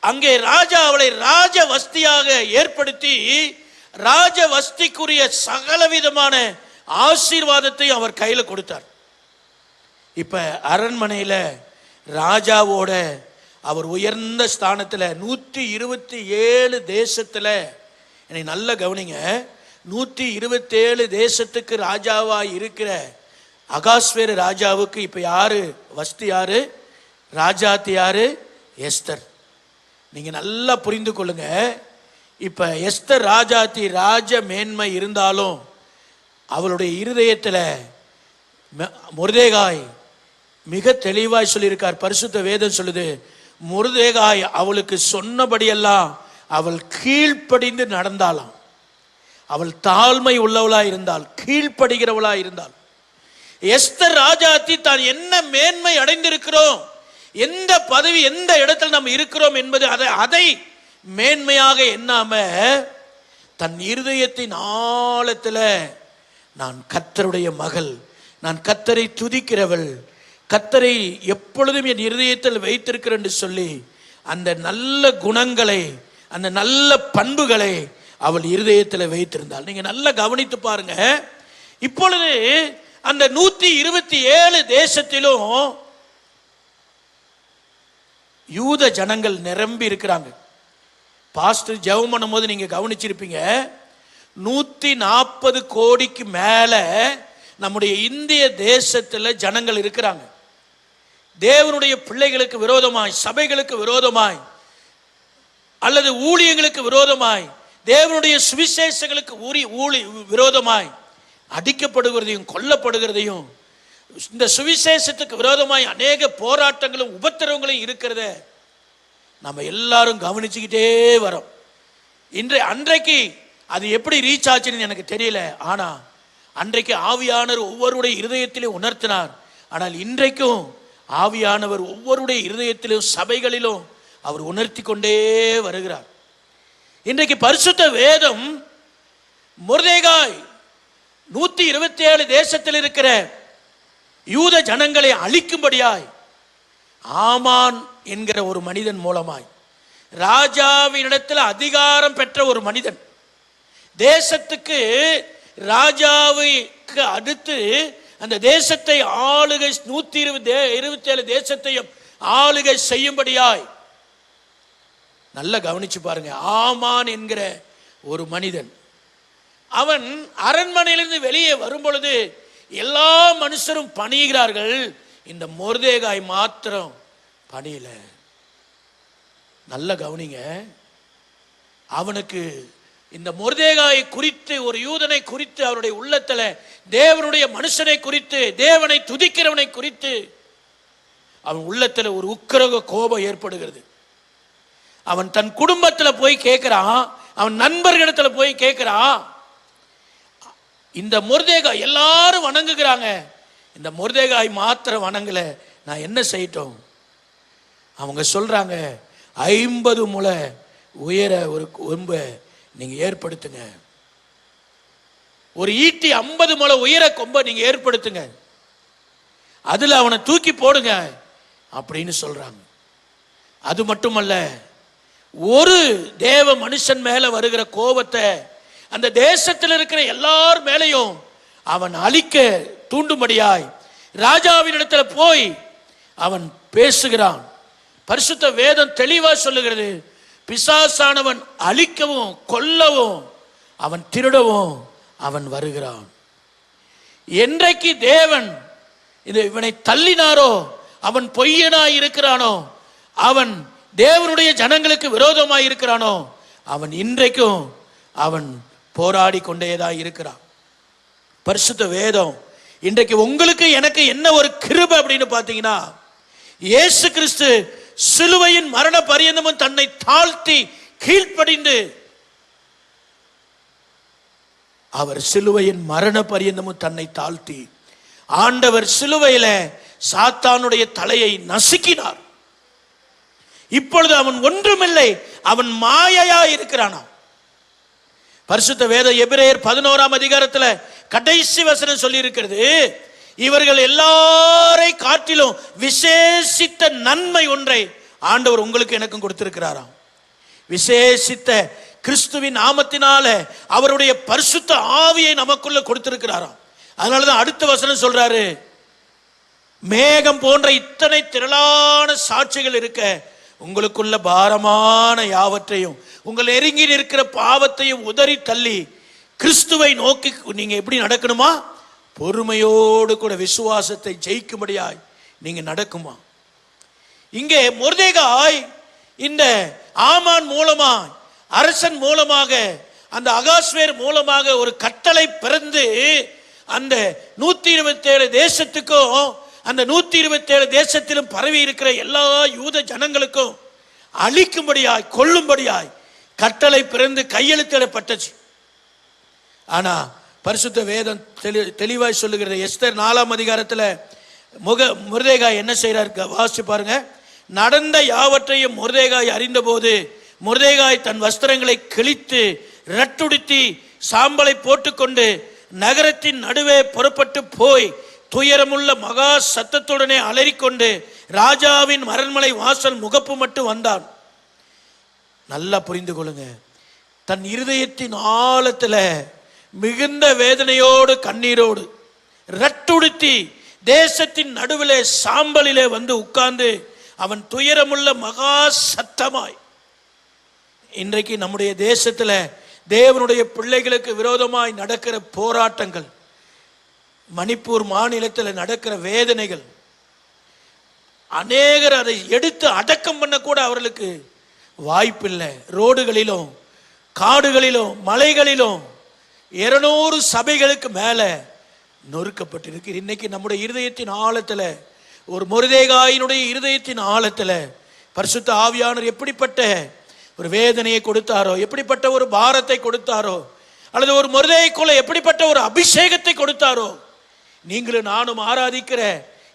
அங்கே ராஜா அவளை ராஜவஸ்தியாக ஏற்படுத்தி ராஜவஸ்திக்குரிய சகலவிதமான ஆசீர்வாதத்தை அவர் கையில கொடுத்தார். இப்ப அரண்மனையில ராஜாவோட அவர் உயர்ந்த ஸ்தானத்துல 127 தேசத்துல, என்னை நல்ல கவனிங்க, 127 தேசத்துக்கு ராஜாவா இருக்கிற அகாஸ்வேரு ராஜாவுக்கு இப்ப யாரு வஸ்தி, யாரு ராஜாத்தி, யாரு எஸ்தர். நீங்க நல்லா புரிந்து கொள்ளுங்க. இப்ப எஸ்தர் ராஜாத்தி ராஜ மேன்மை இருந்தாலும் அவளுடைய இருதயத்தில் மொர்தெகாய் மிக தெளிவாய் சொல்லியிருக்கார். பரிசுத்த வேதம் சொல்லுது, மொர்தெகாய் அவளுக்கு சொன்னபடியெல்லாம் அவள் கீழ்ப்படிந்து நடந்தாளாம். அவள் தாழ்மை உள்ளவளா இருந்தாள், கீழ்ப்படுகிறவளா இருந்தாள். எஸ்தர் ராஜாத்தி தான் என்ன மேன்மை அடைந்திருக்கிறோம், எந்த பதவி எந்த இடத்தில் நாம் இருக்கிறோம் என்பது அதை மேன்மையாக எண்ணாம தன் இருதயத்தின் ஆழத்தில் நான் கர்த்தருடைய மகள், நான் கர்த்தரை துதிக்கிறவள், கர்த்தரை எப்பொழுதும் என் இருதயத்தில் வைத்திருக்கிறேன் என்று சொல்லி அந்த நல்ல குணங்களை, அந்த நல்ல பண்புகளை அவள் இருதயத்தில் வைத்திருந்தாள். நீங்க நல்லா கவனித்து பாருங்க. இப்பொழுது அந்த 127 தேசத்திலும் யூத ஜனங்கள் நிரம்பி இருக்கிறாங்க. பாஸ்டர் ஜெபம் பண்ணும் போது நீங்க கவனிச்சிருப்பீங்க, 140 கோடிக்கு மேல நம்முடைய இந்திய தேசத்தில் ஜனங்கள் இருக்கிறாங்க. தேவனுடைய பிள்ளைகளுக்கு விரோதமாய், சபைகளுக்கு விரோதமாய் அல்லது ஊழியங்களுக்கு விரோதமாய், தேவனுடைய சுவிசேஷங்களுக்கு விரோதமாய் அடிக்கப்படுகிறதையும் கொல்லப்படுகிறதையும், இந்த சுவிசேஷத்துக்கு விரோதமாய் அநேக போராட்டங்களும் உபத்திரவங்களும் இருக்கிறத நம்ம எல்லாரும் கவனிச்சுக்கிட்டே வரோம். அன்றைக்கு அது எப்படி ரீச் ஆச்சுன்னு எனக்கு தெரியல. ஆனா அன்றைக்கு ஆவியானவர் ஒவ்வொருடைய இருதயத்திலும் உணர்த்தினார். ஆனால் இன்றைக்கும் ஆவியானவர் ஒவ்வொருடைய இருதயத்திலும் சபைகளிலும் அவர் உணர்த்தி கொண்டே வருகிறார். இன்றைக்கு பரிசுத்த வேதம் மொர்தெகாய் 127 தேசத்தில் இருக்கிற யூத ஜனங்களை அழிக்கும்படியாய் ஆமான் என்கிற ஒரு மனிதன் மூலமாய், ராஜாவினிடத்தில் அதிகாரம் பெற்ற ஒரு மனிதன், தேசத்துக்கு ராஜாவுக்கு அடுத்து அந்த தேசத்தை ஆளுகை 127 தேசத்தையும் ஆளுகை செய்யும்படியாய், நல்ல கவனிச்சு பாருங்க, ஆமான் என்கிற ஒரு மனிதன், அவன் அரண்மனையிலிருந்து வெளியே வரும் பொழுது எல்லா மனுஷரும் பணிகிறார்கள், இந்த மொர்தெகாய் மாத்திரம் பணியல. நல்ல கவனிங்க. அவனுக்கு இந்த மொர்தெகாயை குறித்து, ஒரு யூதனை குறித்து அவருடைய உள்ளத்துல, தேவனுடைய மனுஷனை குறித்து, தேவனை துதிக்கிறவனை குறித்து அவன் உள்ளத்துல ஒரு உக்கிரக கோபம் ஏற்படுகிறது. அவன் தன் குடும்பத்துல போய் கேட்கிறான், அவன் நண்பர்களிடத்துல போய் கேட்கிறான், இந்த மொர்தெகாய் எல்லாரும் வணங்குகிறாங்க, இந்த மொர்தெகாய் மாத்திரம் வணங்கல, நான் என்ன செய்யட்டும்? அவங்க சொல்றாங்க, 50 முழ உயர ஒரு கொம்பை நீங்க ஏற்படுத்துங்க, ஒரு ஈட்டி 50 முழ உயர கொம்பை நீங்க ஏற்படுத்துங்க, அதுல அவனை தூக்கி போடுங்க அப்படின்னு சொல்றாங்க. அது மட்டுமல்ல, ஒரு தேவ மனுஷன் மேல வருகிற கோபத்தை அந்த தேசத்தில் இருக்கிற எல்லார் மேலையும் அவன் அழிக்க தூண்டும்படியாய் ராஜாவின் இடத்துல போய் அவன் பேசுகிறான். பரிசுத்த வேதம் தெளிவா சொல்லுகிறது, பிசாசானவன் அழிக்கவும் கொல்லவும் அவன் திருடவும் அவன் வருகிறான். என்றைக்கு தேவன் இவனை தள்ளினாரோ, அவன் பொய்யனாய் இருக்கிறானோ, அவன் தேவனுடைய ஜனங்களுக்கு விரோதமாய் இருக்கிறானோ, அவன் இன்றைக்கும் அவன் போராடி கொண்டேதான் இருக்கிறான். பரிசுத்த வேதம் இன்றைக்கு உங்களுக்கு எனக்கு என்ன ஒரு கிருபை அப்படின்னு பார்த்தீங்கன்னா, இயேசு கிறிஸ்து சிலுவையின் மரண பரியந்தமும் தன்னை தாழ்த்தி கீழ்ப்படிந்து, அவர் சிலுவையின் மரண பரியந்தமும் தன்னை தாழ்த்தி, ஆண்டவர் சிலுவையில சாத்தானுடைய தலையை நசுக்கினார். இப்பொழுது அவன் ஒன்றுமில்லை, அவன் மாயையா இருக்கிறானா. பரிசுத்த வேத எபிரேயர் 11ஆம் அதிகாரத்துல கடைசி வசனம் சொல்லி இருக்கிறது, இவர்கள் எல்லாரை காட்டிலும் விசேஷித்த நன்மை ஒன்றை ஆண்டவர் உங்களுக்கு எனக்கும் கொடுத்திருக்கிறாராம். விசேஷித்த கிறிஸ்துவின் நாமத்தினால அவருடைய பரிசுத்த ஆவியை நமக்குள்ள கொடுத்திருக்கிறாராம். அதனாலதான் அடுத்த வசனம் சொல்றாரு, மேகம் போன்ற இத்தனை திரளான சாட்சிகள் இருக்க உங்களுக்குள்ள பாரமான யாவற்றையும், உங்கள் நெருங்கி இருக்கிற பாவத்தையும் உதறி தள்ளி கிறிஸ்துவை நோக்கி நீங்க எப்படி நடக்கணுமா? பொறுமையோடு கூட விசுவாசத்தை ஜெயிக்கும்படியாய் நீங்க நடக்குமா? இங்கே மொர்தெகாய் இந்த ஆமான் மூலமாக, அரசன் மூலமாக, அந்த அகாஸ்வேர் மூலமாக ஒரு கட்டளை பிறந்து அந்த 127 தேசத்துக்கும், அந்த 127 தேசத்திலும் பரவி இருக்கிற எல்லா யூத ஜனங்களுக்கும் அழிக்கும்படியாய், கொல்லும்படியாய் கட்டளை பிறந்து கையெழுத்திடப்பட்டுச்சு. ஆனா பரிசுத்த வேதம் தெளிவாய் சொல்லுகிறது. எஸ்தர் 4ஆம் அதிகாரத்தில் மொர்தெகாய் என்ன செய்யறார் வாசிச்சு பாருங்க. நடந்த யாவற்றையும் மொர்தெகாய் அறிந்தபோது மொர்தெகாய் தன் வஸ்திரங்களை கிழித்து ரட்டுடுத்தி சாம்பலை போட்டுக்கொண்டு நகரத்தின் நடுவே புறப்பட்டு போய் துயரமுள்ள மகா சத்தத்துடனே அலறிக்கொண்டு ராஜாவின் அரண்மனை வாசல் முகப்பு மட்டும் வந்தான். நல்லா புரிந்து கொள்ளுங்க. தன் இருதயத்தின் ஆழத்தில் மிகுந்த வேதனையோடு கண்ணீரோடு ரட்டுடுத்தி தேசத்தின் நடுவிலே சாம்பலிலே வந்து உட்கார்ந்து அவன் துயரமுள்ள மகா சத்தமாய். இன்றைக்கு நம்முடைய தேசத்தில் தேவனுடைய பிள்ளைகளுக்கு விரோதமாய் நடக்கிற போராட்டங்கள், மணிப்பூர் மாநிலத்தில் நடக்கிற வேதனைகள், அநேகர் அதை எடுத்து அடக்கம் பண்ண கூட அவர்களுக்கு வாய்ப்பில்லை. ரோடுகளிலும் காடுகளிலும் மலைகளிலும் 200 சபைகளுக்கு மேல நொறுக்கப்பட்டிருக்கு. இன்னைக்கு நம்முடைய இருதயத்தின் ஆழத்துல, ஒரு மொர்தெகாயினுடைய இருதயத்தின் ஆழத்துல பரிசுத்த ஆவியானவர் எப்படிப்பட்ட ஒரு வேதனையை கொடுத்தாரோ, எப்படிப்பட்ட ஒரு பாரத்தை கொடுத்தாரோ, அல்லது ஒரு மொர்தெகாய்க்குள்ள எப்படிப்பட்ட ஒரு அபிஷேகத்தை கொடுத்தாரோ, நீங்களும் நானும் ஆராதிக்கிற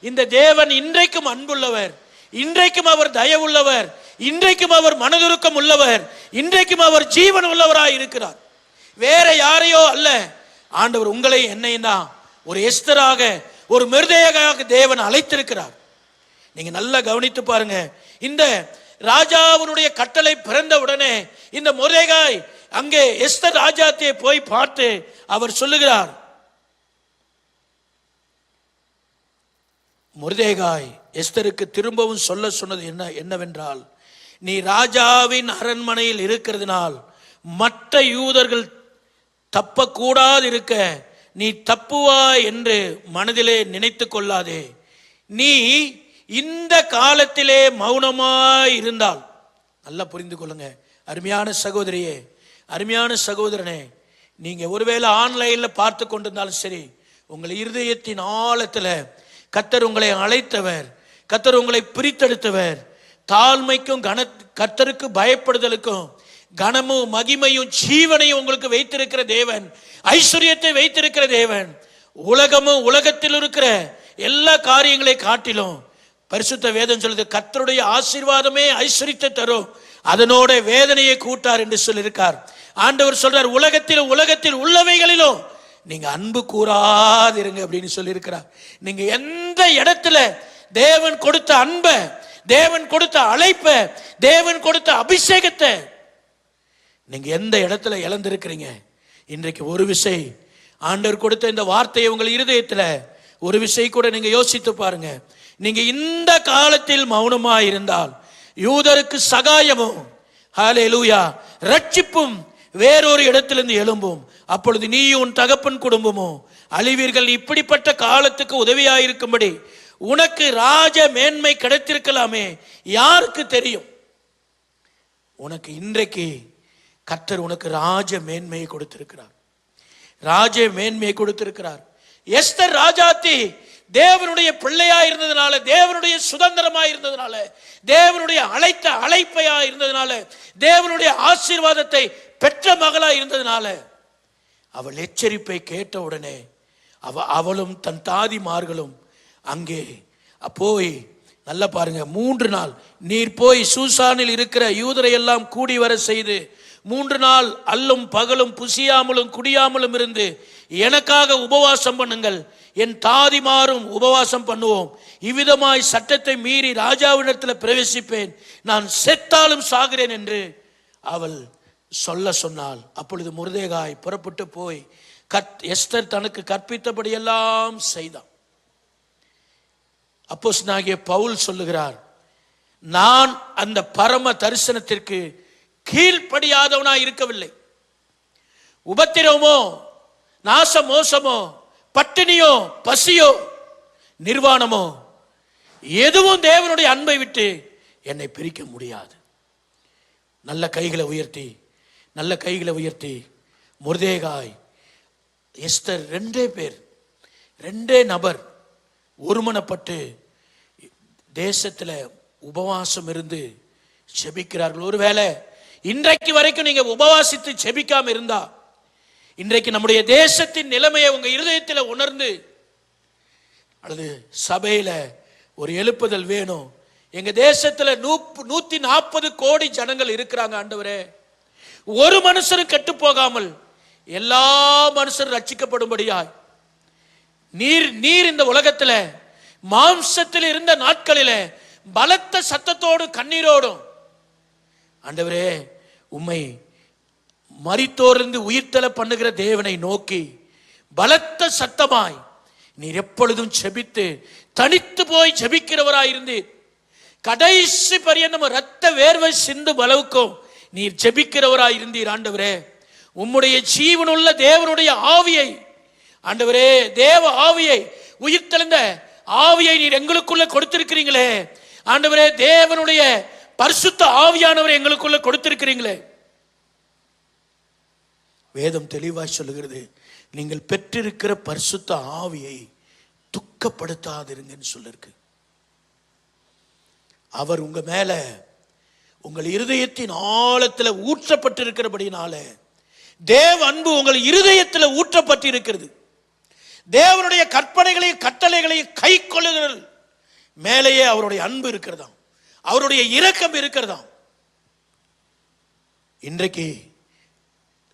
இந்த தேவன் இன்றைக்கும் அன்புள்ளவர், இன்றைக்கும் அவர் தயவுள்ளவர், இன்றைக்கும் அவர் மனதுருக்கம் உள்ளவர், இன்றைக்கும் அவர் ஜீவன் உள்ளவராய் இருக்கிறார். வேற யாரையோ அல்ல, ஆண்டவர் உங்களை என்னையும் தான் ஒரு எஸ்தராக, ஒரு மொர்தெகாயாக தேவன் அழைத்திருக்கிறார். நீங்க நல்லா கவனித்து பாருங்க. இந்த ராஜாவுடைய கட்டளை பிறந்த உடனே இந்த மொர்தெகாய் அங்கே எஸ்தர் ராஜாத்தியை போய் பார்த்து அவர் சொல்லுகிறார், மொர்தெகாய் எஸ்தருக்கு திரும்பவும் சொல்ல சொன்னது என்னவென்றால், நீ ராஜாவின் அரண்மனையில் இருக்கிறதுனால் மற்ற யூதர்கள் தப்பக்கூடாது இருக்க நீ தப்புவாய் என்று மனதிலே நினைத்து கொள்ளாதே. நீ இந்த காலத்திலே மௌனமாய் இருந்தால், நல்லா புரிந்து கொள்ளுங்க அருமையான சகோதரியே, அருமையான சகோதரனே, நீங்க ஒருவேளை ஆன்லைன்ல பார்த்து கொண்டிருந்தாலும் சரி, உங்கள் இருதயத்தின் ஆழத்துல கர்த்தர் உங்களை அழைத்தவர், கர்த்தர் உங்களை பிரித்தெடுத்தவர். தாழ்மைக்கும் கர்த்தருக்கு பயப்படுதலுக்கும் கனமும் மகிமையும் ஜீவனையும் உங்களுக்கு வைத்திருக்கிற தேவன், ஐஸ்வர்யத்தை வைத்திருக்கிற தேவன். உலகமும் உலகத்தில் இருக்கிற எல்லா காரியங்களை காட்டிலும் பரிசுத்த வேதம் சொல்லுது, கர்த்தருடைய ஆசீர்வாதமே ஐஸ்வர்யத்தை தரும், அதனோட வேதனையை கூட்டார் என்று சொல்லியிருக்கார். ஆண்டவர் சொல்றார், உலகத்தில் உள்ளவைகளிலும் நீங்க அன்பு கூறாதிருங்க அப்படின்னு சொல்லியிருக்கிறார். நீங்க எந்த இடத்துல தேவன் கொடுத்த அன்பை, தேவன் கொடுத்த அழைப்பை, தேவன் கொடுத்த அபிஷேகத்தை நீங்க எந்த இடத்துல இழந்திருக்கிறீங்க? இன்றைக்கு ஒரு விஷயம், ஆண்டவர் கொடுத்த இந்த வார்த்தையை உங்கள் இருதயத்தில் ஒரு விஷயம் கூட நீங்க யோசித்து பாருங்க. நீங்க இந்த காலத்தில் மௌனமா இருந்தால் யூதருக்கு சகாயமும் ஹல்லேலூயா ரட்சிப்பும் வேறொரு இடத்திலிருந்து எழும்பும். அப்பொழுது நீயும் உன் தகப்பன் குடும்பமும் அழிவீர்கள். இப்படிப்பட்ட காலத்துக்கு உதவியாயிருக்கும்படி உனக்கு ராஜ மேன்மை கிடைத்திருக்கலாமே, யாருக்கு தெரியும்? உனக்கு இன்றைக்கு கர்த்தர் உனக்கு ராஜ மேன்மையை கொடுத்திருக்கிறார், ராஜ மேன்மையை கொடுத்திருக்கிறார். எஸ்தர் ராஜாத்தி தேவனுடைய பிள்ளையா இருந்ததுனால, தேவனுடைய சுதந்திரமா இருந்ததுனால, தேவனுடைய அழைப்பையா இருந்ததுனால, தேவனுடைய ஆசீர்வாதத்தை பெற்ற மகளா இருந்ததுனால, அவள் எச்சரிப்பை கேட்ட உடனே அவளும் தன் தாதிமார்களும் அங்கே போய், நல்லா பாருங்க, 3 நாள் நீர் போய் சூசானில் இருக்கிற யூதரை எல்லாம் கூடி வர செய்து 3 நாள் அல்லும் பகலும் புசியாமலும் குடியாமலும் இருந்து எனக்காக உபவாசம் பண்ணுங்கள், என் தாதிமாரும் உபவாசம் பண்ணுவோம், இவ்விதமாய் சட்டத்தை மீறி ராஜாவிடத்தில் பிரவேசிப்பேன், நான் செத்தாலும் சாகிறேன் என்று அவள் சொல்ல சொன்னாள். அப்பொழுது மொர்தெகாய் புறப்பட்டு போய் எஸ்தர் தனக்கு கற்பித்தபடியெல்லாம் செய்தான். அப்போஸ்தலனாகிய பவுல் சொல்லுகிறார், நான் அந்த பரம தரிசனத்திற்கு கீழ்ப்படியாதவனாய் இருக்கவில்லை. உபத்திரவமோ, நாச மோசமோ, பட்டினியோ, பசியோ, நிர்வாணமோ, எதுவும் தேவனுடைய அன்பை விட்டு என்னை பிரிக்க முடியாது. நல்ல கைகளை உயர்த்தி மொர்தேகாய், எஸ்தர், ரெண்டே நபர் ஒருமனப்பட்டு தேசத்தில் உபவாசம் இருந்து செபிக்கிறார்கள். ஒருவேளை இன்றைக்கு வரைக்கும் நீங்க உபவாசித்து செபிக்காம இருந்தா, இன்றைக்கு நம்முடைய தேசத்தின் நிலைமையை உங்க இருதயத்தில் உணர்ந்து, அல்லது சபையில ஒரு எழுப்புதல் வேணும். எங்க தேசத்துல 140 கோடி ஜனங்கள் இருக்கிறாங்க ஆண்டவரே, ஒரு மனுஷரும் கெட்டு போகாமல் எல்லா மனுஷரும் ரட்சிக்கப்படும்படியாய் நீர் இந்த உலகத்துல மாம்சத்தில் இருந்த நாட்களிலே பலத்த சத்தத்தோடு கண்ணீரோடும் ஆண்டவரே உம்மை மரித்தோரிலிருந்து உயிர்த்தெழ பண்ணுகிற தேவனை நோக்கி பலத்த சத்தமாய் நீர் எப்பொழுதும் செபித்து தனித்து போய் ஜெபிக்கிறவராயிருந்தீர். கடைசி பரியந்தம் ரத்த வேர்வை சிந்தும் அளவுக்கும் நீர் ஜெபிக்கிறவராயிருந்தீர். ஆண்டவரே உம்முடைய ஜீவனுள்ள தேவனுடைய ஆவியை, ஆண்டவரே தேவ ஆவியை, உயிர்த்தெழுந்த ஆவியை நீர் எங்களுக்குள்ள கொடுத்திருக்கிறீங்களே ஆண்டவரே, தேவனுடைய பரிசுத்த ஆவியானவரை எங்களுக்குள்ள கொடுத்திருக்கிறீங்களே. வேதம் தெளிவாய் சொல்லுகிறது, நீங்கள் பெற்றிருக்கிற பரிசுத்த ஆவியை துக்கப்படுத்தாதிருங்கன்னு சொல்லிருக்கு. அவர் உங்க மேல உங்கள் இருதயத்தின் ஆழத்துல ஊற்றப்பட்டிருக்கிறபடினால தேவ அன்பு உங்கள் இருதயத்தில் ஊற்றப்பட்டிருக்கிறது. தேவனுடைய கற்பனைகளையும் கட்டளைகளையும் கை கொள்ளுதல் மேலேயே அவருடைய அன்பு இருக்கிறதாம், அவருடைய இரக்கம் இருக்கிறதாம். இன்றைக்கு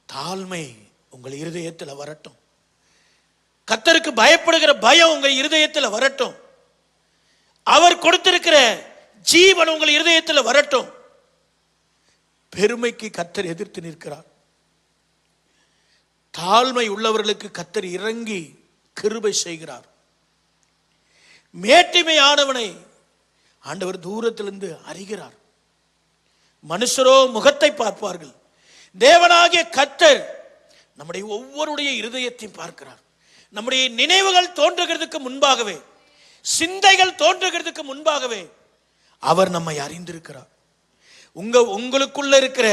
தாழ்மை உங்கள் இருதயத்தில் வரட்டும். கர்த்தருக்கு பயப்படுகிற பயம் உங்கள் இருதயத்தில் வரட்டும். அவர் கொடுத்திருக்கிற ஜீவன் உங்கள் இருதயத்தில் வரட்டும். பெருமைக்கு கர்த்தர் எதிர்த்து நிற்கிறார். தாழ்மை உள்ளவர்களுக்கு கர்த்தர் இறங்கி கிருபை செய்கிறார். மேட்டிமையானவனை ஆண்டவர் தூரத்திலிருந்து அறிகிறார். மனுஷரோ முகத்தை பார்ப்பார்கள், தேவனாகிய கர்த்தர் நம்முடைய ஒவ்வொருடைய இருதயத்தையும் பார்க்கிறார். நம்முடைய நினைவுகள் தோன்றுகிறதுக்கு முன்பாகவே, சிந்தைகள் தோன்றுகிறதுக்கு முன்பாகவே அவர் நம்மை அறிந்திருக்கிறார். உங்களுக்குள்ள இருக்கிற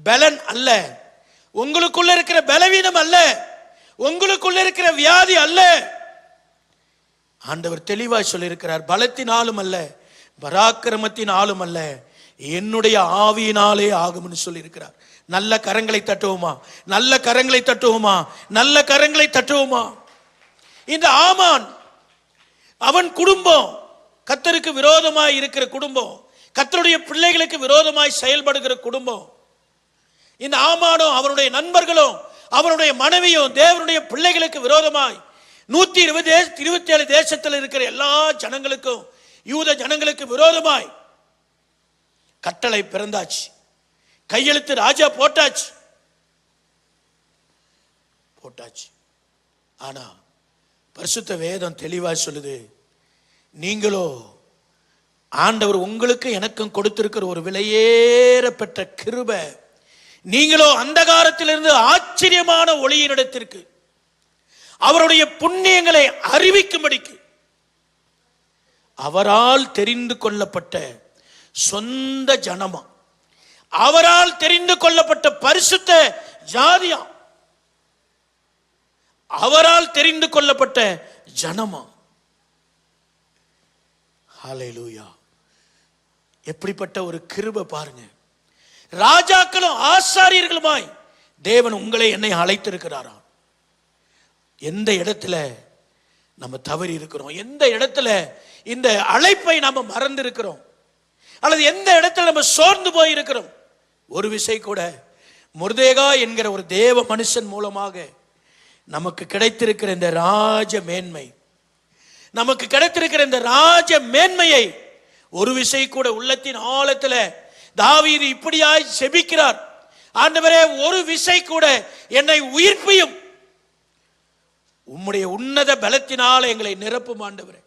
பலன் அல்ல, உங்களுக்குள்ள இருக்கிற பலவீனம் அல்ல, உங்களுக்குள்ள இருக்கிற வியாதி அல்ல. ஆண்டவர் தெளிவாய் சொல்லியிருக்கிறார், பலத்தினாலும் அல்ல, பராக்கிரமத்தினாலும் அல்ல, என்னுடைய ஆவியினாலே ஆகும்னு சொல்லியிருக்கிறார். நல்ல கரங்களை தட்டுவோமா, நல்ல கரங்களை தட்டுவோமா, நல்ல கரங்களை தட்டுவோமா. இந்த ஆமான், அவன் குடும்பம் கர்த்தருக்கு விரோதமாய் இருக்கிற குடும்பம், கர்த்தருடைய பிள்ளைகளுக்கு விரோதமாய் செயல்படுகிற குடும்பம். இந்த ஆமானும் அவருடைய நண்பர்களும் அவருடைய மனைவியும் தேவனுடைய பிள்ளைகளுக்கு விரோதமாய் 127 தேசத்தில் இருக்கிற எல்லா ஜனங்களுக்கும், யூத ஜனங்களுக்கு விரோதமாய் கட்டளை பிறந்தாச்சு, கையெழுத்து ராஜா போட்டாச்சு. ஆனா பரிசுத்த வேதம் தெளிவாய் சொல்லுது, நீங்களோ ஆண்டவர் உங்களுக்கு எனக்கும் கொடுத்திருக்கிற ஒரு விலையேறப்பட்ட கிருபை, நீங்களோ அந்தகாரத்திலிருந்து ஆச்சரியமான ஒளியினிடத்திற்கு அவருடைய புண்ணியங்களை அறிவிக்கும்படிக்கு அவரால் தெரிந்து கொள்ளப்பட்ட சொந்த ஜனமா, அவரால் தெரிந்து கொள்ளப்பட்ட பரிசுத்த ஜாதியா, அவரால் தெரிந்து கொள்ளப்பட்ட ஜனமா. ஹல்லேலூயா! எப்படிப்பட்ட ஒரு கிருபை பாருங்க. ராஜாக்களும் ஆசாரியர்களுமாய் தேவன் உங்களை என்னை அழைத்திருக்கிறாராம். எந்த இடத்துல நம்ம தவறி இருக்கிறோம், எந்த இடத்துல இந்த அழைப்பை நம்ம மறந்து இருக்கிறோம், அல்லது எந்த இடத்துல நம்ம சோர்ந்து போய் இருக்கிறோம். ஒரு விசை கூட மொர்தேகா என்கிற ஒரு தேவ மனுஷன் மூலமாக நமக்கு கிடைத்திருக்கிற இந்த ராஜ மேன்மை, நமக்கு கிடைத்திருக்கிற இந்த ராஜ மேன்மையை ஒரு விசை கூட உள்ளத்தின் ஆழத்தில் தாவீது இப்படியாய் செபிக்கிறார், ஆண்டவரே ஒரு விசை கூட என்னை உயிர்ப்பியும், உம்முடைய உன்னத பலத்தினால் எங்களை நிரப்பும் ஆண்டவரே,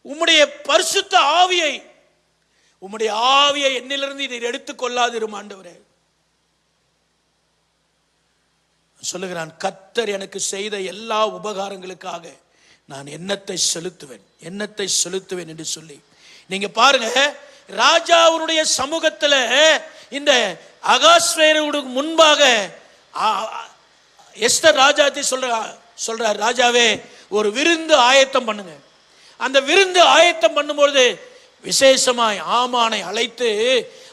உம்முடைய பரிசுத்த ஆவியை, உம்முடைய ஆவியை என்னிலிருந்து நீர் எடுத்துக் கொள்ளாதிரும் ஆண்டவரே. சொல்லுகிறான், கர்த்தர் எனக்கு செய்த எல்லா உபகாரங்களுக்காக நான் எண்ணத்தை செலுத்துவேன் என்று சொல்லி. நீங்க பாருங்க, ராஜாவுடைய சமூகத்துல இந்த அகாஸ்வேருவுக்கு முன்பாக எஸ்தர் ராஜாத்தி சொல்றார், ராஜாவே ஒரு விருந்து ஆயத்தம் பண்ணுங்க. அந்த விருந்து ஆயத்தம் பண்ணும்போது விசேஷமாய் ஆமானை அழைத்து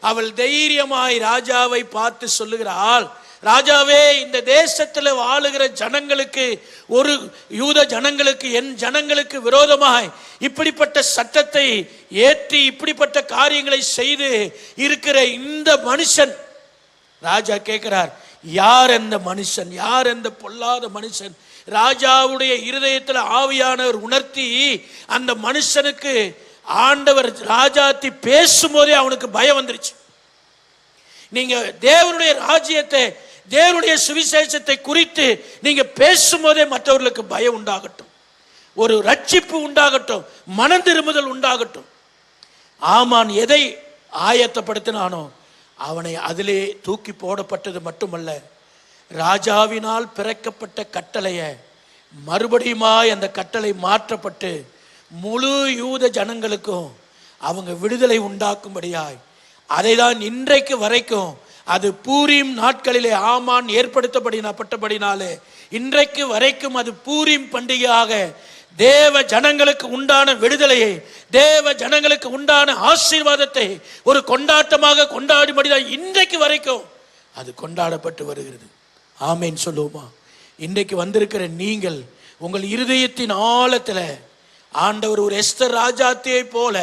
அவள் தைரியமாய் ராஜாவை பார்த்து சொல்லுகிறாள், ராஜாவே, இந்த தேசத்தில் வாழுகிற ஜனங்களுக்கு, ஒரு யூத ஜனங்களுக்கு, என் ஜனங்களுக்கு விரோதமாய் இப்படிப்பட்ட சட்டத்தை ஏற்றி இப்படிப்பட்ட காரியங்களை செய்து இருக்கிற இந்த மனுஷன், ராஜா கேட்கிறார், யார் அந்த மனுஷன், யார் அந்த பொல்லாத மனுஷன்? ராஜாவுடைய இருதயத்தில் ஆவியானவர் உணர்த்தி அந்த மனுஷனுக்கு ஆண்டவர் ராஜாத்தி பேசும்போதே அவனுக்கு பயம் வந்துருச்சு. நீங்க தேவனுடைய ராஜ்யத்தை, தேவனுடைய சுவிசேஷத்தை குறித்து நீங்க பேசும்போதே மற்றவர்களுக்கு பயம் உண்டாகட்டும், ஒரு ரட்சிப்பு உண்டாகட்டும், மனம் திரும்புதல் உண்டாகட்டும். ஆமான் எதை ஆயத்தப்படுத்தினானோ அவனை அதிலே தூக்கி போடப்பட்டது மட்டுமல்ல, ராஜாவினால் பிறக்கப்பட்ட கட்டளைய மறுபடியுமாய் அந்த கட்டளை மாற்றப்பட்டு முழு யூத ஜனங்களுக்கும் அவங்க விடுதலை உண்டாக்கும்படியாய், அதை தான் இன்றைக்கு வரைக்கும், அது பூரீம் நாட்களிலே ஆமான் ஏற்படுத்தப்பட்டபடினாலே இன்றைக்கு வரைக்கும் அது பூரீம் பண்டிகையாக தேவ ஜனங்களுக்கு உண்டான விடுதலையை, தேவ ஜனங்களுக்கு உண்டான ஆசீர்வாதத்தை ஒரு கொண்டாட்டமாக கொண்டாடும்படிதான் இன்றைக்கு வரைக்கும் அது கொண்டாடப்பட்டு வருகிறது. ஆமேன் சொல்லுவோமா? இன்றைக்கு வந்திருக்கிற நீங்கள் உங்கள் இருதயத்தின் ஆழத்தில் ஆண்டவர் ஒரு எஸ்தர் ராஜாத்தியை போல,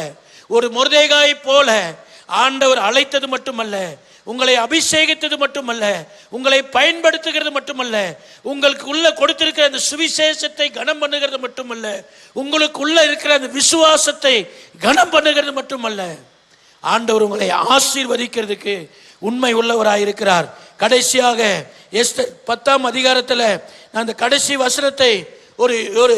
ஒரு மொர்தெகாயை போல ஆண்டவர் அழைத்தது மட்டுமல்ல, உங்களை அபிஷேகித்தது மட்டுமல்ல, உங்களை பயன்படுத்துகிறது மட்டுமல்ல, உங்களுக்கு உள்ள கொடுத்திருக்கிற அந்த சுவிசேஷத்தை கனம் பண்ணுகிறது மட்டுமல்ல, உங்களுக்கு உள்ள இருக்கிற அந்த விசுவாசத்தை கனம் பண்ணுகிறது மட்டுமல்ல, ஆண்டவர் உங்களை ஆசீர்வதிக்கிறதுக்கு உண்மை உள்ளவராயிருக்கிறார். கடைசியாக எஸ்தர் 10ஆம் அதிகாரத்தில் நான் அந்த கடைசி வசனத்தை, ஒரு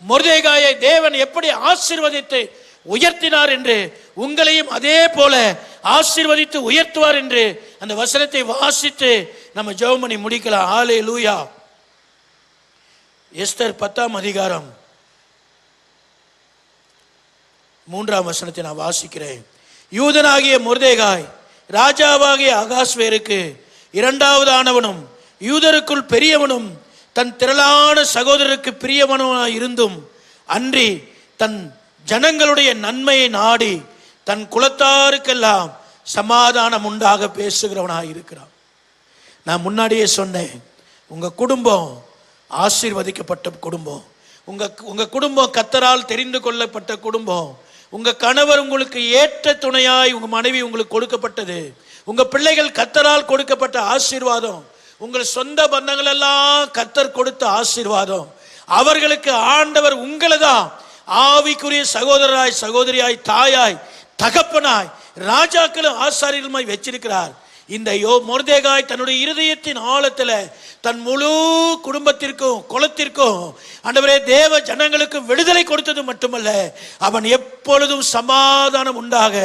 மொர்தெகாயை தேவன் எப்படி ஆசீர்வதித்து உயர்த்தினார் என்று உங்களையும் அதே போல ஆசீர்வதித்து உயர்த்துவார் என்று அந்த வசனத்தை வாசித்து நம்ம ஜெபம் பண்ணி முடிக்கலாம். ஹல்லேலூயா. எஸ்தர் 10ஆம் அதிகாரம் 3ஆம் வசனத்தை நான் வாசிக்கிறேன். யூதனாகிய மொர்தெகாய் ராஜாவாகிய அகாஸ்வேருக்கு இரண்டாவது ஆனவனும் யூதருக்குள் பெரியவனும் தன் திரளான சகோதரருக்கு பிரியவனாய் இருந்தும் அன்றி தன் ஜனங்களுடைய நன்மையை நாடி தன் குலத்தாருக்கெல்லாம் சமாதானம் உண்டாக பேசுகிறவனாய் இருக்கிறான். நான் முன்னாடியே சொன்னேன், உங்க குடும்பம் ஆசீர்வதிக்கப்பட்ட குடும்பம், உங்க குடும்பம் கர்த்தரால் தெரிந்து கொள்ளப்பட்ட குடும்பம். உங்க கணவர் உங்களுக்கு ஏற்ற துணையாய், உங்க மனைவி உங்களுக்கு கொடுக்கப்பட்டது, உங்க பிள்ளைகள் கர்த்தரால் கொடுக்கப்பட்ட ஆசீர்வாதம், உங்கள் சொந்த பந்தங்கள் எல்லாம் கர்த்தர் கொடுத்த ஆசீர்வாதம். அவர்களுக்கு ஆண்டவர் உங்களை தான் ஆவிக்குரிய சகோதரராய், சகோதரியாய், தாயாய், தகப்பனாய், ராஜாக்களும் ஆசாரியர்களுமாய் வச்சிருக்கிறார். இந்த மொர்தெகாய் தன்னுடைய இருதயத்தின் ஆழத்தில் தன் முழு குடும்பத்திற்கும் குலத்திற்கும் ஆண்டவரே தேவ ஜனங்களுக்கும் விடுதலை கொடுத்தது மட்டுமல்ல, அவன் எப்பொழுதும் சமாதானம் உண்டாக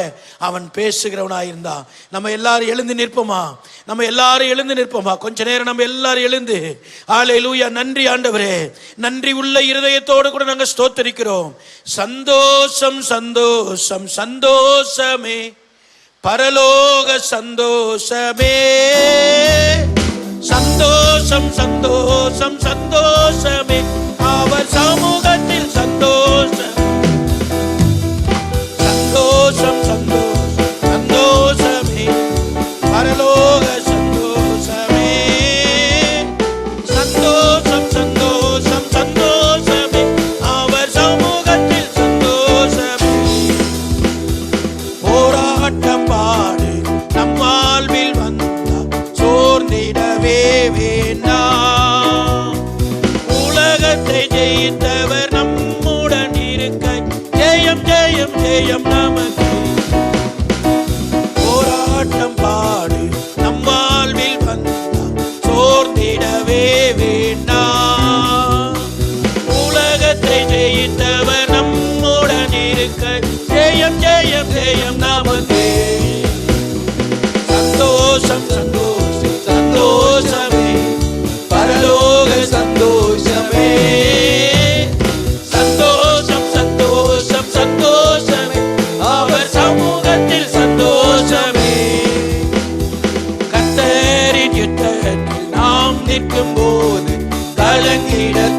அவன் பேசுகிறவனாயிருந்தான். நம்ம எல்லாரும் எழுந்து நிற்போமா? நம்ம எல்லாரும் எழுந்து நிற்போமா? கொஞ்ச நேரம் நம்ம எல்லாரும் எழுந்து ஹல்லேலூயா. நன்றி ஆண்டவரே, நன்றி உள்ள இருதயத்தோடு கூட நாங்கள் ஸ்தோத்திரிக்கிறோம். சந்தோஷம் சந்தோஷம் சந்தோஷமே, பரலோக சந்தோஷமே, சந்தோஷம் சந்தோஷம் சந்தோஷமே, அவர் சமூகத்தில் சந்தோஷம், சந்தோஷம் சந்தோஷம் சந்தோஷமே, பரலோக சந்தோஷமே, சந்தோஷம் சந்தோஷம் சந்தோஷமே, அவர் சமூகத்தில் சந்தோஷமே. போராட்டம் பாடு நம் வாழ்வில் வந்தால் சோர்ந்திடவே வேண்டாம். உலகத்தை ஜெயித்தவர் நம்முடன் இருக்க, ஜெயம் ஜெயம் ஜெயம் நமக்கு. போராட்டம் பாடு நம் வாழ்வில் வந்தால் சோர்ந்திடவே வேண்டாம். உலகத்தை ஜெயித்தவர் நம்முடன் இருக்க, ஜெயம் ஜெயம் ஜெயம் நமக்கு. சந்தோஷம் சந்தோஷம் சந்தோஷமே, பரலோக சந்தோஷமே, சந்தோஷம் சந்தோஷம் சந்தோஷமே, அவர் சமூக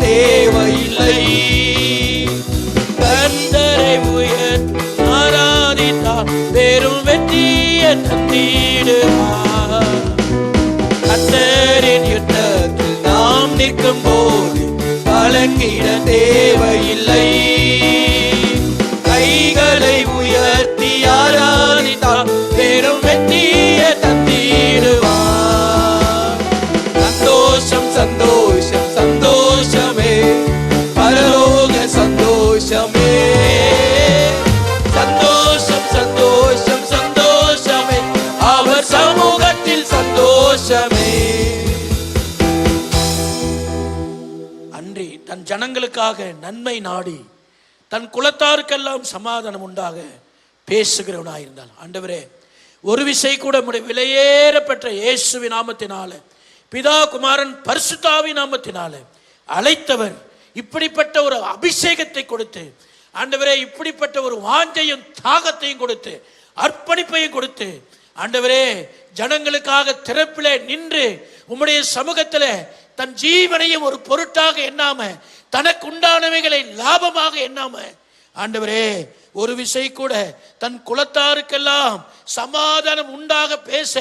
தேவையில்லை. கர்த்தரை உயர் ஆராதித்தால் பெரும் வெற்றியை தந்திடுவார். கர்த்தரின் யுத்தத்தில் நாம் நிற்கும் போது கலங்கிட தேவையில்லை. கைகளை உயர்த்தி ஆராதித்தால் பெரும் வெற்றியை தந்திடுவார். சந்தோஷம் சந்தோஷம் சந்தோஷமே, பரலோக சந்தோஷமே. சந்தோஷம் சந்தோஷம் சந்தோஷமே, அவர் சமூகத்தில் சந்தோஷமே. அன்றி தன் ஜனங்களுக்காக நன்மை நாடி தன் குலத்தாருக்கெல்லாம் சமாதானம் உண்டாக பேசுகிறவனாயிருந்தால், ஆண்டவரே ஒரு விசை கூட நம்முடைய விலையேறப்பெற்ற இயேசுவின் நாமத்தினால, பிதா குமாரன் பரிசுத்தாவின் நாமத்தினால அழைத்தவர் இப்படிப்பட்ட ஒரு அபிஷேகத்தை கொடுத்து, ஆண்டவரே இப்படிப்பட்ட ஒரு வாஞ்சையும் தாகத்தையும் கொடுத்து, அர்ப்பணிப்பையும் கொடுத்து, ஆண்டவரே ஜனங்களுக்காக திறப்பிலே நின்று உம்முடைய சமூகத்தில் தன் ஜீவனையும் ஒரு பொருட்டாக எண்ணாம, தனக்கு உண்டானவைகளை லாபமாக எண்ணாம, ஆண்டவரே ஒரு விசை கூட தன் குலத்தாருக்கெல்லாம் சமாதானம் உண்டாக பேச,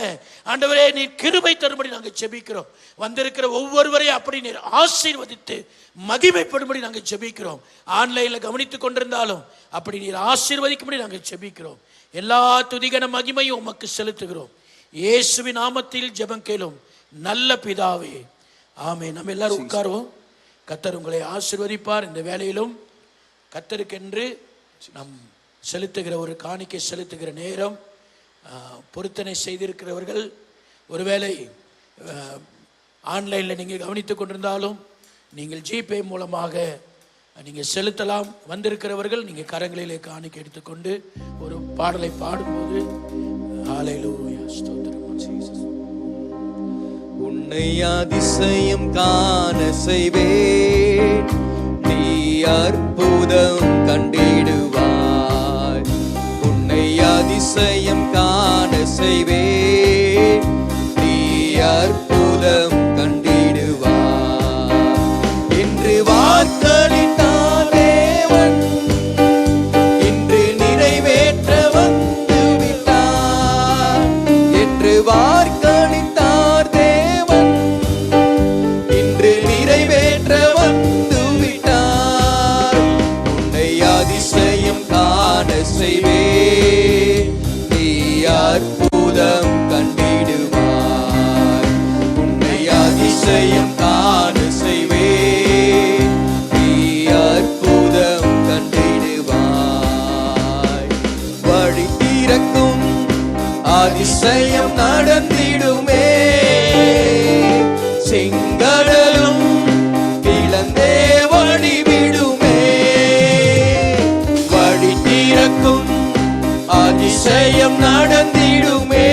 ஆண்டவரே நீர் கிருபை தரும்படி நாங்கள் ஜெபிக்கிறோம். வந்திருக்கிற ஒவ்வொருவரையும் அப்படி நீர் ஆசீர்வதித்து மகிமைப்படும்படி நாங்கள் ஜெபிக்கிறோம். ஆன்லைனில் கவனித்துக் கொண்டிருந்தாலும் அப்படி நீர் ஆசீர்வதிக்கும்படி நாங்கள் ஜெபிக்கிறோம். எல்லா துதிகன மகிமையும் உமக்கு செலுத்துகிறோம். இயேசுவின் நாமத்தில் ஜெபம் கேளும் நல்ல பிதாவே, ஆமென். நம்ம எல்லாரும் உட்காருவோம். கர்த்தர் உங்களை ஆசீர்வதிப்பார். இந்த வேளையிலும் கர்த்தருக்கென்று நம் செலுத்துகிற ஒரு காணிக்கை செலுத்துகிற நேரம். பொருத்தனை செய்திருக்கிறவர்கள் ஒருவேளை ஆன்லைனில் நீங்கள் கவனித்துக் கொண்டிருந்தாலும் நீங்கள் ஜிபே மூலமாக நீங்கள் செலுத்தலாம். வந்திருக்கிறவர்கள் நீங்கள் கரங்களிலே காணிக்கை எடுத்துக்கொண்டு ஒரு பாடலை பாடும்போது ஹல்லேலூயா ஸ்தோத்திரம் ஜீசஸ். உன்னை அதிசயம் காண செய்வேன், நீ அற்புதம் கண்டிடுவாய். உன்னை அதிசயம் காண செய்வேன், நீ அற்புதம் கண்டிடுவாய். என்று வாக்களித்தார் தேவன், இன்று நிறைவேற்ற வந்து விட்டார். என்று வாக்களித்தார் தேவன், இன்று நிறைவேற்ற வந்து விட்டார். உன்னை அதிசயம் காண செய்வேன், நீ அற்புதம் கண்டிடுவாய். உன்னை அதிசயம் காண செய்வேன், நீ அற்புதம் கண்டிடுவாய். வழி திறக்கும் அதிசயம் நடந்திடுமே, செங்கடலும் பிளந்தே வழிவிடுமே. வழி திறக்கும் அதிசயம் நடந்திடுமே,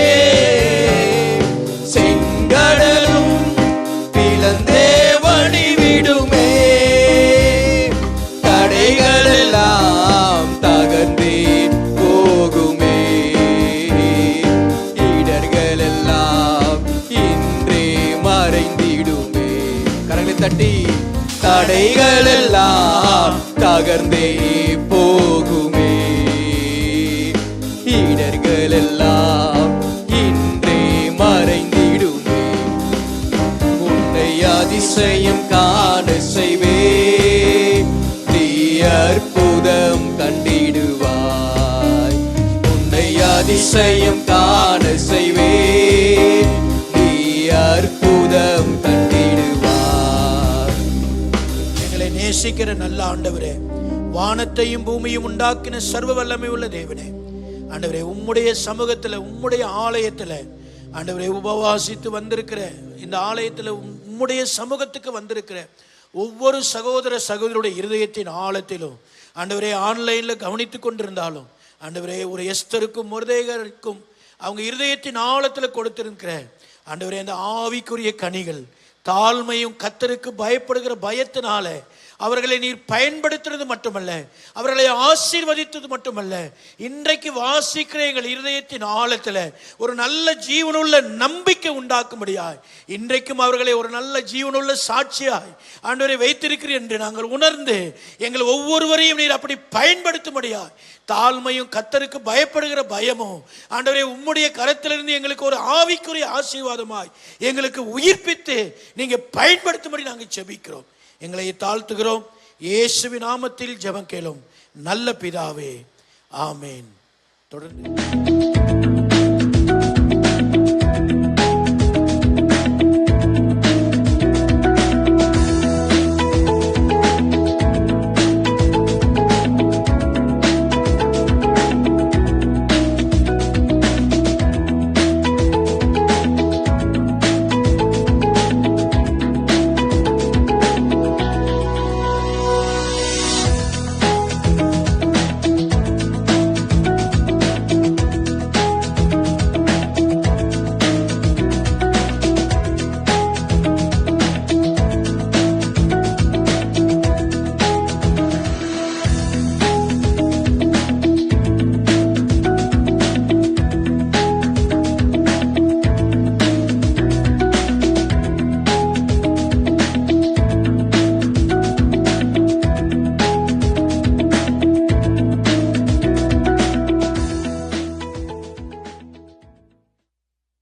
செங்கடலும் பிளந்தே வழிவிடுமே. தடைகள் எல்லாம் தகர்ந்தே போகுமே, இடர்கள் எல்லாம் இன்றே மறைந்திடுமே. கரங்களை தட்டி தடைகள் எல்லாம் தகர்ந்தே போகுமே, இடர்கள் எல்லாம் இன்றே மறைந்திடுமே. உன்னை அதிசயம் காண செய்வேன், நீ அற்புதம் கண்டிடுவாய். உன்னை அதிசயம் காண செய்வேன், நீ அற்புதம் கண்டிடுவாய். எங்களை நேசிக்கிற நல்ல ஆண்டவரே, வானத்தையும் பூமியும் உண்டாக்கின சர்வ வல்லமை உள்ள தேவனே, ஆண்டவரே உம்முடைய சமூகத்தில் உம்முடைய ஆலயத்தில் ஆண்டவரே உபவாசித்து வந்திருக்கிற இந்த ஆலயத்தில் உம்முடைய சமூகத்துக்கு வந்திருக்கிற ஒவ்வொரு சகோதர சகோதரியுடைய இருதயத்தின் ஆழத்திலும் ஆண்டவரே ஆன்லைனில் கவனித்து கொண்டிருந்தாலும் ஆண்டவரே ஒரு எஸ்தருக்கும் மொர்தேகாய்க்கும் அவங்க இருதயத்தின் ஆழத்தில் கொடுத்திருக்கிற ஆண்டவரே அந்த ஆவிக்குரிய கனிகள் தாழ்மையும் கர்த்தருக்கு பயப்படுகிற பயத்தினால அவர்களை நீர் பயன்படுத்துறது மட்டுமல்ல, அவர்களை ஆசீர்வதித்தது மட்டுமல்ல, இன்றைக்கு வாசிக்கிற எங்கள் இருதயத்தின் ஆழத்தில் ஒரு நல்ல ஜீவனுள்ள நம்பிக்கை உண்டாக்கும்படியாய் இன்றைக்கும் அவர்களை ஒரு நல்ல ஜீவனுள்ள சாட்சியாய் ஆண்டவரை வைத்திருக்கிறீர் என்று நாங்கள் உணர்ந்து எங்கள் ஒவ்வொருவரையும் நீர் அப்படி பயன்படுத்தும்படியாய் தாழ்மையும் கர்த்தருக்கு பயப்படுகிற பயமும் ஆண்டவரே உம்முடைய கரத்திலிருந்து எங்களுக்கு ஒரு ஆவிக்குரிய ஆசீர்வாதமாய் எங்களுக்கு உயிர்ப்பித்து நீங்க பயன்படுத்தும்படி நாங்கள் ஜெபிக்கிறோம். எங்களை தாழ்த்துகிறோம். இயேசுவின் நாமத்தில் ஜெபம் கேளும் நல்ல பிதாவே, ஆமேன். தொடர்ந்து